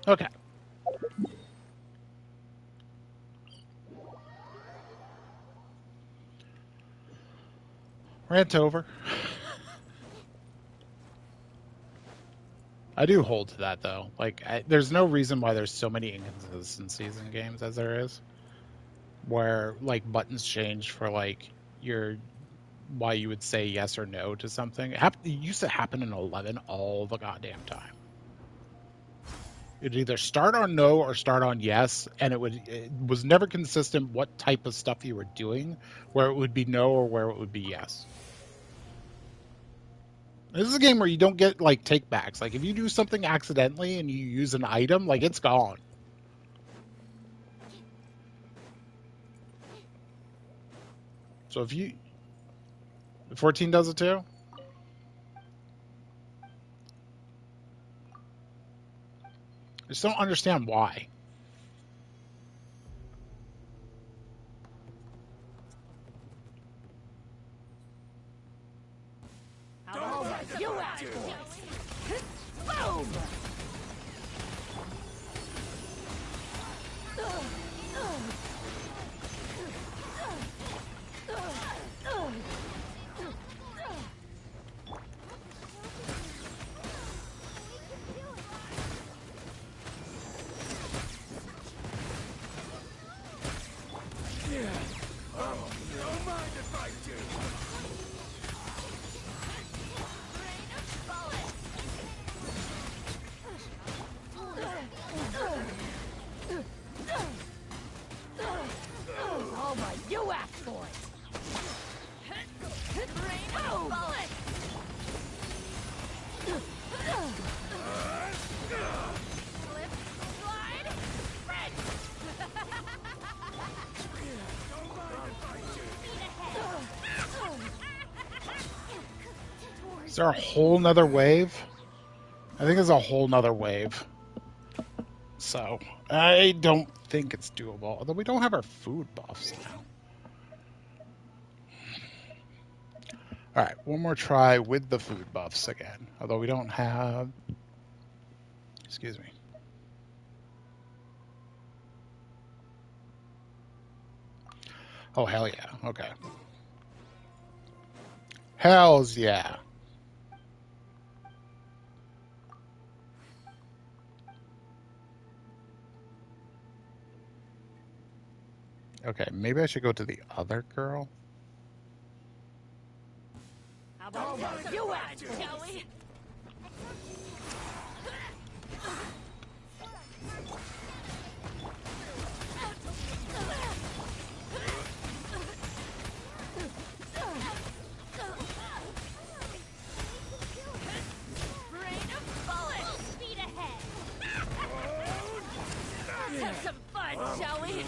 Okay. Rant over. I do hold to that though. Like, there's no reason why there's so many inconsistencies in games as there is, where like buttons change for like why you would say yes or no to something. It used to happen in 11 all the goddamn time. It'd either start on no or start on yes, and it was never consistent what type of stuff you were doing, where it would be no or where it would be yes. This is a game where you don't get like takebacks. Like if you do something accidentally and you use an item, like it's gone. So if 14 does it too? I just don't understand why. You asked for it. Boom! Don't mind if I do. All right, you asked for it. Boom! Is there a whole nother wave? I think there's a whole nother wave. So, I don't think it's doable. Although we don't have our food buffs now. Alright, one more try with the food buffs again. Although we don't have... Excuse me. Oh, hell yeah. Okay. Hells yeah. Okay, maybe I should go to the other girl. How about you asked for it, shall we? Have some fun, shall we?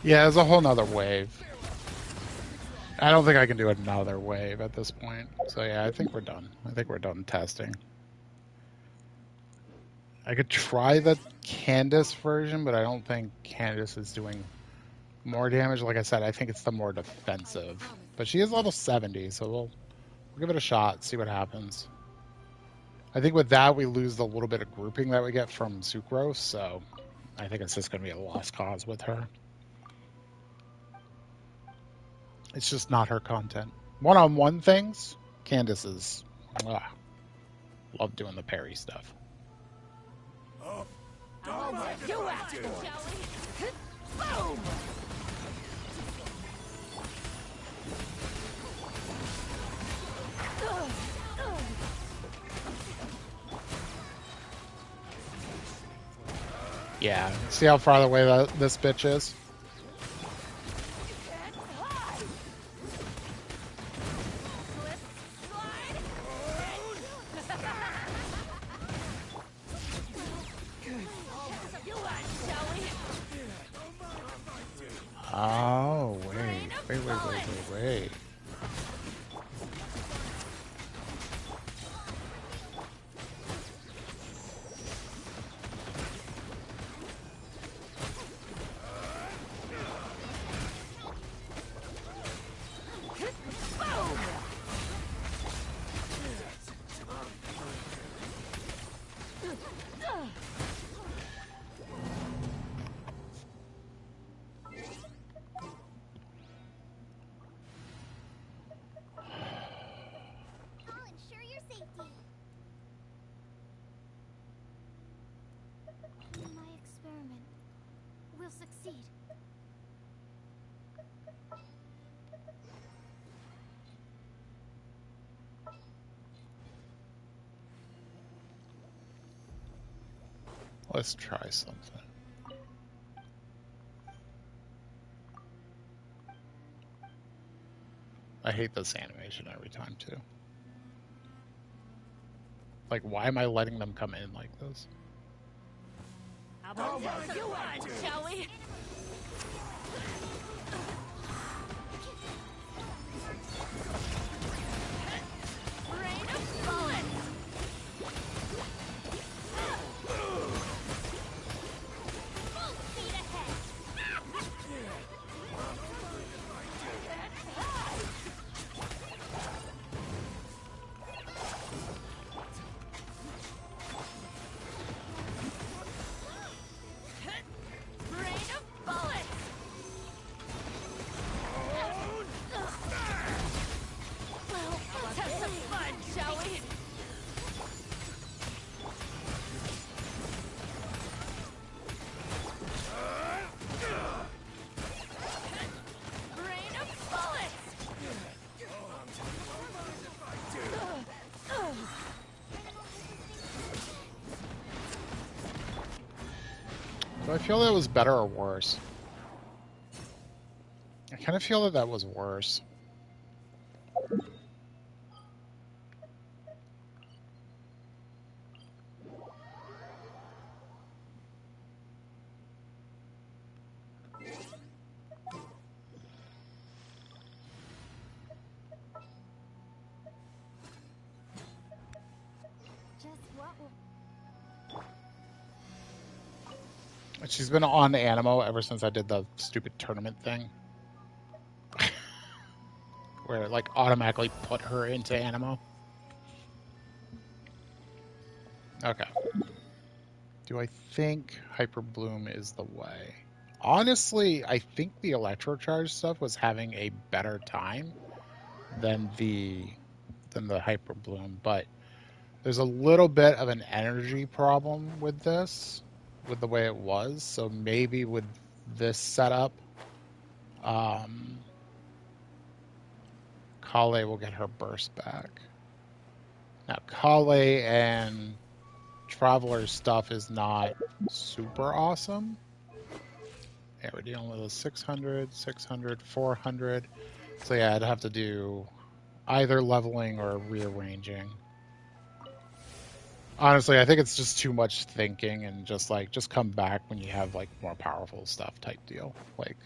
Yeah, there's a whole nother wave. I don't think I can do another wave at this point. So yeah, I think we're done. I think we're done testing. I could try the Candace version, but I don't think Candace is doing more damage. Like I said, I think it's the more defensive. But she is level 70, so we'll give it a shot, see what happens. I think with that, we lose the little bit of grouping that we get from Sucrose, so I think it's just going to be a lost cause with her. It's just not her content. One-on-one things, Candace is... love doing the parry stuff. Oh, don't mind if I do. Boom! Yeah, see how far away this bitch is? Oh, wait. I'll ensure your safety. My experiment will succeed. Let's try something. I hate this animation every time, too. Like, why am I letting them come in like this? How about this you one, shall we? Rain of bullets! Full speed ahead. Rain of bullets! Well, let's have some fun, shall we? Rain of bullets! Do I feel that was better or worse? I kind of feel that was worse. Just what will... She's been on Animo ever since I did the stupid tournament thing. Where it, like, automatically put her into Animo. Okay. Do I think Hyper Bloom is the way? Honestly, I think the Electrocharge stuff was having a better time than the Hyper Bloom, but there's a little bit of an energy problem with this, with the way it was. So maybe with this setup, Kale will get her burst back. Now, Kale and Traveler's stuff is not super awesome. Yeah, we're dealing with a 600, 600, 400. So yeah, I'd have to do either leveling or rearranging. Honestly, I think it's just too much thinking and just come back when you have like more powerful stuff type deal. Like,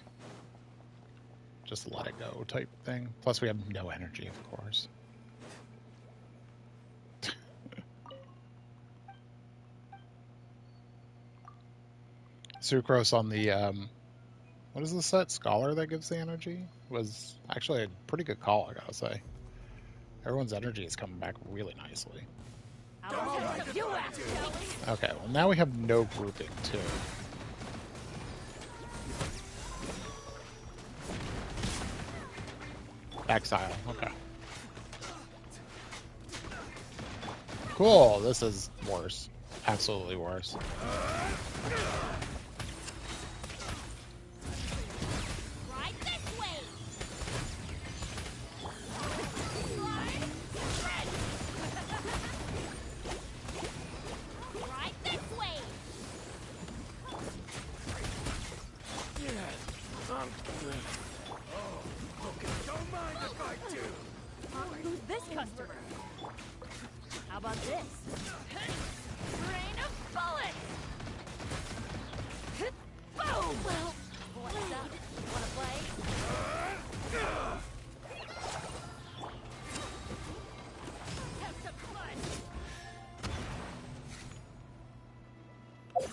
just let it go type thing. Plus we have no energy, of course. Sucrose on the, what is the set? Scholar that gives the energy? Was actually a pretty good call, I gotta say. Everyone's energy is coming back really nicely. Okay, well now we have no grouping too. Exile, okay. Cool, this is worse. Absolutely worse. Right this way. Right this way. Don't mind if I do. Who's this customer? How about this? Rain of bullets. Boom. Well, What's up? Wanna play? have some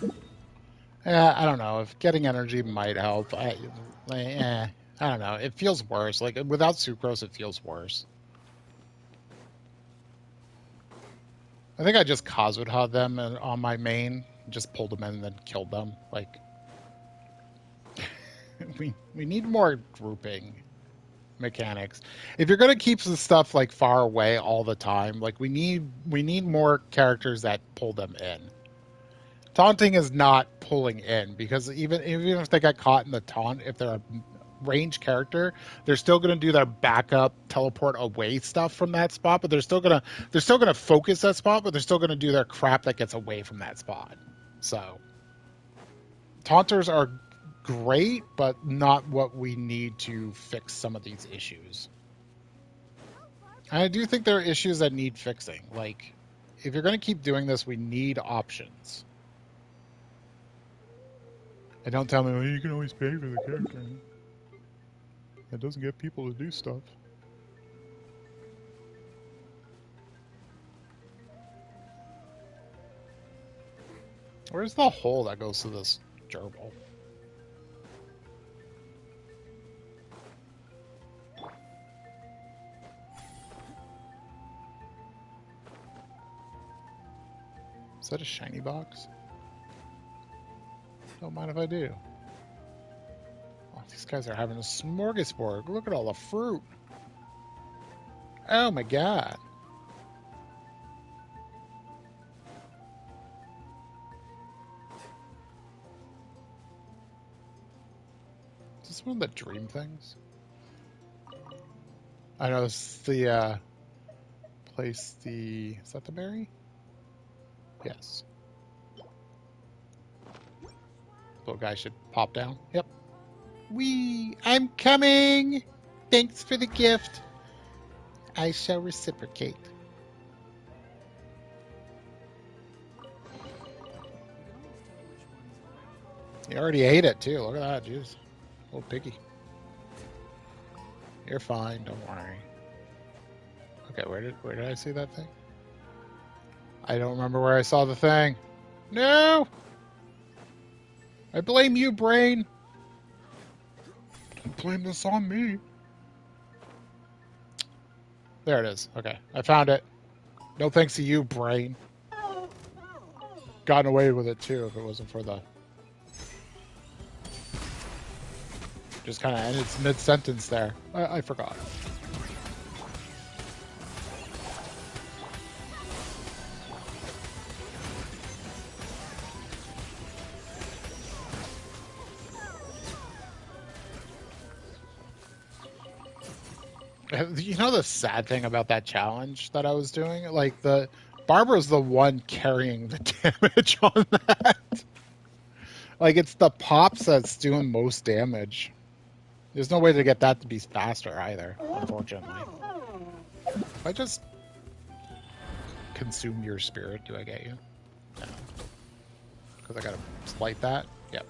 fun. Yeah, I don't know. If getting energy might help, I don't know. It feels worse. Like, without Sucrose, it feels worse. I think I just Kazuha them on my main, just pulled them in and then killed them. Like, we need more grouping mechanics. If you're gonna keep the stuff like far away all the time, like we need more characters that pull them in. Taunting is not pulling in because even if they got caught in the taunt, if they're a range character, they're still going to do their backup teleport away stuff from that spot, but they're still going to focus that spot, but they're still going to do their crap that gets away from that spot. So taunters are great, but not what we need to fix some of these issues. And I do think there are issues that need fixing. Like, if you're going to keep doing this, we need options. And don't tell me, well, you can always pay for the character. That doesn't get people to do stuff. Where's the hole that goes to this gerbil? Is that a shiny box? Don't mind if I do. Oh, these guys are having a smorgasbord. Look at all the fruit. Oh my god. Is this one of the dream things? I know this is the place the... Is that the berry? Yes. Little guy should pop down. Yep. Wee! I'm coming! Thanks for the gift. I shall reciprocate. You already ate it too. Look at that, jeez. Little piggy. You're fine, don't worry. Okay, where did I see that thing? I don't remember where I saw the thing. No! I blame you, brain. Don't blame this on me. There it is. Okay, I found it. No thanks to you, brain. Gotten away with it too if it wasn't for the... Just kind of ended mid-sentence there. I forgot. You know the sad thing about that challenge that I was doing? Like, Barbara's the one carrying the damage on that. Like, it's the pops that's doing most damage. There's no way to get that to be faster either, unfortunately. If I just consume your spirit, do I get you? No. Because I gotta slight that? Yep.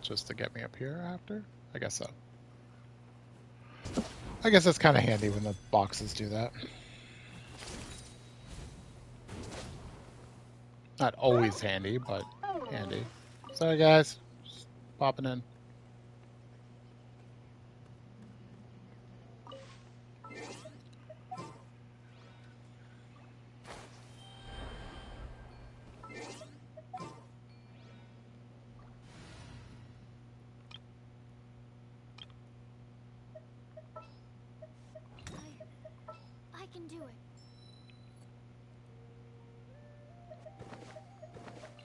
just to get me up here after? I guess so. I guess that's kind of handy when the boxes do that. Not always handy, but handy. Sorry, guys. Just popping in. I can do it.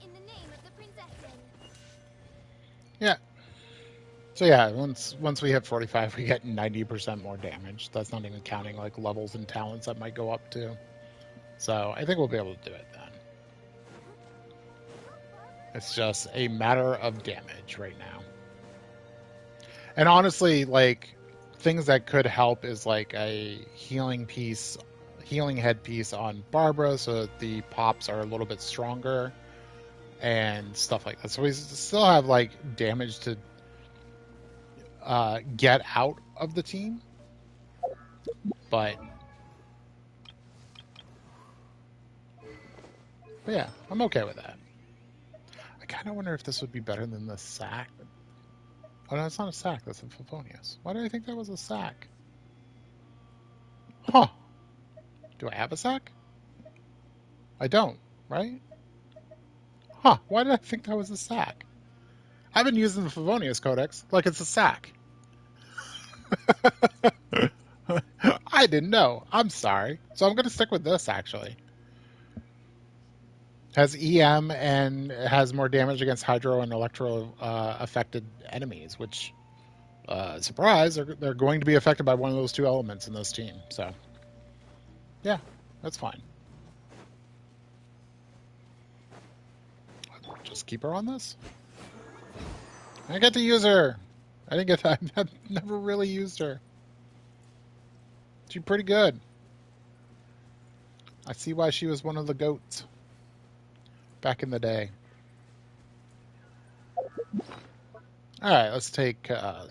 In the name of the princess. Yeah. So yeah, once we hit 45, we get 90% more damage. That's not even counting like levels and talents that might go up to. So I think we'll be able to do it then. It's just a matter of damage right now. And honestly, like, things that could help is like a healing headpiece on Barbara so that the pops are a little bit stronger and stuff like that. So we still have like damage to get out of the team, but yeah, I'm okay with that. I kind of wonder if this would be better than the sack. Oh no, it's not a sack. That's a Favonius. Why did I think that was a sack? Huh? Do I have a sack? I don't, right? Huh? Why did I think that was a sack? I've been using the Favonius Codex like it's a sack. I didn't know. I'm sorry. So I'm going to stick with this, actually. Has EM and has more damage against hydro and electro affected enemies, which, surprise, they're going to be affected by one of those two elements in this team. So, yeah, that's fine. Just keep her on this. I get to use her. I didn't get that. I've never really used her. She's pretty good. I see why she was one of the goats back in the day. Alright, let's take... got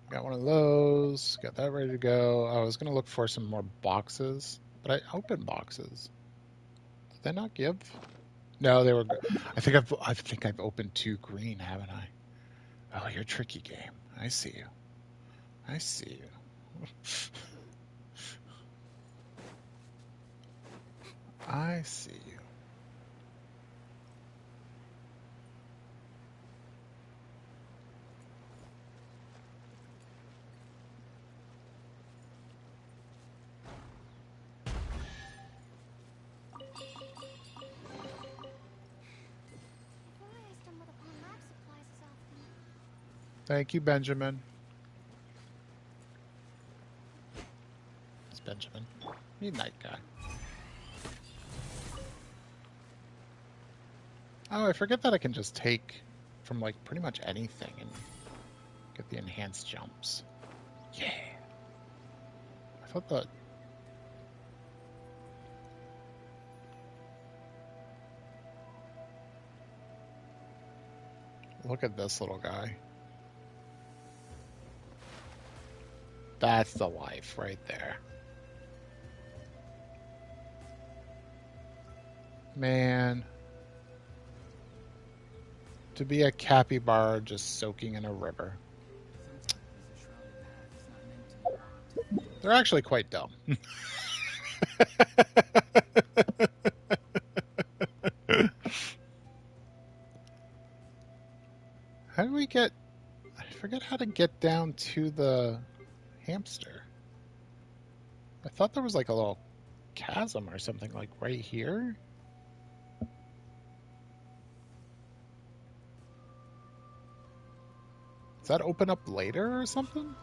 one of those. Got that ready to go. I was going to look for some more boxes, but I opened boxes. Did they not give? No, they were... I think I've opened 2 green, haven't I? Oh, you're a tricky game. I see you. I see you. I see you. Thank you, Benjamin. It's Benjamin. You night guy. Oh, I forget that I can just take from like pretty much anything and get the enhanced jumps. Yeah. I thought that... Look at this little guy. That's the life right there. Man. To be a capybara just soaking in a river. They're actually quite dumb. How do we get... I forget how to get down to the hamster. I thought there was like a little chasm or something like right here. Does that open up later or something?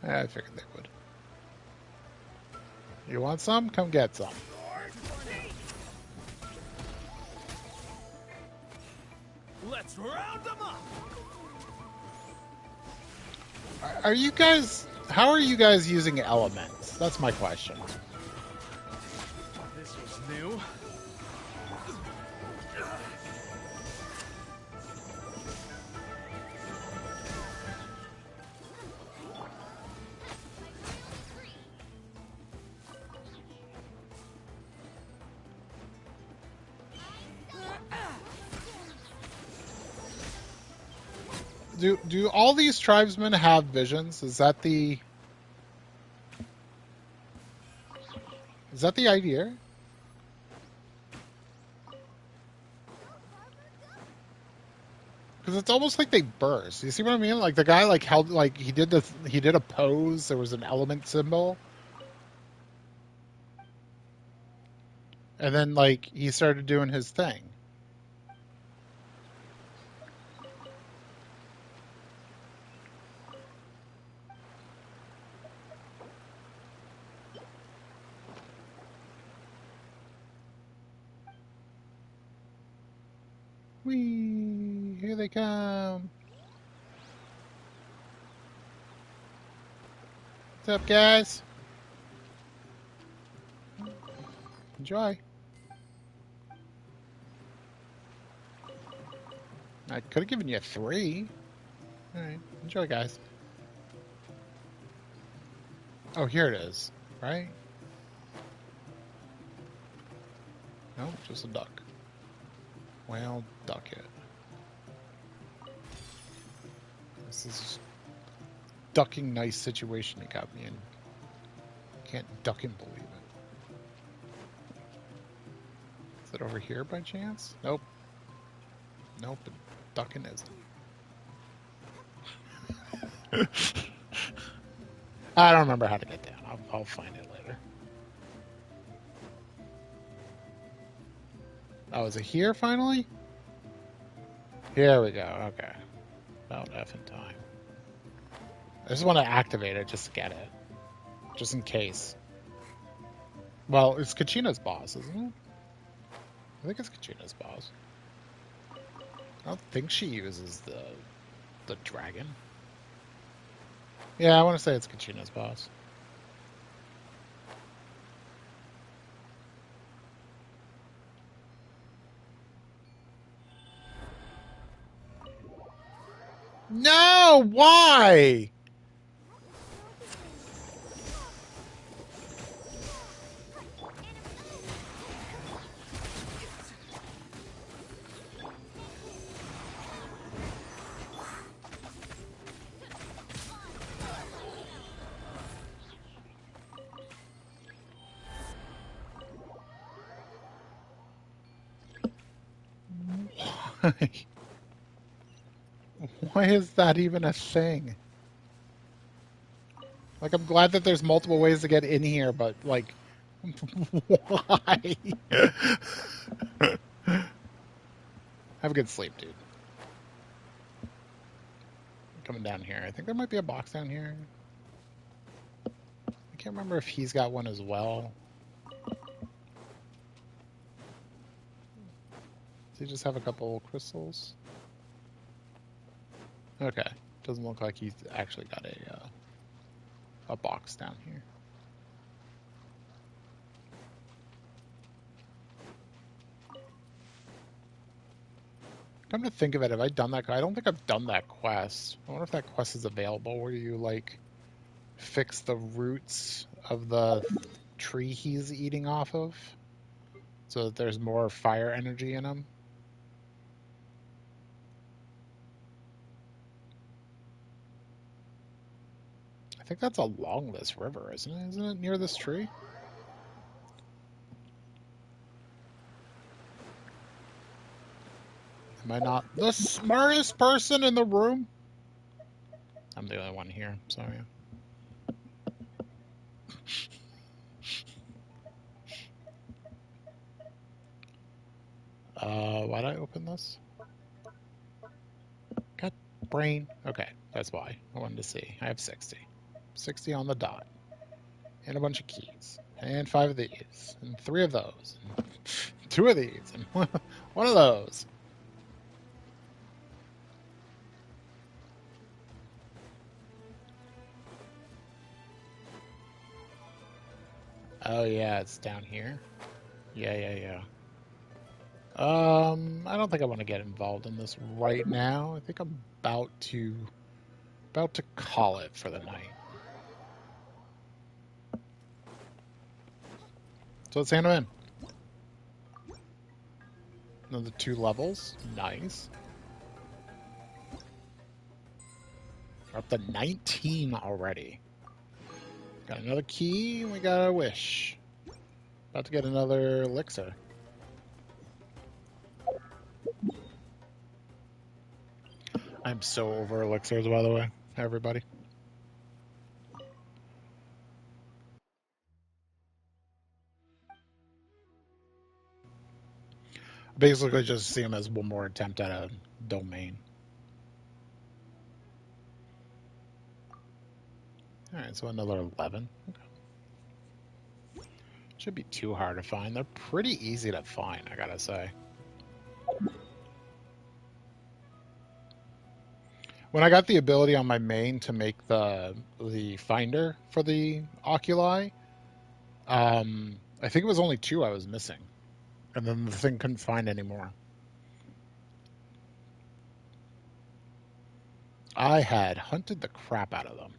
I figured they would. You want some? Come get some. Let's round them up. Are you guys? How are you guys using elements? That's my question. This was new. Do all these tribesmen have visions? Is that the idea? Because it's almost like they burst. You see what I mean? Like the guy like held like he did a pose. There was an element symbol, and then like he started doing his thing. Whee! Here they come. What's up, guys? Enjoy. I could have given you a 3. All right, enjoy, guys. Oh, here it is, right? No, just a duck. Well, duck it. This is ducking nice situation you got me in. Can't duck and believe it. Is it over here by chance? Nope. Nope, ducking isn't. I don't remember how to get down. I'll find it later. Oh, is it here finally? Here we go. Okay. About effing time. I just want to activate it just to get it. Just in case. Well, it's Kachina's boss, isn't it? I think it's Kachina's boss. I don't think she uses the dragon. Yeah, I want to say it's Kachina's boss. No! Why? Why? Why is that even a thing? Like, I'm glad that there's multiple ways to get in here, but, like, why? Have a good sleep, dude. Coming down here. I think there might be a box down here. I can't remember if he's got one as well. Does he just have a couple crystals? Okay. Doesn't look like he's actually got a box down here. Come to think of it, have I done that? I don't think I've done that quest. I wonder if that quest is available where you, like, fix the roots of the tree he's eating off of so that there's more fire energy in him. I think that's along this river, isn't it? Isn't it near this tree? Am I not the smartest person in the room? I'm the only one here, so yeah. Why'd I open this? Got brain. Okay, that's why. I wanted to see. I have 60. 60 on the dot. And a bunch of keys. And 5 of these. And 3 of those. And 2 of these. And 1 of those. Oh yeah, it's down here. Yeah. I don't think I want to get involved in this right now. I think I'm about to call it for the night. So let's hand them in. Another 2 levels. Nice. We're up to 19 already. Got another key, and we got a wish. About to get another elixir. I'm so over elixirs, by the way, everybody. Basically just see them as one more attempt at a domain. Alright, so another 11. Okay. Should be too hard to find. They're pretty easy to find, I gotta say. When I got the ability on my main to make the finder for the oculi, I think it was only 2 I was missing. And then the thing couldn't find any more. I had hunted the crap out of them.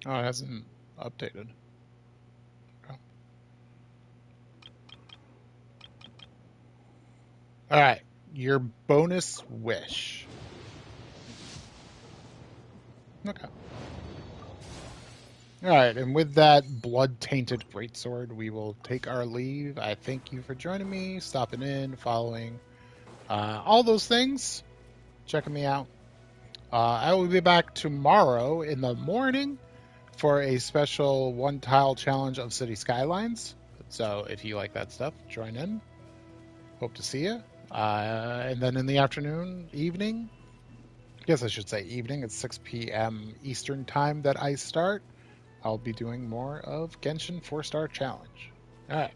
Oh, it hasn't updated. Okay. All right, your bonus wish. Okay. All right, and with that blood-tainted greatsword, we will take our leave. I thank you for joining me, stopping in, following, all those things, checking me out. I will be back tomorrow in the morning for a special one-tile challenge of City Skylines. So if you like that stuff, join in. Hope to see you. And then in the afternoon, evening, I guess I should say evening, it's 6 p.m. Eastern time that I start. I'll be doing more of Genshin 4-Star Challenge. All right.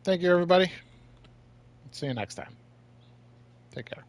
Thank you, everybody. See you next time. Take care.